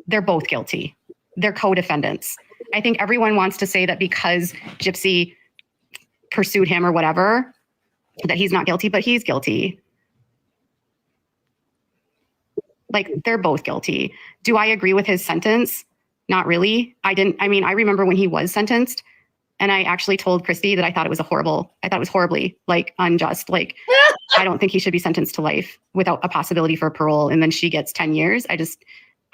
They're both guilty. They're co-defendants. I think everyone wants to say that because Gypsy pursued him or whatever, that he's not guilty, but he's guilty. Like, they're both guilty. Do I agree with his sentence? Not really. I remember when he was sentenced, and I actually told Christy that I thought it was horribly like unjust. Like, I don't think he should be sentenced to life without a possibility for parole. And then she gets 10 years.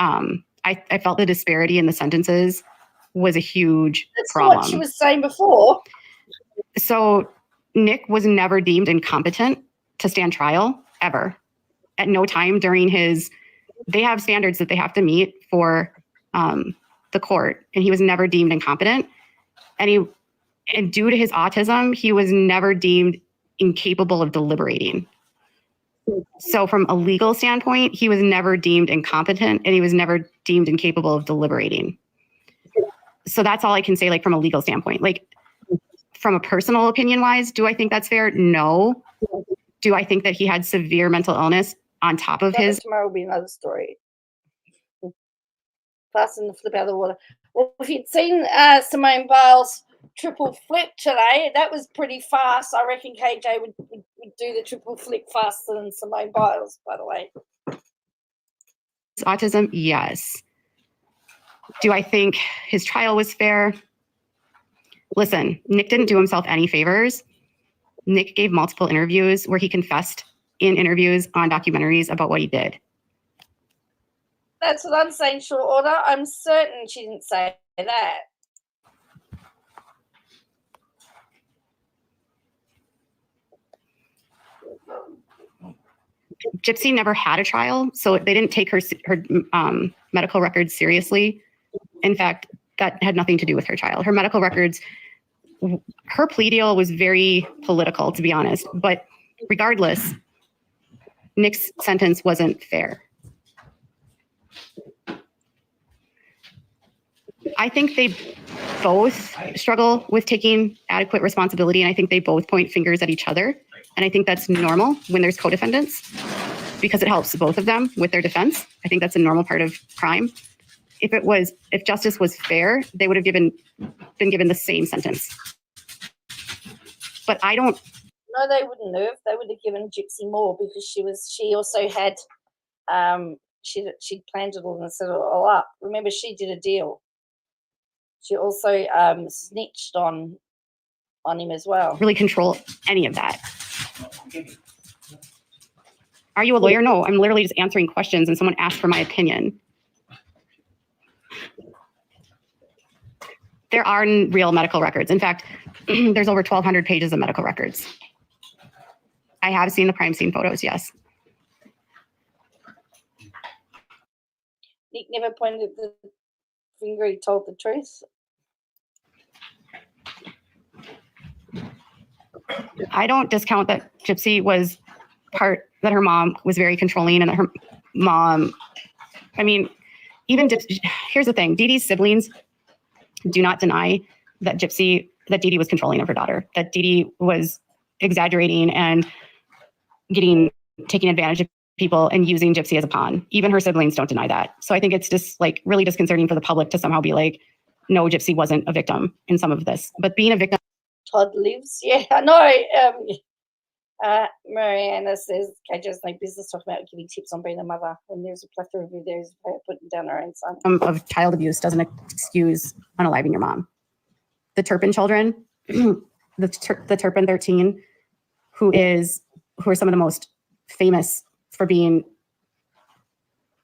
I felt the disparity in the sentences was a huge That's problem. what she was saying before. So Nick was never deemed incompetent to stand trial, ever. At no time during they have standards that they have to meet for the court, and he was never deemed incompetent. And due to his autism, he was never deemed incapable of deliberating. So from a legal standpoint, he was never deemed incompetent, and he was never deemed incapable of deliberating. So that's all I can say, like, from a legal standpoint. Like, from a personal opinion wise, do I think that's fair? No. Do I think that he had severe mental illness on top of his? Tomorrow will be another story. Passing the flip out of the water. Well, if you'd seen Simone Biles' triple flip today, that was pretty fast. I reckon KJ would do the triple flip faster than Simone Biles, by the way. Autism, yes. Do I think his trial was fair? Listen, Nick didn't do himself any favors. Nick gave multiple interviews where he confessed in interviews on documentaries about what he did. That's what I'm saying, short order. I'm certain she didn't say that. Gypsy never had a trial, so they didn't take her medical records seriously. In fact, that had nothing to do with her trial. Her medical records, her plea deal was very political, to be honest. But regardless, Nick's sentence wasn't fair. I think they both struggle with taking adequate responsibility, and I think they both point fingers at each other. And I think that's normal when there's co-defendants, because it helps both of them with their defense. I think that's a normal part of crime. If justice was fair, they would have been given the same sentence. But I don't. No, they wouldn't have. They would have given Gypsy more, because she also had she'd planned it all and set it all up. Remember, she did a deal. She also snitched on him as well. Really control any of that. Are you a lawyer? No, I'm literally just answering questions, and someone asked for my opinion. There are real medical records. In fact, there's over 1,200 pages of medical records. I have seen the crime scene photos, yes. Nick never pointed the finger, he told the truth. I don't discount that Gypsy was that her mom was very controlling, and that her mom, I mean, here's the thing, Dee Dee's siblings do not deny that Dee Dee was controlling of her daughter, that Dee Dee was exaggerating and taking advantage of people and using Gypsy as a pawn. Even her siblings don't deny that. So I think it's just like really disconcerting for the public to somehow be like, no, Gypsy wasn't a victim in some of this. But being a victim. Todd lives, yeah, I know. Mariana says, KJ has no business talking about giving tips on being a mother when there's a plethora of videos of her putting down her own son. Of child abuse doesn't excuse unaliving your mom. The Turpin children, the Turpin 13, who are some of the most famous for being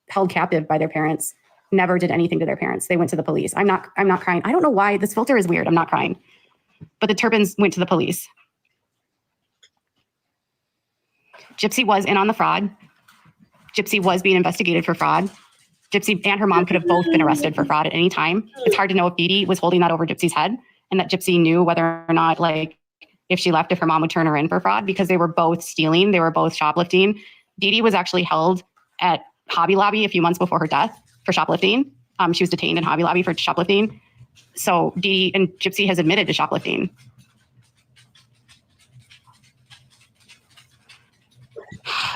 held captive by their parents, never did anything to their parents. They went to the police. I'm not crying. I don't know why. This filter is weird. I'm not crying. But the Turpins went to the police. Gypsy was in on the fraud. Gypsy was being investigated for fraud. Gypsy and her mom could have both been arrested for fraud at any time. It's hard to know if Dee Dee was holding that over Gypsy's head, and that Gypsy knew whether or not, like, if she left, if her mom would turn her in for fraud, because they were both stealing. They were both shoplifting. Dee Dee was actually held at Hobby Lobby a few months before her death for shoplifting. She was detained in Hobby Lobby for shoplifting. So Dee Dee and Gypsy has admitted to shoplifting.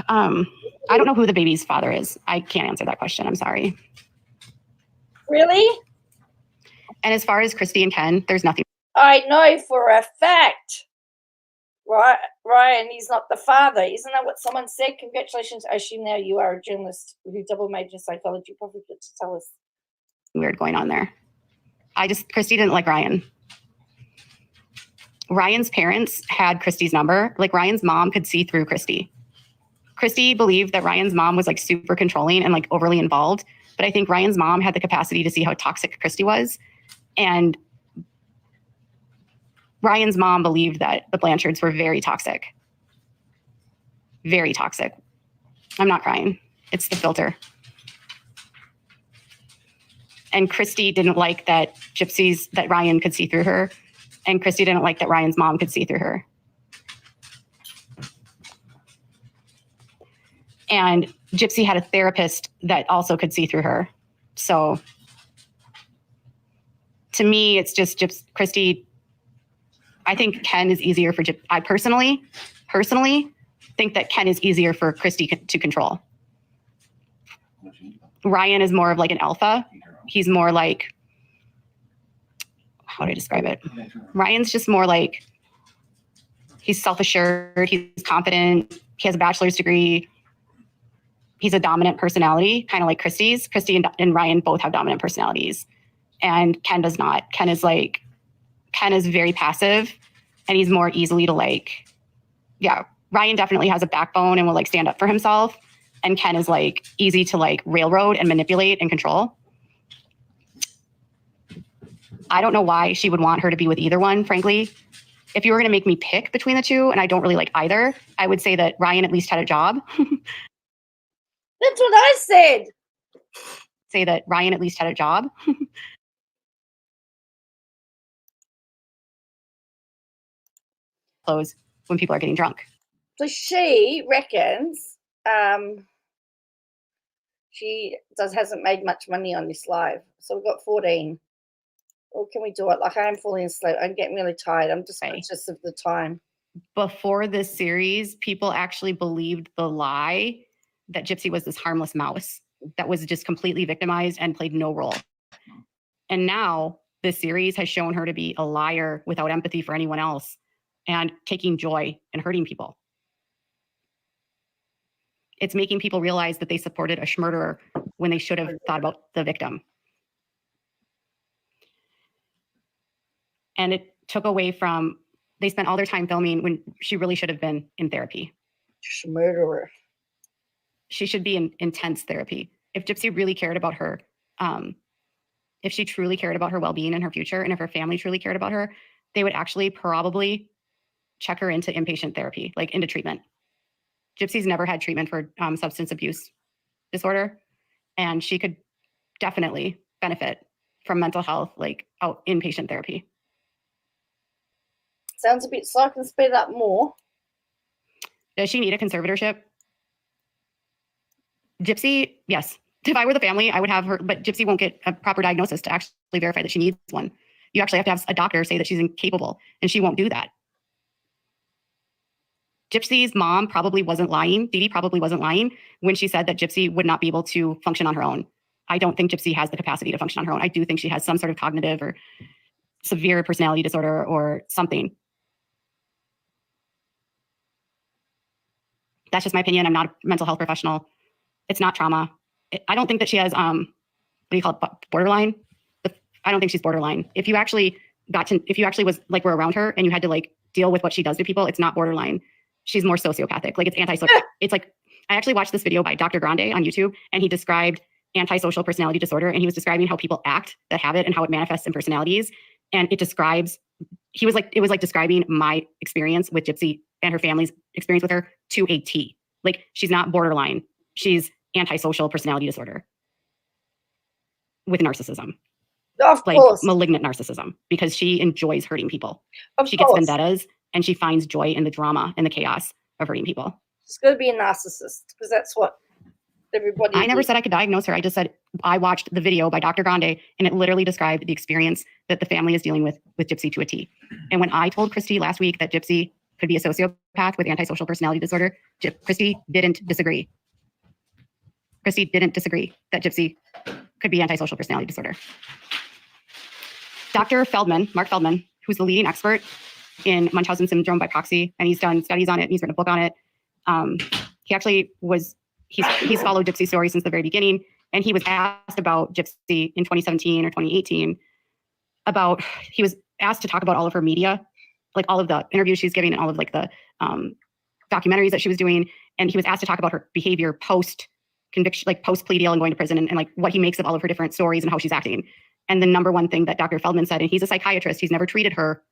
I don't know who the baby's father is. I can't answer that question. I'm sorry. Really? And as far as Christy and Ken, there's nothing. I know for a fact, right? Ryan, he's not the father. Isn't that what someone said? Congratulations. I assume now you are a journalist who double majored in psychology. Probably get to tell us. Weird going on there. Christy didn't like Ryan. Ryan's parents had Christy's number. Like, Ryan's mom could see through Christy. Christy believed that Ryan's mom was like super controlling and like overly involved. but I think Ryan's mom had the capacity to see how toxic Christy was. And Ryan's mom believed that the Blanchards were very toxic. Very toxic. I'm not crying. It's the filter. And Christy didn't like that that Ryan could see through her. And Christy didn't like that Ryan's mom could see through her. And Gypsy had a therapist that also could see through her. So to me, it's just Christy. I think Ken is easier for I personally think that Ken is easier for Christy to control. Ryan is more of like an alpha. He's more like, how do I describe it? Ryan's just more like, he's self-assured, he's confident, he has a bachelor's degree. He's a dominant personality, kind of like Christy's. Christy and Ryan both have dominant personalities. And Ken does not. Ken is very passive, and he's more easily to like, yeah, Ryan definitely has a backbone and will like stand up for himself. And Ken is like easy to like railroad and manipulate and control. I don't know why she would want her to be with either one, frankly. If you were going to make me pick between the two, and I don't really like either, I would say that Ryan at least had a job. That's what I said. Say that Ryan at least had a job. Close when people are getting drunk. So she reckons she hasn't made much money on this live. So we've got 14. Or can we do it? Like, I am falling asleep. I'm getting really tired. I'm just conscious of the time. Before this series, people actually believed the lie that Gypsy was this harmless mouse that was just completely victimized and played no role. And now this series has shown her to be a liar without empathy for anyone else and taking joy in hurting people. It's making people realize that they supported a murderer when they should have thought about the victim. And it took away from, they spent all their time filming when she really should have been in therapy. Murderer. She should be in intense therapy. If Gypsy really cared about her, if she truly cared about her well-being and her future, and if her family truly cared about her, they would actually probably check her into inpatient therapy, like into treatment. Gypsy's never had treatment for substance abuse disorder, and she could definitely benefit from mental health, like inpatient therapy. Sounds a bit so I can speed up more. Does she need a conservatorship? Gypsy, yes. If I were the family, I would have her, but Gypsy won't get a proper diagnosis to actually verify that she needs one. You actually have to have a doctor say that she's incapable, and she won't do that. Gypsy's mom probably wasn't lying. Dee Dee probably wasn't lying when she said that Gypsy would not be able to function on her own. I don't think Gypsy has the capacity to function on her own. I do think she has some sort of cognitive or severe personality disorder or something. That's just my opinion. I'm not a mental health professional. It's not trauma. I don't think that she has, what do you call it, borderline? I don't think she's borderline. If you actually was like, were around her and you had to like deal with what she does to people, it's not borderline. She's more sociopathic. Like, it's antisocial. It's like, I actually watched this video by Dr. Grande on YouTube, and he described antisocial personality disorder, and he was describing how people act that have it and how it manifests in personalities. And it was like describing my experience with Gypsy and her family's experience with her to a T. Like, she's not borderline. She's antisocial personality disorder with narcissism. Of like course. Malignant narcissism, because she enjoys hurting people. She course. gets vendettas, and she finds joy in the drama and the chaos of hurting people. She's going to be a narcissist, because that's what everybody. I never said I could diagnose her. I just said I watched the video by Dr. Grande, and it literally described the experience that the family is dealing with Gypsy to a T. And when I told Christy last week that Gypsy could be a sociopath with antisocial personality disorder, Christy didn't disagree. Christy didn't disagree that Gypsy could be antisocial personality disorder. Dr. Mark Feldman, who's the leading expert in Munchausen syndrome by proxy, and he's done studies on it, and he's written a book on it. He actually he's followed Gypsy's story since the very beginning, and he was asked about Gypsy in 2017 or 2018 he was asked to talk about all of her media, like all of the interviews she's giving and all of like the documentaries that she was doing. And he was asked to talk about her behavior post conviction, like post plea deal and going to prison, and like what he makes of all of her different stories and how she's acting. And the number one thing that Dr. Feldman said, and he's a psychiatrist, he's never treated her,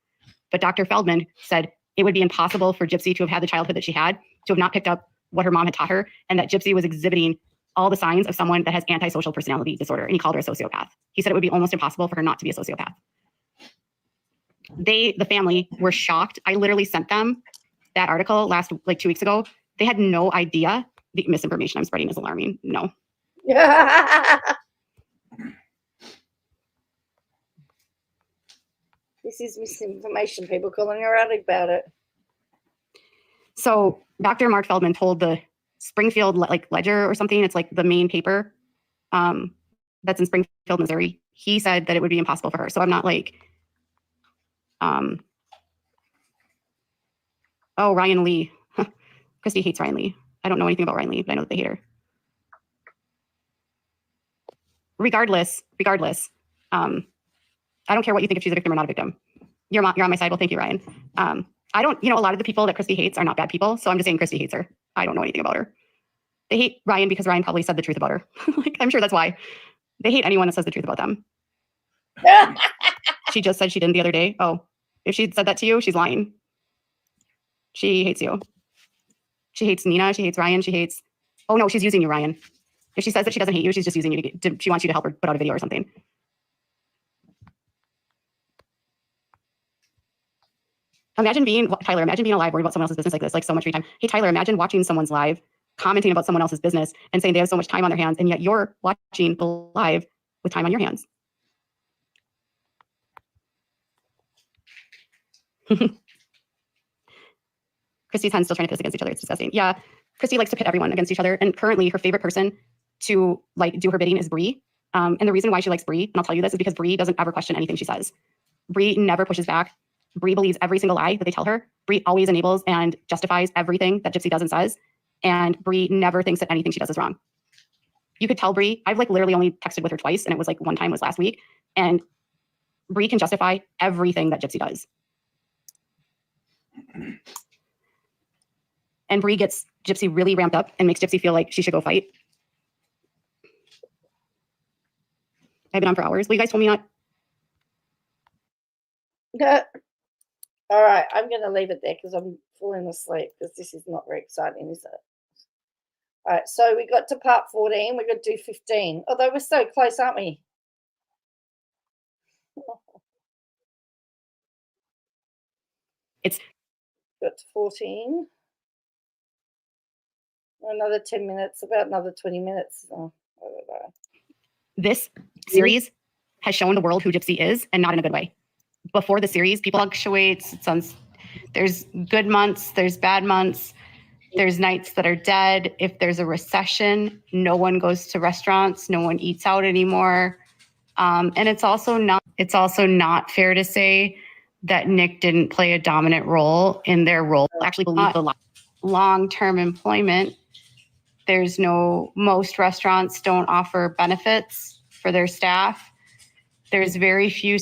but Dr. Feldman said it would be impossible for Gypsy to have had the childhood that she had, to have not picked up what her mom had taught her, and that Gypsy was exhibiting all the signs of someone that has antisocial personality disorder, and he called her a sociopath. He said it would be almost impossible for her not to be a sociopath. The family were shocked. I literally sent them that article like 2 weeks ago. They had no idea. The misinformation I'm spreading is alarming. No. This is misinformation. People calling her out about it. So Dr. Mark Feldman told the Springfield Ledger or something. It's like the main paper that's in Springfield, Missouri. He said that it would be impossible for her. So I'm not like, oh, Ryan Lee. Christy hates Ryan Lee. I don't know anything about Ryan Lee, but I know that they hate her. Regardless, I don't care what you think, if she's a victim or not a victim. You're on my side. Well, thank you, Ryan. I don't, a lot of the people that Christy hates are not bad people. So I'm just saying Christy hates her. I don't know anything about her. They hate Ryan because Ryan probably said the truth about her. Like, I'm sure that's why. They hate anyone that says the truth about them. She just said she didn't the other day. Oh, if she said that to you, she's lying. She hates you. She hates Nina. She hates Ryan. She hates, oh no, she's using you, Ryan. If she says that she doesn't hate you, she's just using you she wants you to help her put out a video or something. Imagine being alive, worried about someone else's business like this, like so much free time. Hey, Tyler, imagine watching someone's live, commenting about someone else's business and saying they have so much time on their hands, and yet you're watching the live with time on your hands. Christy's hens still trying to piss against each other. It's disgusting. Yeah, Christy likes to pit everyone against each other. And currently her favorite person to do her bidding is Bree. And the reason why she likes Bree, and I'll tell you this, is because Bree doesn't ever question anything she says. Bree never pushes back. Bree believes every single lie that they tell her. Bree always enables and justifies everything that Gypsy does and says. And Bree never thinks that anything she does is wrong. You could tell Bree, I've literally only texted with her twice, and it was one time was last week. And Bree can justify everything that Gypsy does. And Bree gets Gypsy really ramped up and makes Gypsy feel like she should go fight. I've been on for hours. Well, you guys told me not. All right, I'm going to leave it there because I'm falling asleep, because this is not very exciting, is it? All right, so we got to part 14. We're going to do 15. Although we're so close, aren't we? It's got to 14. Another 10 minutes, about another 20 minutes. Oh, I don't know. This series has shown the world who Gypsy is, and not in a good way. Before the series, people fluctuates. There's good months, there's bad months, there's nights that are dead. If there's a recession, no one goes to restaurants, no one eats out anymore. And it's also not fair to say that Nick didn't play a dominant role in their role. I actually believe the long-term employment. Most restaurants don't offer benefits for their staff. There's very few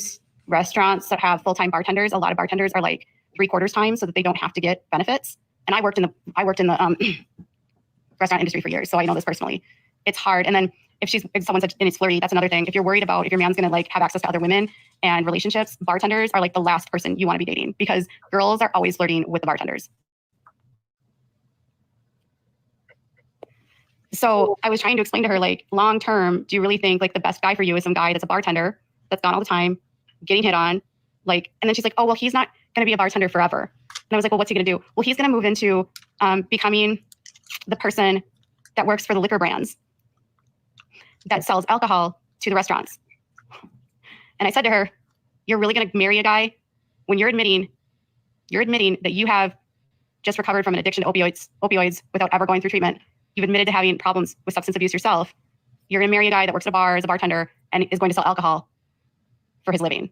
restaurants that have full-time bartenders. A lot of bartenders are 3/4 time so that they don't have to get benefits. And I worked in the restaurant industry for years, so I know this personally. It's hard. And then if someone said, and it's flirty, that's another thing. If you're worried about if your man's going to have access to other women and relationships, bartenders are the last person you want to be dating, because girls are always flirting with the bartenders. So I was trying to explain to her, long term, do you really think the best guy for you is some guy that's a bartender that's gone all the time, getting hit on, and then she's like, oh, well, he's not going to be a bartender forever. And I was like, well, what's he going to do? Well, he's going to move into becoming the person that works for the liquor brands that sells alcohol to the restaurants. And I said to her, you're really going to marry a guy when you're admitting that you have just recovered from an addiction to opioids without ever going through treatment. You've admitted to having problems with substance abuse yourself. You're going to marry a guy that works at a bar as a bartender and is going to sell alcohol for his living.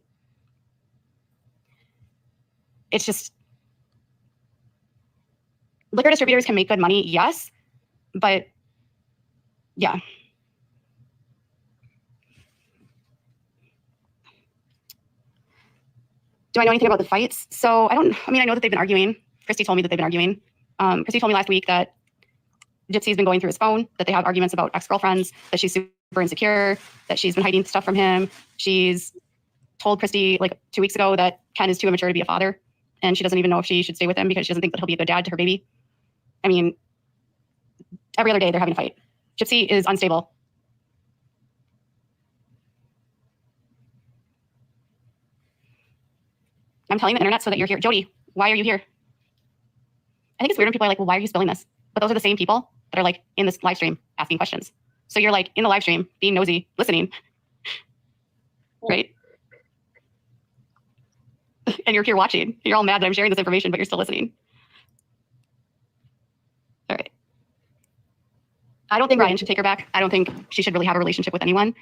It's just, liquor distributors can make good money, yes, but yeah. Do I know anything about the fights? So I know that they've been arguing. Christy told me that they've been arguing. Christy told me last week that Gypsy's been going through his phone, that they have arguments about ex-girlfriends, that she's super insecure, that she's been hiding stuff from him. She's told Christy like 2 weeks ago that Ken is too immature to be a father, and she doesn't even know if she should stay with him because she doesn't think that he'll be a good dad to her baby. I mean, every other day they're having a fight. Gypsy is unstable. I'm telling the internet so that you're here. Jody, why are you here? I think it's weird when people are like, well, why are you spilling this? But those are the same people that are like in this live stream asking questions. So you're like in the live stream being nosy, listening, right? And you're here watching. You're all mad that I'm sharing this information, but you're still listening. All right. I don't think Ryan should take her back. I don't think she should really have a relationship with anyone.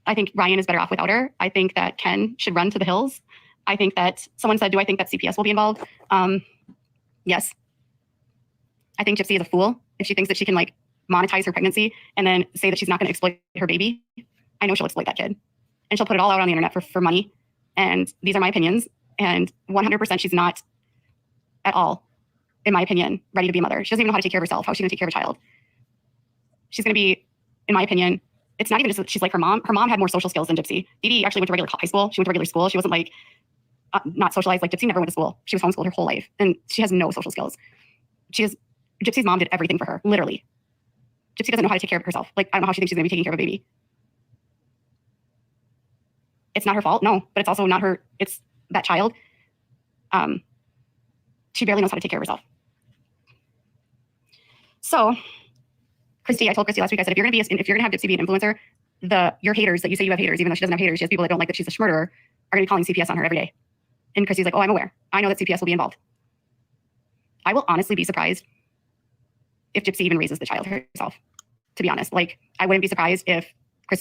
I think Ryan is better off without her. I think that Ken should run to the hills. I think that someone said, do I think that CPS will be involved? Yes. I think Gypsy is a fool if she thinks that she can like monetize her pregnancy and then say that she's not going to exploit her baby. I know she'll exploit that kid and she'll put it all out on the internet for money. And these are my opinions. And 100% she's not at all, in my opinion, ready to be a mother. She doesn't even know how to take care of herself. How is she going to take care of a child? She's going to be, in my opinion, it's not even just that she's like her mom. Her mom had more social skills than Gypsy. Dee Dee actually went to regular high school. She went to regular school. She wasn't like not socialized. Like Gypsy never went to school. She was homeschooled her whole life. And she has no social skills. Gypsy's mom did everything for her, literally. Gypsy doesn't know how to take care of herself. Like, I don't know how she thinks she's going to be taking care of a baby. It's not her fault, no. But it's also not her, it's that child. She barely knows how to take care of herself. So, Christy, I told Christy last week, I said, if you're going to have Gypsy be an influencer, your haters that you say you have haters, even though she doesn't have haters, she has people that don't like that she's a schmurderer, are going to be calling CPS on her every day. And Christy's like, oh, I'm aware. I know that CPS will be involved. I will honestly be surprised if Gypsy even raises the child herself, to be honest. Like, I wouldn't be surprised if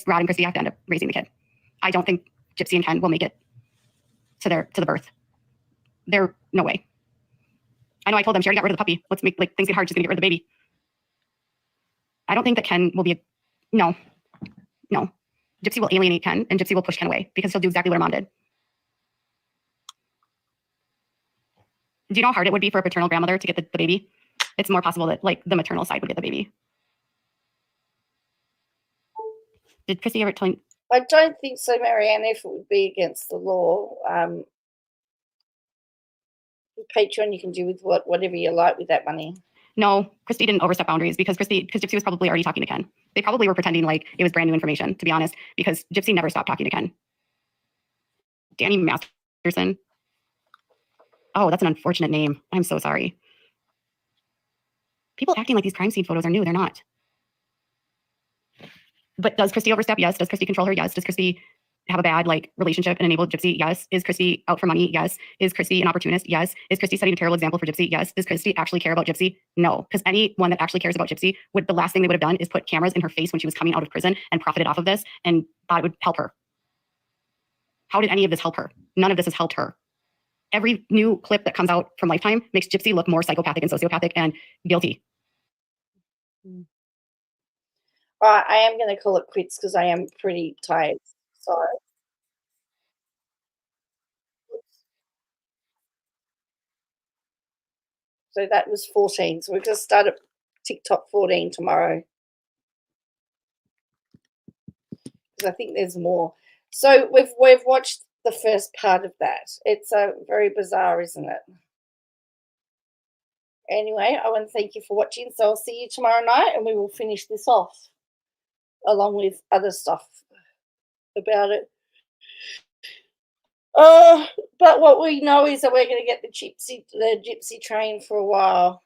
Rod and Christy have to end up raising the kid. I don't think Gypsy and Ken will make it to the birth. No way. I know I told them she already got rid of the puppy. Let's make, like, things get hard, she's gonna get rid of the baby. I don't think that Ken will be no. Gypsy will alienate Ken and Gypsy will push Ken away because he'll do exactly what her mom did. Do you know how hard it would be for a paternal grandmother to get the baby? It's more possible that like the maternal side would get the baby. Did Christy ever tell you? I don't think so, Marianne, if it would be against the law. With Patreon, you can do with whatever you like with that money. No, Christy didn't overstep boundaries because Gypsy was probably already talking to Ken. They probably were pretending like it was brand new information, to be honest, because Gypsy never stopped talking to Ken. Danny Masterson. Oh, that's an unfortunate name. I'm so sorry. People acting like these crime scene photos are new. They're not. But does Christy overstep? Yes. Does Christy control her? Yes. Does Christy have a bad like relationship and enable Gypsy? Yes. Is Christy out for money? Yes. Is Christy an opportunist? Yes. Is Christy setting a terrible example for Gypsy? Yes. Does Christy actually care about Gypsy? No. Because anyone that actually cares about Gypsy the last thing they would have done is put cameras in her face when she was coming out of prison and profited off of this and thought it would help her. How did any of this help her? None of this has helped her. Every new clip that comes out from Lifetime makes Gypsy look more psychopathic and sociopathic and guilty. All right, I am going to call it quits because I am pretty tired. Sorry. So that was 14. So we're going to start at TikTok 14 tomorrow. Because I think there's more. So we've watched the first part of that. It's very bizarre, isn't it? Anyway, I want to thank you for watching. So I'll see you tomorrow night and we will finish this off along with other stuff about it. But what we know is that we're going to get the gypsy train for a while.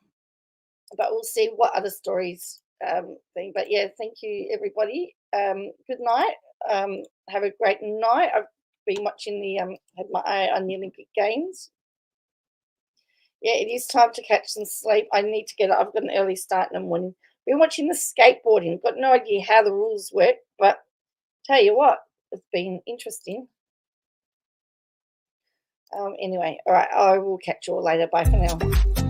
But we'll see what other stories thing. But yeah, thank you everybody. Good night. Have a great night. I've been watching had my eye on the Olympic Games. Yeah, it is time to catch some sleep. I need to get up. I've got an early start in the morning. Been watching the skateboarding. Got no idea how the rules work, but tell you what, it's been interesting. Anyway, all right, I will catch you all later. Bye for now.